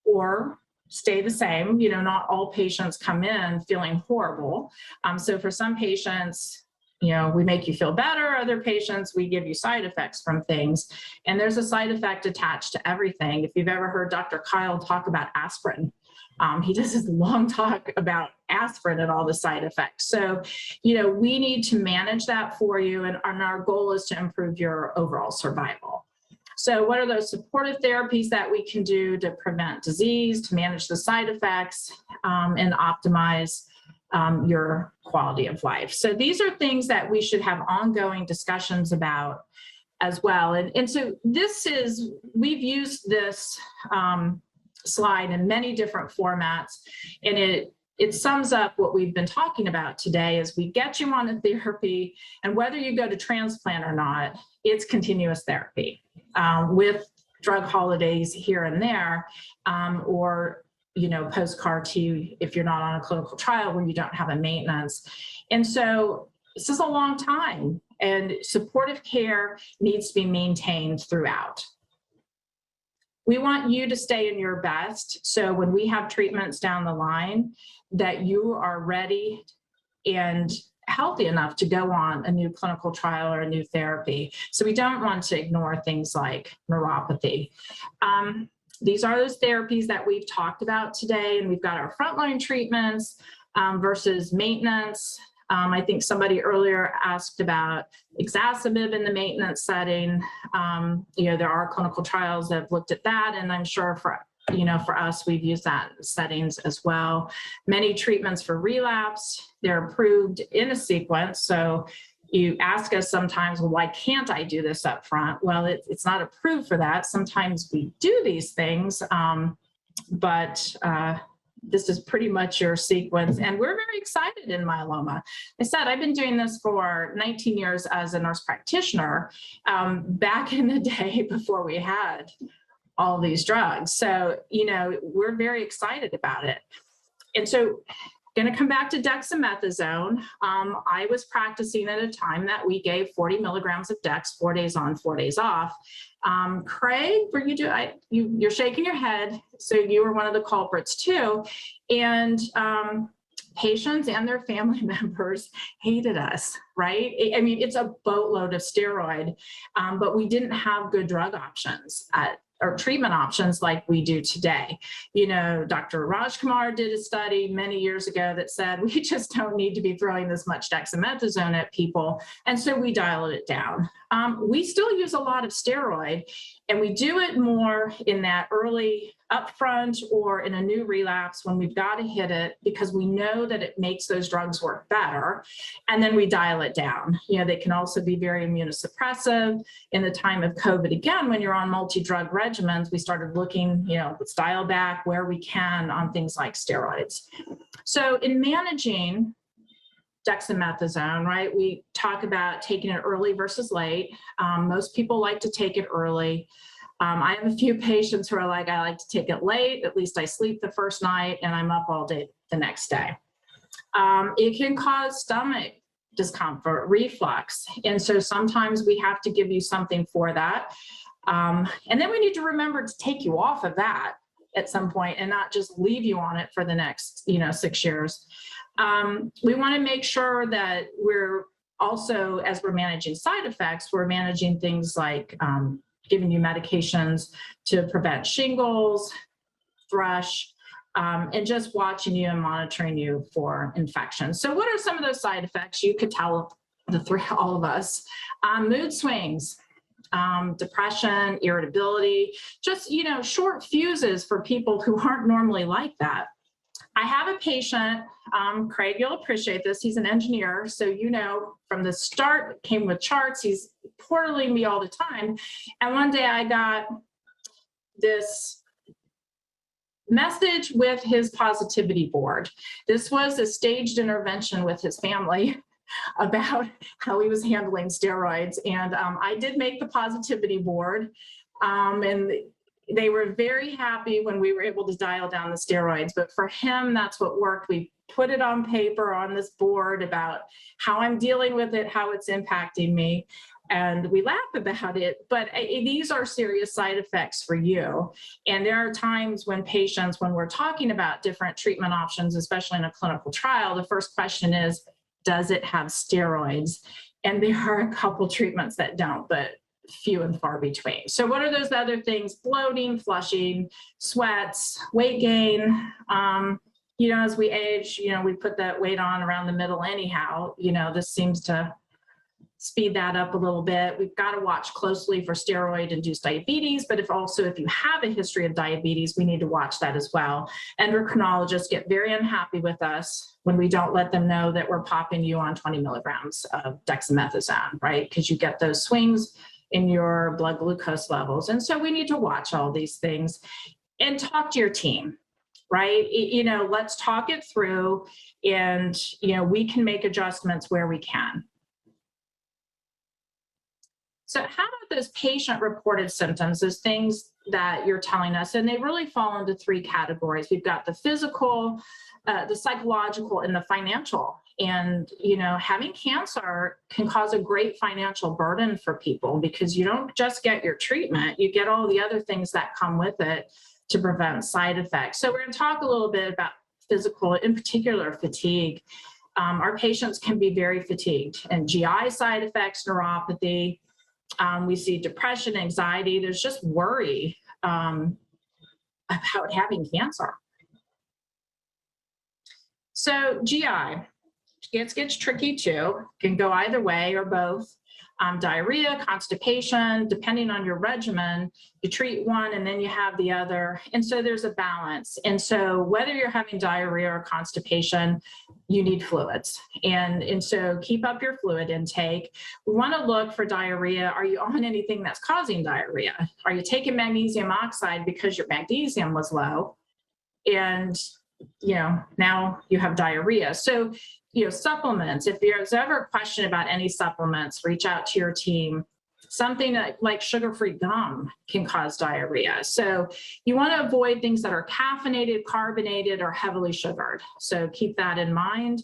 [SPEAKER 4] or stay the same. Not all patients come in feeling horrible. So for some patients, we make you feel better. Other patients, we give you side effects from things. And there's a side effect attached to everything. If you've ever heard Dr. Kyle talk about aspirin, he does this long talk about aspirin and all the side effects. So, we need to manage that for you. And our goal is to improve your overall survival. So what are those supportive therapies that we can do to prevent disease, to manage the side effects, and optimize your quality of life? So these are things that we should have ongoing discussions about as well. And so we've used this slide in many different formats, and it sums up what we've been talking about today. Is we get you on a therapy, and whether you go to transplant or not, it's continuous therapy with drug holidays here and there, or post-CAR T if you're not on a clinical trial where you don't have a maintenance. And so this is a long time, and supportive care needs to be maintained throughout. We want you to stay in your best. So when we have treatments down the line, that you are ready and healthy enough to go on a new clinical trial or a new therapy. So we don't want to ignore things like neuropathy. These are those therapies that we've talked about today, and we've got our frontline treatments versus maintenance. I think somebody earlier asked about exacerbib in the maintenance setting. There are clinical trials that have looked at that, and I'm sure for us, we've used that in settings as well. Many treatments for relapse, they're approved in a sequence. So you ask us sometimes, well, why can't I do this up front? Well, it's not approved for that. Sometimes we do these things, but this is pretty much your sequence. And we're very excited in myeloma. I said, I've been doing this for 19 years as a nurse practitioner, back in the day before we had all these drugs. So, we're very excited about it. And so, going to come back to dexamethasone. I was practicing at a time that we gave 40 milligrams of dex, 4 days on, 4 days off. Craig, you're shaking your head, so you were one of the culprits too. And patients and their family members hated us, right? I mean, it's a boatload of steroid, but we didn't have good drug options or treatment options like we do today. Dr. Rajkumar did a study many years ago that said we just don't need to be throwing this much dexamethasone at people. And so we dialed it down. We still use a lot of steroid, and we do it more in that early upfront or in a new relapse when we've got to hit it, because we know that it makes those drugs work better. And then we dial it down. They can also be very immunosuppressive. In the time of COVID, again, when you're on multi-drug regimens, we started looking, let's dial back where we can on things like steroids. So in managing dexamethasone, right, we talk about taking it early versus late. Most people like to take it early. I have a few patients who are like, I like to take it late, at least I sleep the first night and I'm up all day the next day. It can cause stomach discomfort, reflux. And so sometimes we have to give you something for that. And then we need to remember to take you off of that at some point and not just leave you on it for the next, 6 years. We want to make sure that we're also, as we're managing side effects, we're managing things like giving you medications to prevent shingles, thrush, and just watching you and monitoring you for infections. So what are some of those side effects? You could tell all of us. Mood swings, depression, irritability, just, short fuses for people who aren't normally like that. I have a patient, Craig, you'll appreciate this. He's an engineer. So, from the start came with charts. He's portaling me all the time. And one day I got this message with his positivity board. This was a staged intervention with his family about how he was handling steroids. And I did make the positivity board. And they were very happy when we were able to dial down the steroids, but for him, that's what worked. We put it on paper on this board about how I'm dealing with it, how it's impacting me, and we laugh about it, but these are serious side effects for you. And there are times when patients, when we're talking about different treatment options, especially in a clinical trial, the first question is, does it have steroids? And there are a couple treatments that don't, but few and far between. So what are those other things? Bloating, flushing, sweats, weight gain. As we age, we put that weight on around the middle anyhow. This seems to speed that up a little bit. We've got to watch closely for steroid-induced diabetes, but if you have a history of diabetes, we need to watch that as well. Endocrinologists get very unhappy with us when we don't let them know that we're popping you on 20 milligrams of dexamethasone, right? Because you get those swings in your blood glucose levels. And so we need to watch all these things and talk to your team, right? Let's talk it through and, we can make adjustments where we can. So how about those patient-reported symptoms, those things that you're telling us? And they really fall into 3 categories. We've got the physical, the psychological, and the financial. And, having cancer can cause a great financial burden for people because you don't just get your treatment, you get all the other things that come with it to prevent side effects. So we're going to talk a little bit about physical, in particular fatigue. Our patients can be very fatigued, and GI side effects, neuropathy. We see depression, anxiety. There's just worry about having cancer. So GI gets tricky too. Can go either way or both. Diarrhea, constipation, depending on your regimen, you treat one and then you have the other. And so there's a balance. And so whether you're having diarrhea or constipation, you need fluids. And so keep up your fluid intake. We want to look for diarrhea. Are you on anything that's causing diarrhea? Are you taking magnesium oxide because your magnesium was low? And, now you have diarrhea. So, supplements, if there's ever a question about any supplements, reach out to your team. Something like sugar-free gum can cause diarrhea. So you want to avoid things that are caffeinated, carbonated, or heavily sugared. So keep that in mind.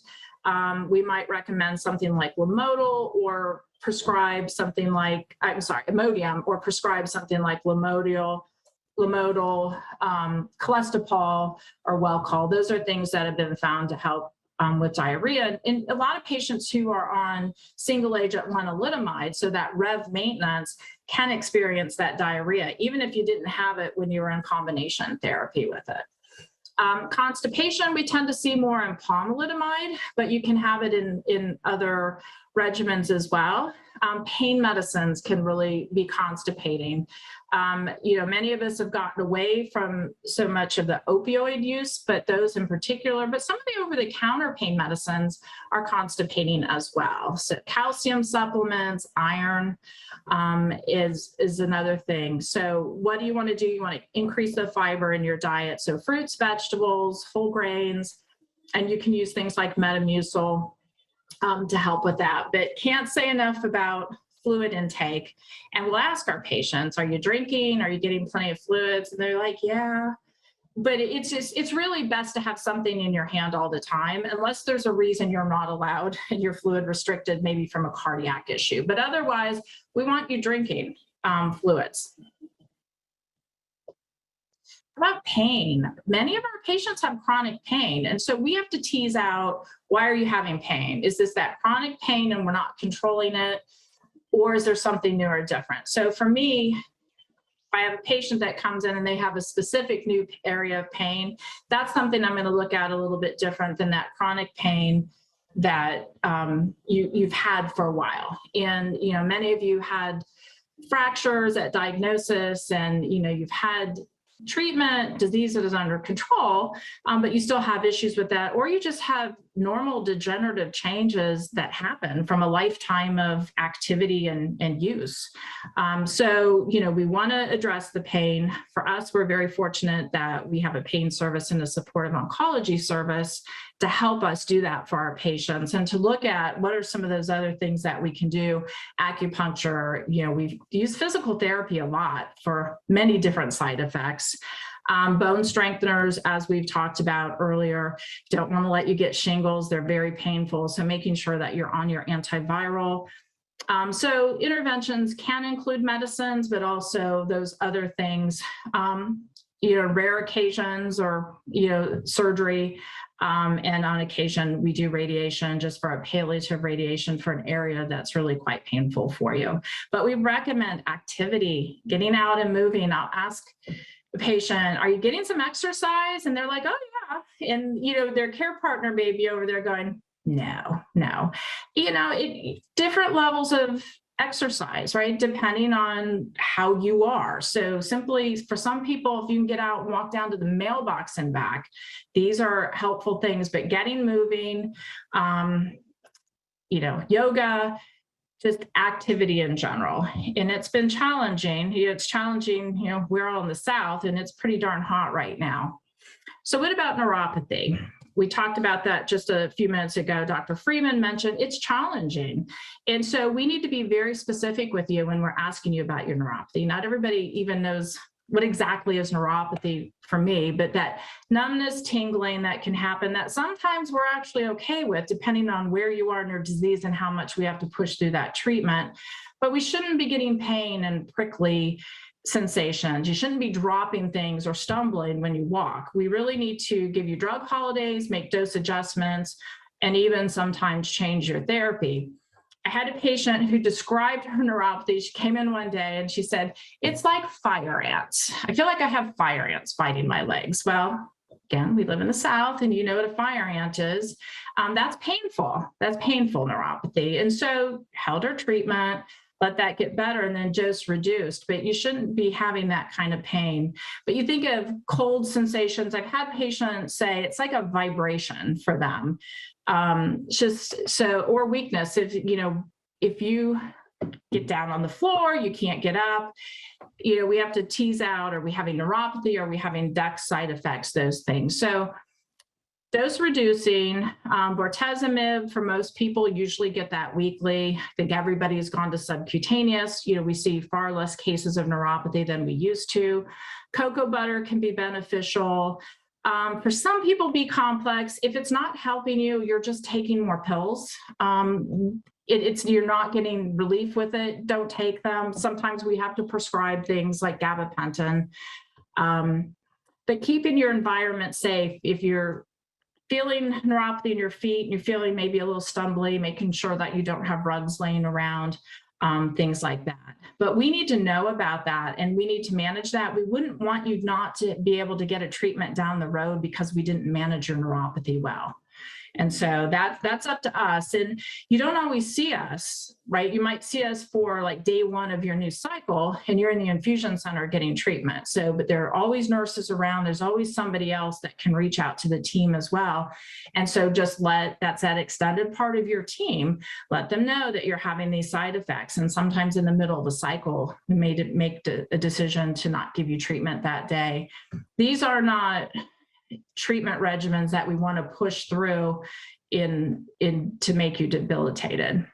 [SPEAKER 4] We might recommend something like Imodium or prescribe something like, Imodium, or prescribe something like Lamodal, Cholesterol, or Welchol. Those are things that have been found to help with diarrhea. And a lot of patients who are on single agent lenalidomide, so that REV maintenance, can experience that diarrhea, even if you didn't have it when you were in combination therapy with it. Constipation, we tend to see more in pomalidomide, but you can have it in other regimens as well. Pain medicines can really be constipating. Many of us have gotten away from so much of the opioid use, but those in particular, but some of the over-the-counter pain medicines are constipating as well. So calcium supplements, iron is another thing. So what do you want to do? You want to increase the fiber in your diet. So fruits, vegetables, whole grains, and you can use things like Metamucil to help with that. But can't say enough about fluid intake. And we'll ask our patients, are you drinking? Are you getting plenty of fluids? And they're like, yeah. But it's really best to have something in your hand all the time, unless there's a reason you're not allowed and you're fluid restricted, maybe from a cardiac issue. But otherwise, we want you drinking fluids. About pain, many of our patients have chronic pain. And so we have to tease out, why are you having pain? Is this that chronic pain and we're not controlling it? Or is there something new or different? So for me, I have a patient that comes in and they have a specific new area of pain, that's something I'm going to look at a little bit different than that chronic pain that you've had for a while. And, you know, many of you had fractures at diagnosis and, you know, you've had treatment, disease that is under control, but you still have issues with that, or you just have normal degenerative changes that happen from a lifetime of activity and use. So, you know, we want to address the pain. For us, we're very fortunate that we have a pain service and a supportive oncology service to help us do that for our patients and to look at what are some of those other things that we can do. Acupuncture, you know, we've used physical therapy a lot for many different side effects. Bone strengtheners, as we've talked about earlier, don't want to let you get shingles. They're very painful. So making sure that you're on your antiviral. So interventions can include medicines, but also those other things, you know, rare occasions or, you know, surgery. And on occasion, we do radiation just for a palliative radiation for an area that's really quite painful for you. But we recommend activity, getting out and moving. I'll ask the patient, are you getting some exercise? And they're like, oh yeah. And, you know, their care partner may be over there going, no. You know, different levels of exercise, right? Depending on how you are. So simply for some people, if you can get out and walk down to the mailbox and back, these are helpful things, but getting moving, you know, yoga, just activity in general. And it's been challenging. It's challenging, you know, we're all in the South and it's pretty darn hot right now. So what about neuropathy? We talked about that just a few minutes ago. Dr. Freeman mentioned it's challenging. And so we need to be very specific with you when we're asking you about your neuropathy. Not everybody even knows what exactly is neuropathy for me, but that numbness, tingling that can happen that sometimes we're actually okay with, depending on where you are in your disease and how much we have to push through that treatment. But we shouldn't be getting pain and prickly sensations. You shouldn't be dropping things or stumbling when you walk. We really need to give you drug holidays, make dose adjustments, and even sometimes change your therapy. I had a patient who described her neuropathy. She came in one day and she said, it's like fire ants. I feel like I have fire ants biting my legs. Well, again, we live in the South and you know what a fire ant is. That's painful. That's painful neuropathy. And so held her treatment, let that get better, and then dose reduced. But you shouldn't be having that kind of pain. But you think of cold sensations. I've had patients say it's like a vibration for them. Just so, or weakness. If you get down on the floor, you can't get up, you know, we have to tease out, are we having neuropathy? Are we having DEX side effects, those things? So dose reducing, bortezomib for most people usually get that weekly. I think everybody's gone to subcutaneous. You know, we see far less cases of neuropathy than we used to. Cocoa butter can be beneficial. For some people, be complex. If it's not helping you, you're just taking more pills. You're not getting relief with it. Don't take them. Sometimes we have to prescribe things like gabapentin. But keeping your environment safe. If you're feeling neuropathy in your feet and you're feeling maybe a little stumbly, making sure that you don't have rugs laying around, things like that. But we need to know about that and we need to manage that. We wouldn't want you not to be able to get a treatment down the road because we didn't manage your neuropathy well. And so that's up to us. And you don't always see us, right? You might see us for like day one of your new cycle and you're in the infusion center getting treatment. So, but there are always nurses around. There's always somebody else that can reach out to the team as well. And so just that's that extended part of your team, let them know that you're having these side effects. And sometimes in the middle of the cycle, we may make a decision to not give you treatment that day. These are not treatment regimens that we want to push through to make you debilitated.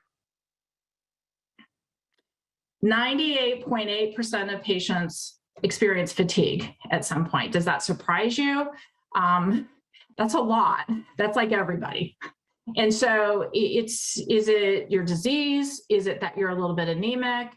[SPEAKER 4] 98.8% of patients experience fatigue at some point. Does that surprise you? That's a lot. That's like everybody. And so is it your disease? Is it that you're a little bit anemic?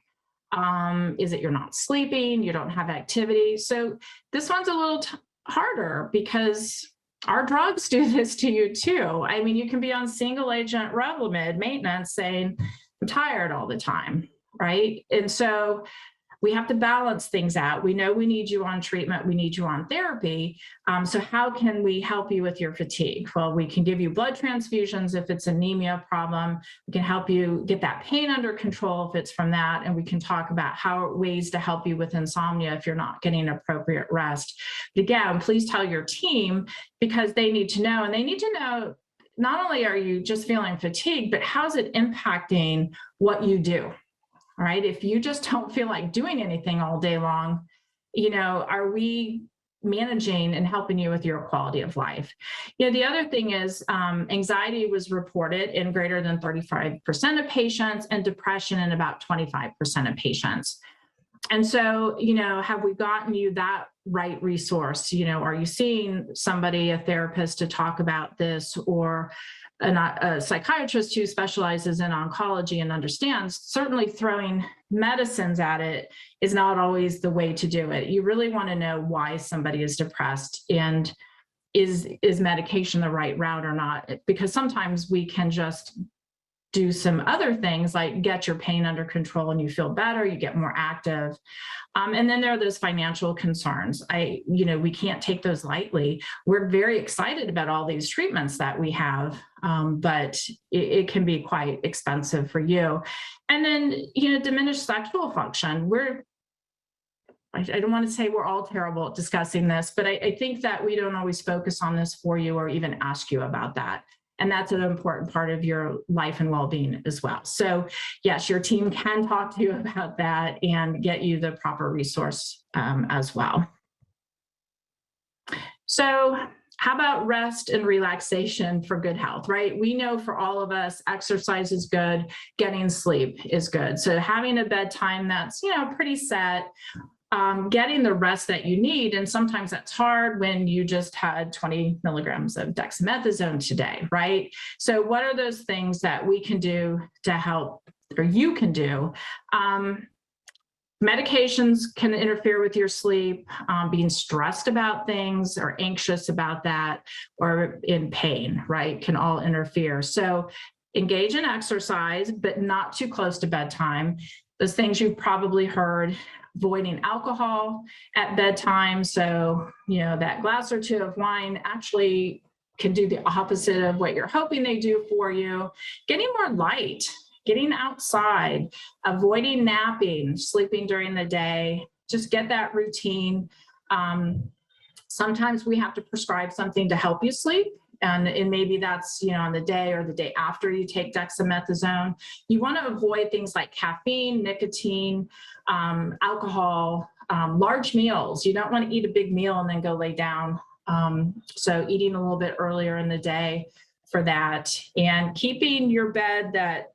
[SPEAKER 4] Is it you're not sleeping? You don't have activity? So this one's a little harder because our drugs do this to you too. I mean, you can be on single agent Revlimid maintenance saying, I'm tired all the time, right? And so we have to balance things out. We know we need you on treatment. We need you on therapy. So how can we help you with your fatigue? Well, we can give you blood transfusions if it's anemia problem. We can help you get that pain under control if it's from that. And we can talk about ways to help you with insomnia if you're not getting appropriate rest. But again, please tell your team because they need to know, and they need to know not only are you just feeling fatigued, but how's it impacting what you do? All right. If you just don't feel like doing anything all day long, are we managing and helping you with your quality of life? The other thing is anxiety was reported in greater than 35% of patients and depression in about 25% of patients. And so, have we gotten you that right resource? Are you seeing somebody, a therapist, to talk about this, or a psychiatrist who specializes in oncology and understands? Certainly throwing medicines at it is not always the way to do it. You really want to know why somebody is depressed, and is medication the right route or not? Because sometimes we can just do some other things like get your pain under control and you feel better, you get more active. And then there are those financial concerns. We can't take those lightly. We're very excited about all these treatments that we have, but it can be quite expensive for you. And then, diminished sexual function. I don't want to say we're all terrible at discussing this, but I think that we don't always focus on this for you or even ask you about that. And that's an important part of your life and well-being as well. So yes, your team can talk to you about that and get you the proper resource as well. So how about rest and relaxation for good health, right? We know for all of us, exercise is good, getting sleep is good. So having a bedtime that's, pretty set, getting the rest that you need. And sometimes that's hard when you just had 20 milligrams of dexamethasone today, right? So what are those things that we can do to help, or you can do? Medications can interfere with your sleep, being stressed about things or anxious about that, or in pain, right? Can all interfere. So engage in exercise, but not too close to bedtime. Those things you've probably heard: avoiding alcohol at bedtime. So, that glass or two of wine actually can do the opposite of what you're hoping they do for you. Getting more light, getting outside, avoiding napping, sleeping during the day, just get that routine. Sometimes we have to prescribe something to help you sleep. And maybe that's, on the day or the day after you take dexamethasone. You want to avoid things like caffeine, nicotine, alcohol, large meals. You don't want to eat a big meal and then go lay down. So eating a little bit earlier in the day for that, and keeping your bed that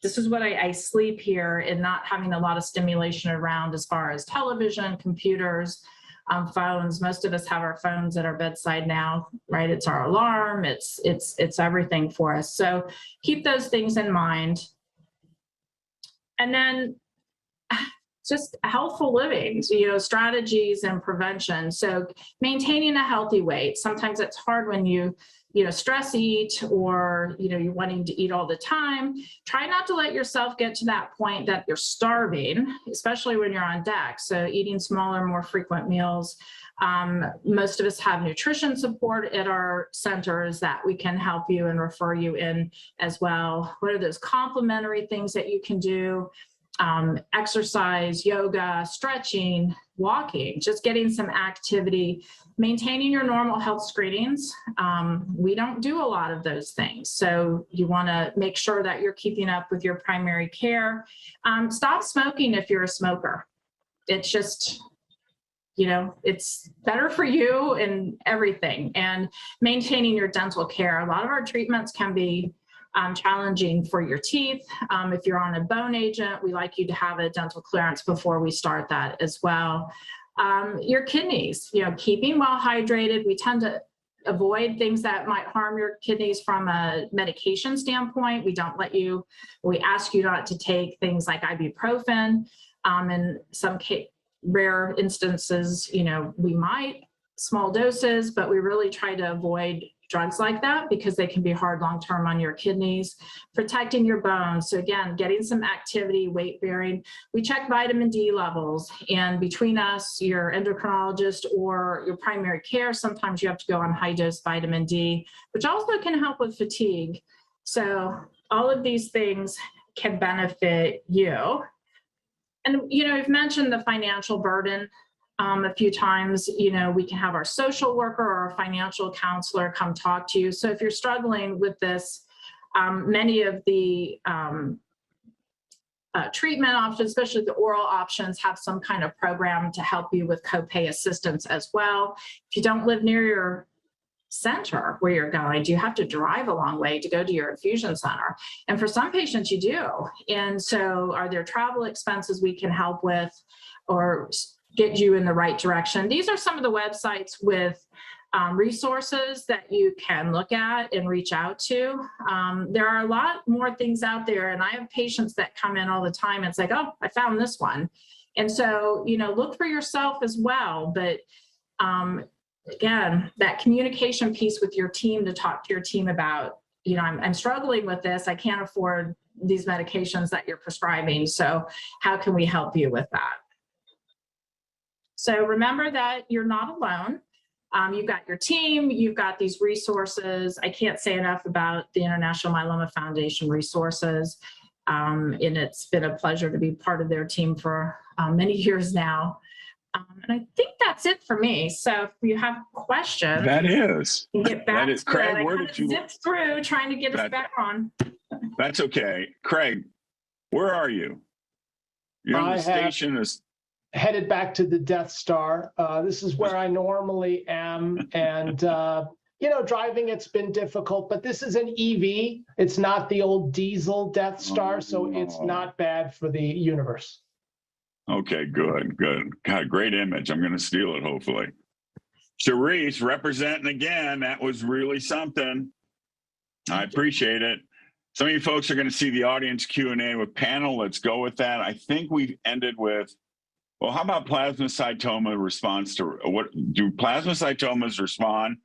[SPEAKER 4] this is what I sleep here, and not having a lot of stimulation around as far as television, computers, phones. Most of us have our phones at our bedside now, right? It's our alarm. It's everything for us. So keep those things in mind. And then just healthful living, strategies and prevention. So maintaining a healthy weight. Sometimes it's hard when you stress eat, or, you're wanting to eat all the time. Try not to let yourself get to that point that you're starving, especially when you're on deck. So eating smaller, more frequent meals. Most of us have nutrition support at our centers that we can help you and refer you in as well. What are those complementary things that you can do? Exercise, yoga, stretching, walking, just getting some activity, maintaining your normal health screenings. We don't do a lot of those things. So you want to make sure that you're keeping up with your primary care. Stop smoking if you're a smoker. It's just, it's better for you and everything. And maintaining your dental care. A lot of our treatments can be challenging for your teeth. If you're on a bone agent, we like you to have a dental clearance before we start that as well. Your kidneys, keeping well hydrated. We tend to avoid things that might harm your kidneys from a medication standpoint. We ask you not to take things like ibuprofen. In some rare instances, we might, small doses, but we really try to avoid drugs like that because they can be hard long-term on your kidneys. Protecting your bones. So again, getting some activity, weight bearing. We check vitamin D levels, and between us, your endocrinologist or your primary care, sometimes you have to go on high dose vitamin D, which also can help with fatigue. So all of these things can benefit you. And, we've mentioned the financial burden a few times. We can have our social worker or our financial counselor come talk to you. So if you're struggling with this, many of the treatment options, especially the oral options, have some kind of program to help you with copay assistance as well. If you don't live near your center where you're going, you have to drive a long way to go to your infusion center. And for some patients, you do. And so are there travel expenses we can help with or get you in the right direction? These are some of the websites with resources that you can look at and reach out to. There are a lot more things out there, and I have patients that come in all the time and it's like, oh, I found this one. And so, look for yourself as well. But again, that communication piece with your team, to talk to your team about, I'm struggling with this. I can't afford these medications that you're prescribing. So how can we help you with that? So remember that you're not alone. You've got your team, you've got these resources. I can't say enough about the International Myeloma Foundation resources. And it's been a pleasure to be part of their team for many years now. And I think that's it for me. So if you have questions,
[SPEAKER 1] That is.
[SPEAKER 4] Get back
[SPEAKER 1] That is.
[SPEAKER 4] to
[SPEAKER 1] Craig,
[SPEAKER 4] it. I
[SPEAKER 1] where
[SPEAKER 4] kind
[SPEAKER 1] did
[SPEAKER 4] of
[SPEAKER 1] you
[SPEAKER 4] zipped through trying to get us back on.
[SPEAKER 1] That's okay. Craig, where are you? You're on the station. Is
[SPEAKER 2] headed back to the Death Star. This is where I normally am. And, driving, it's been difficult, but this is an EV. It's not the old diesel Death Star, so it's not bad for the universe.
[SPEAKER 1] Okay, good. God, great image. I'm going to steal it, hopefully. Charisse, representing again. That was really something. I appreciate it. Some of you folks are going to see the audience Q&A with panel. Let's go with that. I think we've ended with, well, how about plasmacytoma response to, what do plasmacytomas respond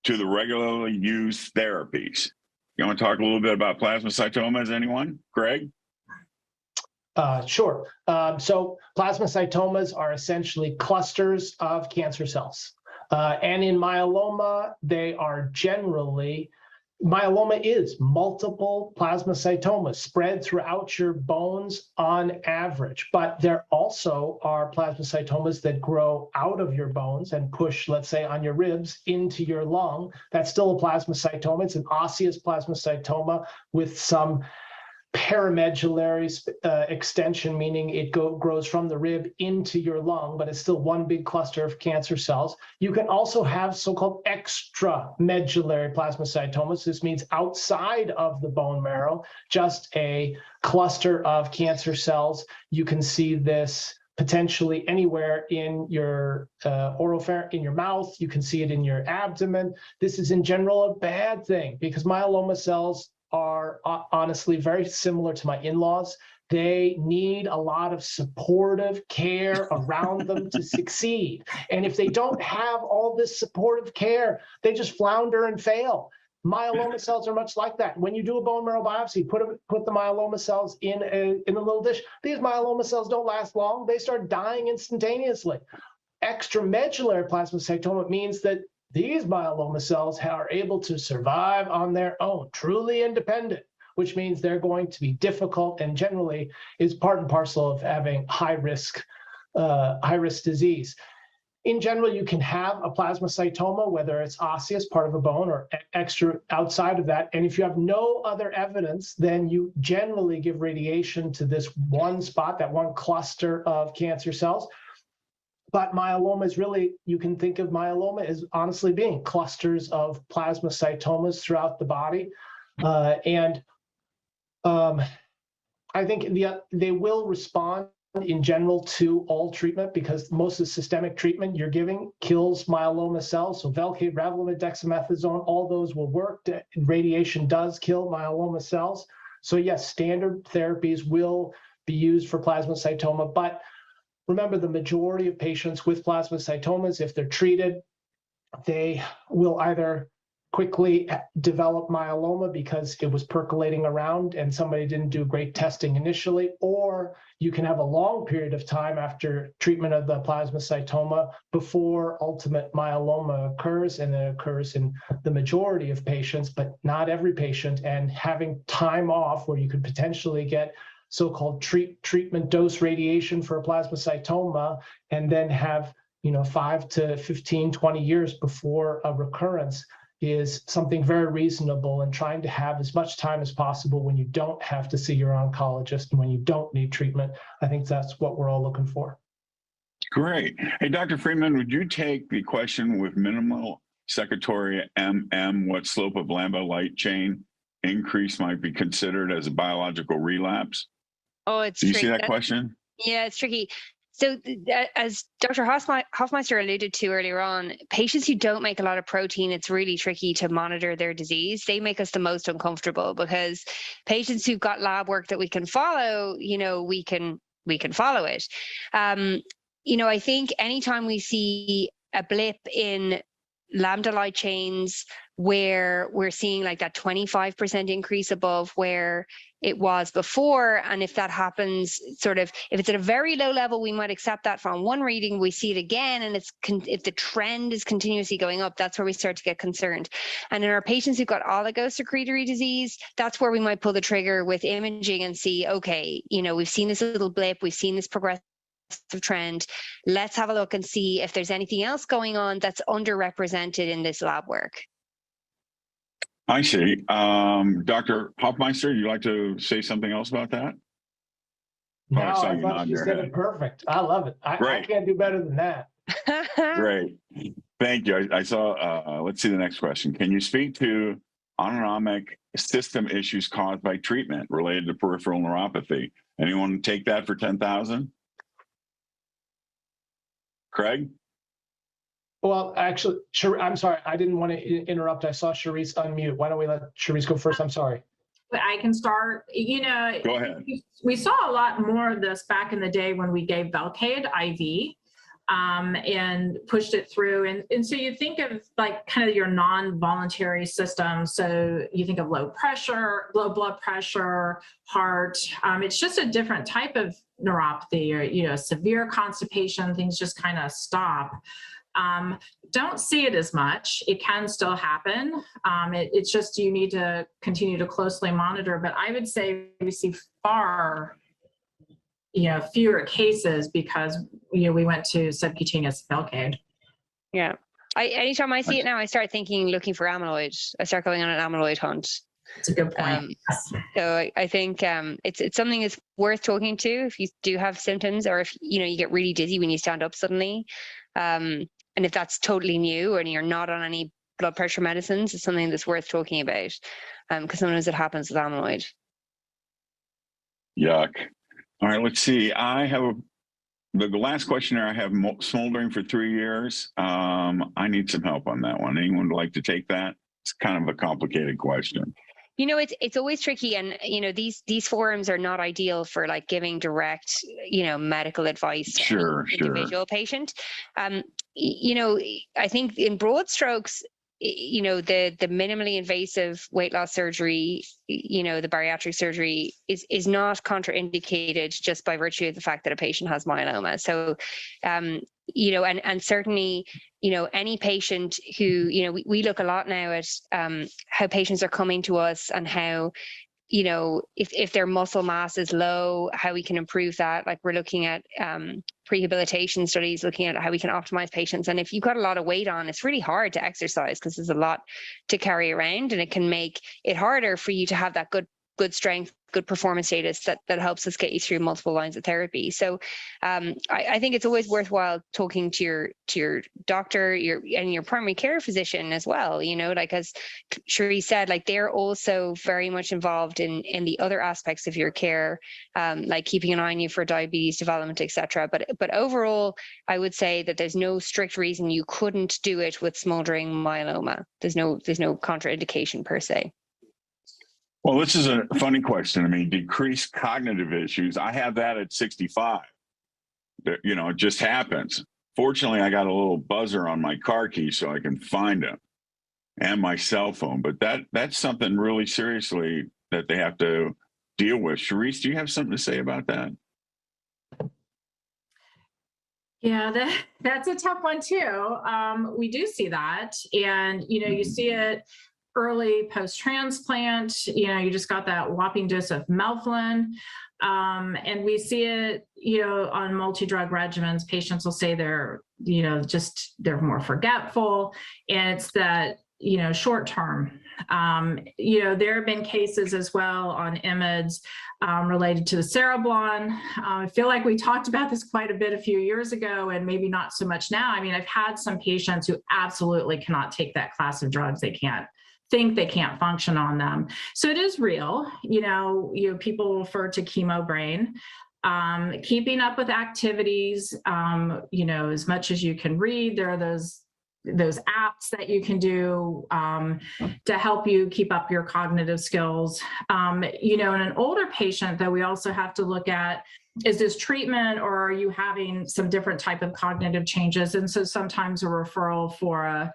[SPEAKER 1] to the regularly used therapies? You want to talk a little bit about plasmacytomas, anyone? Greg?
[SPEAKER 2] Sure. So plasmacytomas are essentially clusters of cancer cells. And in myeloma, myeloma is multiple plasmacytomas spread throughout your bones on average. But there also are plasmacytomas that grow out of your bones and push, let's say, on your ribs into your lung. That's still a plasmacytoma. It's an osseous plasmacytoma with some paramedullary extension, meaning it grows from the rib into your lung, but it's still one big cluster of cancer cells. You can also have so-called extramedullary plasmacytomas. This means outside of the bone marrow, just a cluster of cancer cells. You can see this potentially anywhere in your oropharynx, in your mouth. You can see it in your abdomen. This is in general a bad thing because myeloma cells are honestly very similar to my in-laws. They need a lot of supportive care around them to succeed. And if they don't have all this supportive care, they just flounder and fail. Myeloma cells are much like that. When you do a bone marrow biopsy, put the myeloma cells in a little dish. These myeloma cells don't last long. They start dying instantaneously. Extramedullary plasmacytoma means that these myeloma cells are able to survive on their own, truly independent, which means they're going to be difficult and generally is part and parcel of having high-risk disease. In general, you can have a plasmacytoma, whether it's osseous, part of a bone, or extra outside of that. And if you have no other evidence, then you generally give radiation to this one spot, that one cluster of cancer cells. But myeloma is really, you can think of myeloma as honestly being clusters of plasmacytomas throughout the body. And I think they will respond in general to all treatment, because most of the systemic treatment you're giving kills myeloma cells. So Velcade, Revlimid, dexamethasone, all those will work. Radiation does kill myeloma cells. So yes, standard therapies will be used for plasmacytoma, but remember, the majority of patients with plasmacytomas, if they're treated, they will either quickly develop myeloma because it was percolating around and somebody didn't do great testing initially, or you can have a long period of time after treatment of the plasmacytoma before ultimate myeloma occurs, and it occurs in the majority of patients, but not every patient. And having time off where you could potentially get so-called treatment dose radiation for a plasmacytoma, and then have 5 to 15, 20 years before a recurrence, is something very reasonable, and trying to have as much time as possible when you don't have to see your oncologist and when you don't need treatment. I think that's what we're all looking for.
[SPEAKER 1] Great. Hey, Dr. Freeman, would you take the question with minimal secretory MM, what slope of Lambo light chain increase might be considered as a biological relapse?
[SPEAKER 3] Oh, it's
[SPEAKER 1] Do you
[SPEAKER 3] tricky.
[SPEAKER 1] see that question?
[SPEAKER 3] Yeah, it's tricky. So as Dr. Hofmeister alluded to earlier on, patients who don't make a lot of protein, it's really tricky to monitor their disease. They make us the most uncomfortable, because patients who've got lab work that we can follow, we can follow it. I think anytime we see a blip in lambda light chains where we're seeing like that 25% increase above where it was before, and if that happens if it's at a very low level, we might accept that from one reading. We see it again, and if the trend is continuously going up, that's where we start to get concerned. And in our patients who've got oligosecretory disease, that's where we might pull the trigger with imaging and see, okay, we've seen this little blip, we've seen this progressive trend. Let's have a look and see if there's anything else going on that's underrepresented in this lab work.
[SPEAKER 1] I see. Dr. Hofmeister, you'd like to say something else about that?
[SPEAKER 2] No, I thought you said it perfect. I love it. I can't do better than that.
[SPEAKER 1] Great. Thank you. I saw, let's see the next question. Can you speak to autonomic system issues caused by treatment related to peripheral neuropathy? Anyone take that for 10,000? Craig?
[SPEAKER 2] Well, actually, I'm sorry. I didn't want to interrupt. I saw Charisse unmute. Why don't we let Charisse go first? I'm sorry.
[SPEAKER 4] I can start.
[SPEAKER 1] Go ahead.
[SPEAKER 4] We saw a lot more of this back in the day when we gave Velcade IV and pushed it through. And so you think of like kind of your non-voluntary system. So you think of low blood pressure, heart. It's just a different type of neuropathy, or severe constipation. Things just kind of stop. Don't see it as much. It can still happen. It's just you need to continue to closely monitor. But I would say we see far, fewer cases because we went to subcutaneous Velcade.
[SPEAKER 3] Yeah. Anytime I see it now, I start looking for amyloid. I start going on an amyloid hunt.
[SPEAKER 4] That's a good point.
[SPEAKER 3] So I think it's something that's worth talking to if you do have symptoms, or if you get really dizzy when you stand up suddenly. And if that's totally new and you're not on any blood pressure medicines, it's something that's worth talking about, because sometimes it happens with amyloid.
[SPEAKER 1] Yuck. All right, let's see. I have the last questionnaire. I have smoldering for 3 years. I need some help on that one. Anyone would like to take that? It's kind of a complicated question.
[SPEAKER 3] It's always tricky, and these forums are not ideal for like giving direct medical advice to an individual patient. I think in broad strokes, the minimally invasive weight loss surgery, the bariatric surgery is not contraindicated just by virtue of the fact that a patient has myeloma. So and certainly any patient who we look a lot now at how patients are coming to us, and how if their muscle mass is low, how we can improve that. Like we're looking at rehabilitation studies, looking at how we can optimize patients. And if you've got a lot of weight on, it's really hard to exercise because there's a lot to carry around, and it can make it harder for you to have that good good strength, good performance status that helps us get you through multiple lines of therapy. So I think it's always worthwhile talking to your doctor, and your primary care physician as well. You know, like as Cherie said, like they're also very much involved in the other aspects of your care, like keeping an eye on you for diabetes development, etc. But overall, I would say that there's no strict reason you couldn't do it with smoldering myeloma. There's no contraindication per se.
[SPEAKER 1] Well, this is a funny question. I mean, decreased cognitive issues. I have that at 65. You know, it just happens. Fortunately, I got a little buzzer on my car key so I can find it, and my cell phone. But that's something really seriously that they have to deal with. Charisse, do you have something to say about that?
[SPEAKER 4] Yeah, that's a tough one too. We do see that, and you see it early post-transplant. You just got that whopping dose of melphalan, and we see it, on multi-drug regimens. Patients will say they're more forgetful, and it's that short term. There have been cases as well on IMiDs related to the cereblon. I feel like we talked about this quite a bit a few years ago, and maybe not so much now. I mean, I've had some patients who absolutely cannot take that class of drugs. They can't function on them. So it is real. People refer to chemo brain. Keeping up with activities, as much as you can read. There are those apps that you can do to help you keep up your cognitive skills. In an older patient that we also have to look at, is this treatment, or are you having some different type of cognitive changes? And so sometimes a referral for a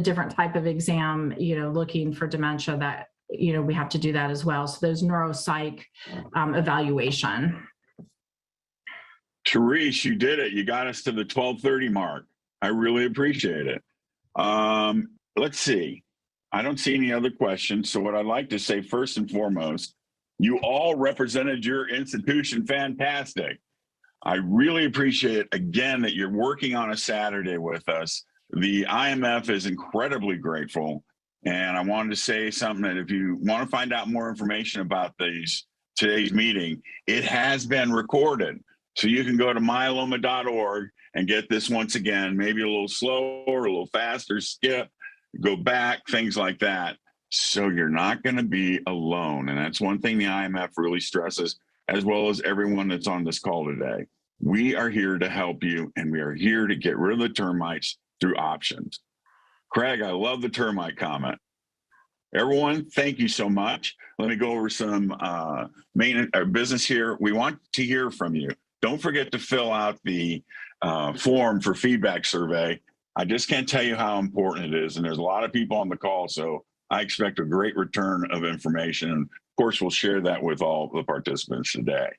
[SPEAKER 4] different type of exam, looking for dementia, that, we have to do that as well. So those neuropsych evaluation.
[SPEAKER 1] Therese, you did it. You got us to the 12:30 mark. I really appreciate it. Let's see. I don't see any other questions. So what I'd like to say first and foremost, you all represented your institution fantastic. I really appreciate, again, that you're working on a Saturday with us. The IMF is incredibly grateful. And I wanted to say something that if you want to find out more information about today's meeting, it has been recorded. So you can go to myeloma.org and get this once again, maybe a little slower, a little faster, skip, go back, things like that. So you're not going to be alone. And that's one thing the IMF really stresses, as well as everyone that's on this call today. We are here to help you, and we are here to get rid of the termites through options. Craig, I love the termite comment. Everyone, thank you so much. Let me go over some business here. We want to hear from you. Don't forget to fill out the form for feedback survey. I just can't tell you how important it is. And there's a lot of people on the call, so I expect a great return of information. And of course, we'll share that with all the participants today.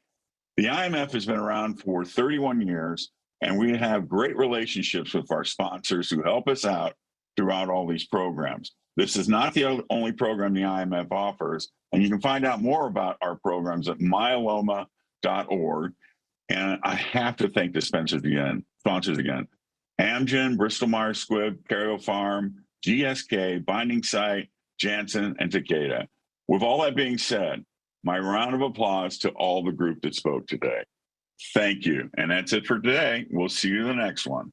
[SPEAKER 1] The IMF has been around for 31 years, and we have great relationships with our sponsors who help us out throughout all these programs. This is not the only program the IMF offers, and you can find out more about our programs at myeloma.org. And I have to thank the sponsors again. Amgen, Bristol Myers Squibb, Karyopharm, GSK, Binding Site, Janssen, and Takeda. With all that being said, my round of applause to all the group that spoke today. Thank you. And that's it for today. We'll see you in the next one.